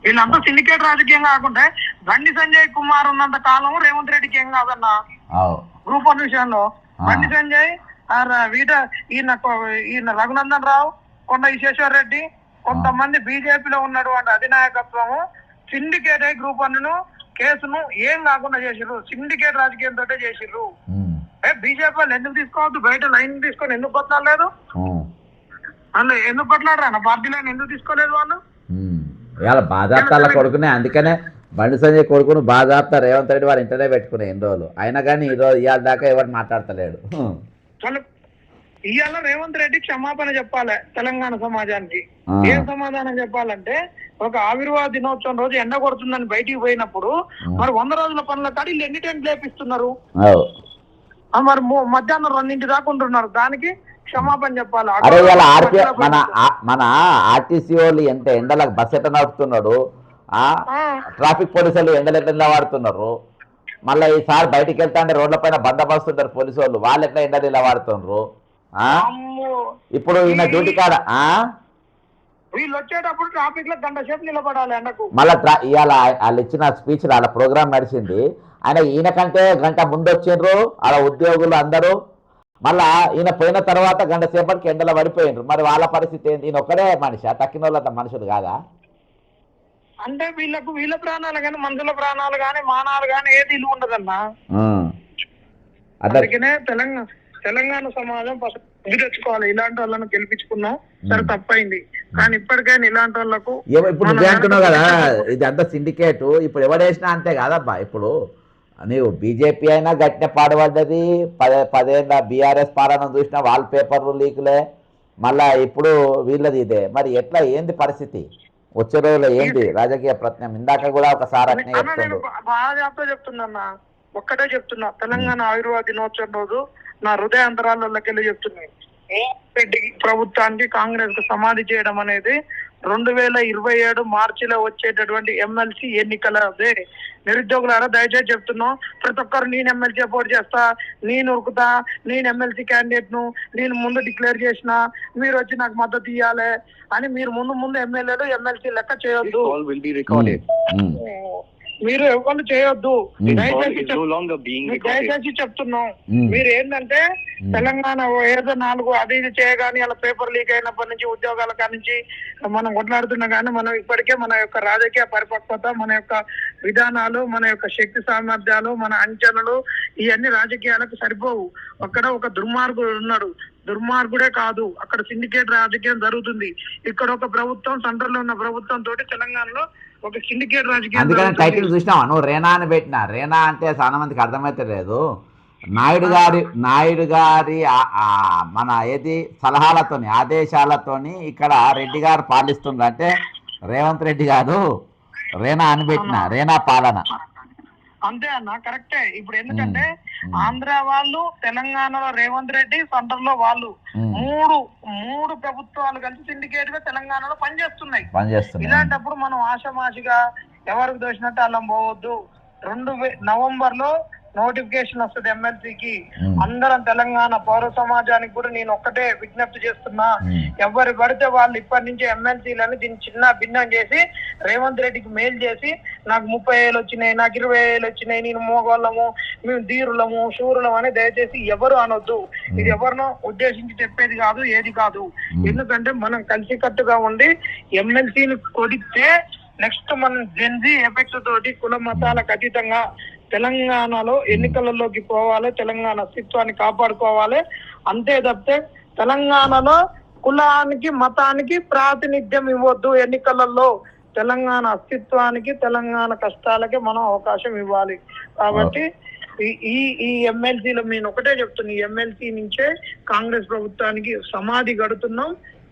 S7: వీళ్ళంతా సిండికేట్ రాజకీయం కాకుండా బండి సంజయ్ కుమార్ ఉన్నంత కాలం రేవంత్ రెడ్డికి ఏం కాదన్నా గ్రూప్ 1 విషయంలో. బండి సంజయ్ ఈయన రఘునందన్ రావు, కొండ విశ్వేశ్వర రెడ్డి, కొంతమంది బీజేపీలో ఉన్నటువంటి అధినాయకత్వము సిండికేట్ అయి గ్రూప్ 1ను కేసును ఏం కాకుండా చేసిర్రు, సిండికేట్ రాజకీయంతో చేసిర్రు. బీజేపీ వాళ్ళు ఎందుకు తీసుకోవద్దు, బయట లైన్ తీసుకొని ఎందుకు కొట్లాడలేదు, వాళ్ళు ఎందుకు కొట్లాడరా పార్టీ లైన్ ఎందుకు తీసుకోలేదు వాళ్ళు?
S1: ఇవాళ బాధాప్తాల కొడుకునే, అందుకనే బండి సంజయ్ కొడుకును బాధాప్తా రేవంత్ రెడ్డి వాళ్ళ ఇంటనే పెట్టుకునే ఎన్ని రోజులు అయినా కానీ ఈరోజు ఇవాళ దాకా ఎవరు మాట్లాడతలేడు.
S7: ఇవాళ రేవంత్ రెడ్డి క్షమాపణ చెప్పాలి తెలంగాణ సమాజానికి. ఏం సమాధానం చెప్పాలంటే, ఒక ఆవిర్వాద దినోత్సవం రోజు ఎండ కొడుతుందని బయటికి పోయినప్పుడు మరి 100 రోజుల పనుల కాడ వీళ్ళు ఎన్ని టెంట్లు లేపిస్తున్నారు, మరి మధ్యాహ్నం 2 దాకా ఉంటున్నారు, దానికి క్షమాపణ చెప్పాలి.
S1: అరే ఇవాళ మన ఆర్టీసీ వాళ్ళు ఎంత ఎండలకు బస్ ఎట్లా నడుపుతున్నాడు, ట్రాఫిక్ పోలీసులు ఎండలు ఎట్లా వాడుతున్నారు, మళ్ళీ ఈసారి బయటికి వెళ్తా అంటే రోడ్ల పైన బందోబస్తు ఉంటారు పోలీసు వాళ్ళు ఎట్లా ఎండలు ఇలా వాడుతున్నారు. ఇప్పుడు ఈయన డ్యూటీ కాడ
S7: వీళ్ళు వచ్చేటప్పుడు ట్రాఫిక్ లో గంట సేపు నిలబడాలి ఎండకు.
S1: మళ్ళీ ఇవాళ వాళ్ళు ఇచ్చిన స్పీచ్ వాళ్ళ ప్రోగ్రామ్ నడిచింది, ఆయన ఈయన కంటే గంట ముందు వచ్చిండ్రు వాళ్ళ ఉద్యోగులు అందరూ, మళ్ళా ఈయన పోయిన తర్వాత గంట సేపటికి ఎండలో పడిపోయిండ్రు. మరి వాళ్ళ పరిస్థితి ఏంటి? ఈయన ఒక్కడే మనిషి, తక్కిన వాళ్ళంత మనుషులు కాదా?
S7: అంటే వీళ్ళ ప్రాణాలు కానీ మనుషుల ప్రాణాలు కానీ మానాలు కానీ ఏది ఇల్లు ఉండదన్నా. అందుకనే తెలంగాణ సమాజం ఫస్ట్ తెచ్చుకోవాలి. ఇలాంటి వాళ్ళను గెలిపించుకున్నాం, సరే తప్పైంది, కానీ ఇప్పటికైనా ఇలాంటి వాళ్ళకు
S1: ఇప్పుడు నువ్వే అంటున్నావు కదా ఇది అంతా సిండికేట్, ఇప్పుడు ఎవడేసినా అంతే కాదబ్బా. ఇప్పుడు నీవు బీజేపీ అయినా గట్టిన పాడుపడ్డది, 10 ఏళ్ళ బీఆర్ఎస్ పాలన చూసిన వాల్ పేపర్లు లీకులే, మళ్ళా ఇప్పుడు వీళ్ళది ఇదే. మరి ఎట్లా ఏంది పరిస్థితి వచ్చే రోజుల్లో ఏంటి రాజకీయ ప్రత్నం? ఇందాక కూడా ఒకసారి అట్నే చెప్తుండ్రు.
S7: బాగా చెప్తున్నా, ఒక్కటే చెప్తున్నా, తెలంగాణ ఆవిర్వాద దినోత్సవం రోజు నా హృదయాంతరాలకెళ్ళి చెప్తున్నాయి, రెడ్డికి ప్రభుత్వానికి కాంగ్రెస్ కు సమాధి చేయడం అనేది 2027 మార్చిలో వచ్చేటటువంటి ఎమ్మెల్సీ ఎన్నికలదే. నిరుద్యోగులారా దయచేసి చెప్తున్నాం, ప్రతి ఒక్కరు నేను ఎమ్మెల్సీ పోటీ చేస్తా, నేను ఉరుకుతా, నేను ఎమ్మెల్సీ క్యాండిడేట్ ను నేను ముందు డిక్లేర్ చేసిన, మీరు వచ్చి నాకు మద్దతు ఇవ్వాలి అని మీరు ముందు ఎమ్మెల్యేలు ఎమ్మెల్సీ లెక్క చేయొద్దు, మీరు ఎవరు చేయొద్దు. దయచేసి చెప్తున్నాం, మీరు ఏంటంటే తెలంగాణ ఏదో 4 అది ఇది చేయగానే అలా పేపర్ లీక్ అయినప్పటి నుంచి ఉద్యోగాల కానించి మనం కొట్లాడుతున్నా కానీ మనం ఇప్పటికే మన యొక్క రాజకీయ పరిపక్వత, మన యొక్క విధానాలు, మన యొక్క శక్తి సామర్థ్యాలు, మన అంచనలు ఇవన్నీ రాజకీయాలకు సరిపోవు. అక్కడ ఒక దుర్మార్గుడు ఉన్నాడు, దుర్మార్గుడే కాదు, అక్కడ సిండికేట్ రాజకీయం జరుగుతుంది. ఇక్కడ ఒక ప్రభుత్వం, సెంటర్ లో ఉన్న ప్రభుత్వం తోటి తెలంగాణలో ఒక సిండికేట్ రాజకీయం.
S1: అందుకని టైటిల్ చూసినావా నువ్వు? రేనా అని పెట్టినా. రేనా అంటే చాలా మందికి అర్థమైతే లేదు. నాయుడు గారి మన ఏది సలహాలతోని ఆదేశాలతోని ఇక్కడ రెడ్డి గారు పాలిస్తుండ్రు అంటే రేవంత్ రెడ్డి గారు రేనా అని పెట్టిన, రేనా పాలన.
S7: అంతే అన్న, కరెక్టే. ఇప్పుడు ఎందుకంటే ఆంధ్ర వాళ్ళు, తెలంగాణలో రేవంత్ రెడ్డి, సెంటర్ లో వాళ్ళు మూడు ప్రభుత్వాలు కలిసి సిండికేట్ గా తెలంగాణలో పనిచేస్తున్నాయి. ఇలాంటప్పుడు మనం ఆషమాషిగా ఎవరికి దోషినట్టు అల్లం పోవద్దు. నవంబర్ లో నోటిఫికేషన్ వస్తుంది ఎమ్మెల్సీకి. అందరం తెలంగాణ పౌర సమాజానికి కూడా నేను ఒక్కటే విజ్ఞప్తి చేస్తున్నా, ఎవరు పడితే వాళ్ళు ఇప్పటి నుంచి ఎమ్మెల్సీలని దీన్ని చిన్న భిన్నం చేసి రేవంత్ రెడ్డికి మెయిల్ చేసి నాకు 30,000 వచ్చినాయి, నాకు 20,000 వచ్చినాయి, నేను మోగోళ్ళము, మేము ధీరులము, శూరులము అని దయచేసి ఎవరు అనొద్దు. ఇది ఎవరినో ఉద్దేశించి చెప్పేది కాదు, ఏది కాదు. ఎందుకంటే మనం కలిసికట్టుగా ఉండి ఎమ్మెల్సీని కొడితే నెక్స్ట్ మనం జెన్జీ ఎఫెక్ట్ తోటి కుల మతాలకు అతీతంగా తెలంగాణలో ఎన్నికలలోకి పోవాలి, తెలంగాణ అస్తిత్వాన్ని కాపాడుకోవాలి. అంతే తప్పితే తెలంగాణలో కులానికి మతానికి ప్రాతినిధ్యం ఇవ్వద్దు. ఎన్నికలలో తెలంగాణ అస్తిత్వానికి, తెలంగాణ కష్టాలకి మనం అవకాశం ఇవ్వాలి. కాబట్టి ఈ ఎమ్మెల్సీలో నేను ఒకటే చెప్తున్నా, ఈ ఎమ్మెల్సీ నుంచే కాంగ్రెస్ ప్రభుత్వానికి సమాధి గడుతున్నాం.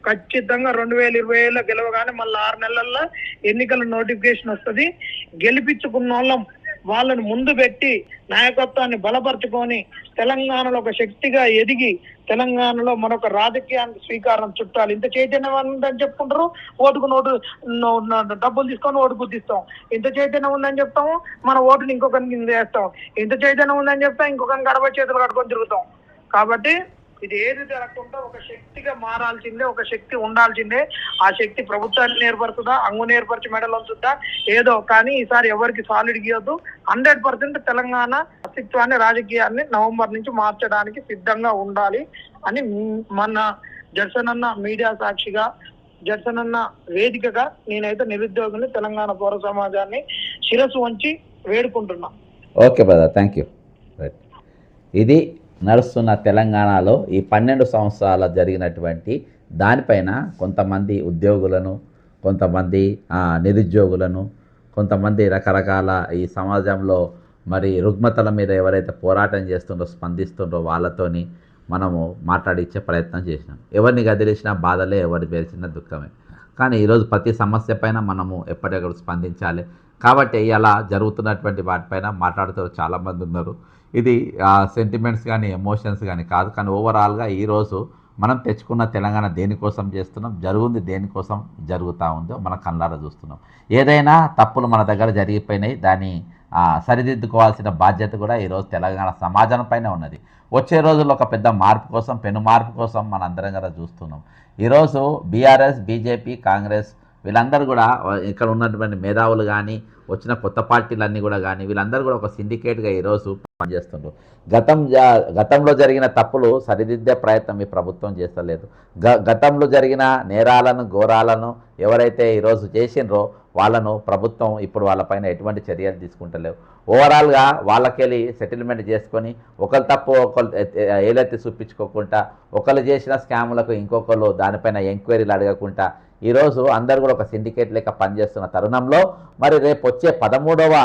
S7: ఖచ్చితంగా 2027లో గెలవగానే మళ్ళీ 6 నెలల్లో ఎన్నికల నోటిఫికేషన్ వస్తుంది. గెలిపించుకున్న వాళ్ళని ముందు పెట్టి నాయకత్వాన్ని బలపరుచుకొని తెలంగాణలో ఒక శక్తిగా ఎదిగి తెలంగాణలో మరొక రాజకీయానికి శ్రీకారం చుట్టాలి. ఇంత చైతన్యం ఉందని చెప్పుకుంటారు, ఓటుకు డబ్బులు తీసుకొని ఓటు గుర్తిస్తాం. ఇంత చైతన్యం ఉందని చెప్తాము, మన ఓటుని ఇంకొకరికి వేస్తాం. ఇంత చైతన్యం ఉందని చెప్తాం, ఇంకొకరిని గడప చేతులు కట్టుకొని తిరుగుతాం. కాబట్టి ఇది ఏది జరగకుండా ఒక శక్తిగా మారాల్సిందే, ఒక శక్తి ఉండాల్సిందే. ఆ శక్తి ప్రభుత్వాన్ని ఏర్పడుతుందా, అంగు నేర్పరిచి మెడలు ఉంటుందా ఏదో, కానీ ఈసారి ఎవరికి సాలిడ్ గీయొద్దు. 100% తెలంగాణ అస్తిత్వాన్ని, రాజకీయాన్ని నవంబర్ నుంచి మార్చడానికి సిద్ధంగా ఉండాలి అని మన జడ్సన్ మీడియా సాక్షిగా, జడ్సన్ వేదికగా నేనైతే నిరుద్యోగుల్ని, తెలంగాణ పౌర సమాజాన్ని శిరస్సు వంచి వేడుకుంటున్నా.
S1: Okay brother, thank you. Right, ఇది నడుస్తున్న తెలంగాణలో ఈ 12 సంవత్సరాల జరిగినటువంటి దానిపైన కొంతమంది ఉద్యోగులను, కొంతమంది నిరుద్యోగులను, కొంతమంది రకరకాల ఈ సమాజంలో మరి రుగ్మతల మీద ఎవరైతే పోరాటం చేస్తుండో, స్పందిస్తుండో వాళ్ళతోని మనము మాట్లాడించే ప్రయత్నం చేసినాం. ఎవరిని గదిలిసినా బాధలే, ఎవరిని పేర్చినా దుఃఖమే. కానీ ఈరోజు ప్రతి సమస్య పైన మనము ఎప్పటికప్పుడు స్పందించాలి. కాబట్టి అలా జరుగుతున్నటువంటి వాటిపైన మాట్లాడుతూ చాలామంది ఉన్నారు. ఇది సెంటిమెంట్స్ కానీ ఎమోషన్స్ కానీ కాదు, కానీ ఓవరాల్గా ఈరోజు మనం తెచ్చుకున్న తెలంగాణ దేనికోసం చేస్తున్నాం, జరుగుంది దేనికోసం జరుగుతూ ఉందో మన కళ్ళారా చూస్తున్నాం. ఏదైనా తప్పులు మన దగ్గర జరిగిపోయినాయి, దాన్ని సరిదిద్దుకోవాల్సిన బాధ్యత కూడా ఈరోజు తెలంగాణ సమాజం పైన ఉన్నది. వచ్చే రోజుల్లో ఒక పెద్ద మార్పు కోసం, పెను మార్పు కోసం మనందరం కూడా చూస్తున్నాం. ఈరోజు బీఆర్ఎస్, బీజేపీ, కాంగ్రెస్ వీళ్ళందరూ కూడా ఇక్కడ ఉన్నటువంటి మేధావులు కానీ, వచ్చిన కొత్త పార్టీలన్నీ కూడా కానీ వీళ్ళందరూ కూడా ఒక సిండికేట్గా ఈరోజు పనిచేస్తున్నారు. గతంలో జరిగిన తప్పులు సరిదిద్దే ప్రయత్నం ఈ ప్రభుత్వం చేస్తలేదు. గతంలో జరిగిన నేరాలను, ఘోరాలను ఎవరైతే ఈరోజు చేసినరో వాళ్ళను ప్రభుత్వం ఇప్పుడు వాళ్ళపైన ఎటువంటి చర్యలు తీసుకుంటలేవు. ఓవరాల్గా వాళ్ళకెళ్ళి సెటిల్మెంట్ చేసుకొని ఒకరు తప్పు ఒకరు ఏలైతే చూపించుకోకుండా, ఒకరు చేసిన స్కాములకు ఇంకొకరు దానిపైన ఎంక్వైరీలు అడగకుండా ఈరోజు అందరు కూడా ఒక సిండికేట్ లెక్క పనిచేస్తున్న తరుణంలో మరి రేపు వచ్చే 13వ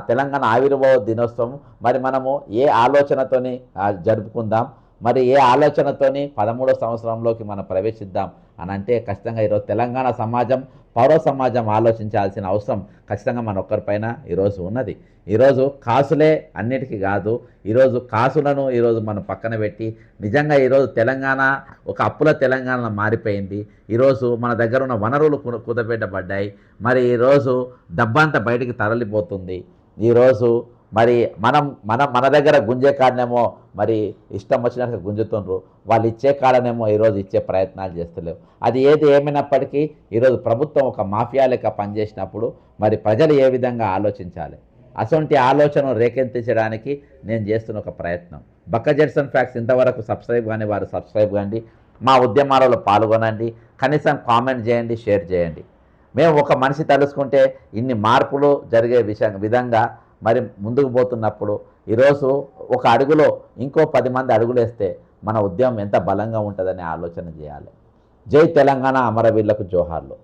S1: తెలంగాణ ఆవిర్భావ దినోత్సవం మరి మనము ఏ ఆలోచనతోని జరుపుకుందాం, మరి ఏ ఆలోచనతోని 13వ సంవత్సరంలోకి మనం ప్రవేశిద్దాం అని అంటే ఖచ్చితంగా ఈరోజు తెలంగాణ సమాజం, పౌర సమాజం ఆలోచించాల్సిన అవసరం ఖచ్చితంగా మన ఒక్కరిపైన ఈరోజు ఉన్నది. ఈరోజు కాసులే అన్నిటికీ కాదు, ఈరోజు కాసులను ఈరోజు మనం పక్కన పెట్టి నిజంగా ఈరోజు తెలంగాణ ఒక అప్పుల తెలంగాణ మారిపోయింది. ఈరోజు మన దగ్గర ఉన్న వనరులు కుదపెట్టబడ్డాయి. మరి ఈరోజు డబ్బంతా బయటికి తరలిపోతుంది. ఈరోజు మరి మన దగ్గర గుంజే కాడనేమో మరి ఇష్టం వచ్చినట్టుగా గుంజుతుండ్రు, వాళ్ళు ఇచ్చే కాడనేమో ఈరోజు ఇచ్చే ప్రయత్నాలు చేస్తలేవు. అది ఏమైనప్పటికీ ఈరోజు ప్రభుత్వం ఒక మాఫియా లెక్క పనిచేసినప్పుడు మరి ప్రజలు ఏ విధంగా ఆలోచించాలి, అటువంటి ఆలోచన రేకెత్తించడానికి నేను చేస్తున్న ఒక ప్రయత్నం. బక్క జెడ్సన్ ఫ్యాక్ట్స్ ఇంతవరకు సబ్స్క్రైబ్ కానీ వారు సబ్స్క్రైబ్ కండి, మా ఉద్యమాలలో పాల్గొనండి, కనీసం కామెంట్ చేయండి, షేర్ చేయండి. మేము ఒక మనిషి తలుసుకుంటే ఇన్ని మార్పులు జరిగే విధంగా మరి ముందుకు పోతున్నప్పుడు ఈరోజు ఒక అడుగులో ఇంకో 10 మంది అడుగులేస్తే మన ఉద్యమం ఎంత బలంగా ఉంటుందనే ఆలోచన చేయాలి. జై తెలంగాణ, అమరవీరులకు జోహార్లు.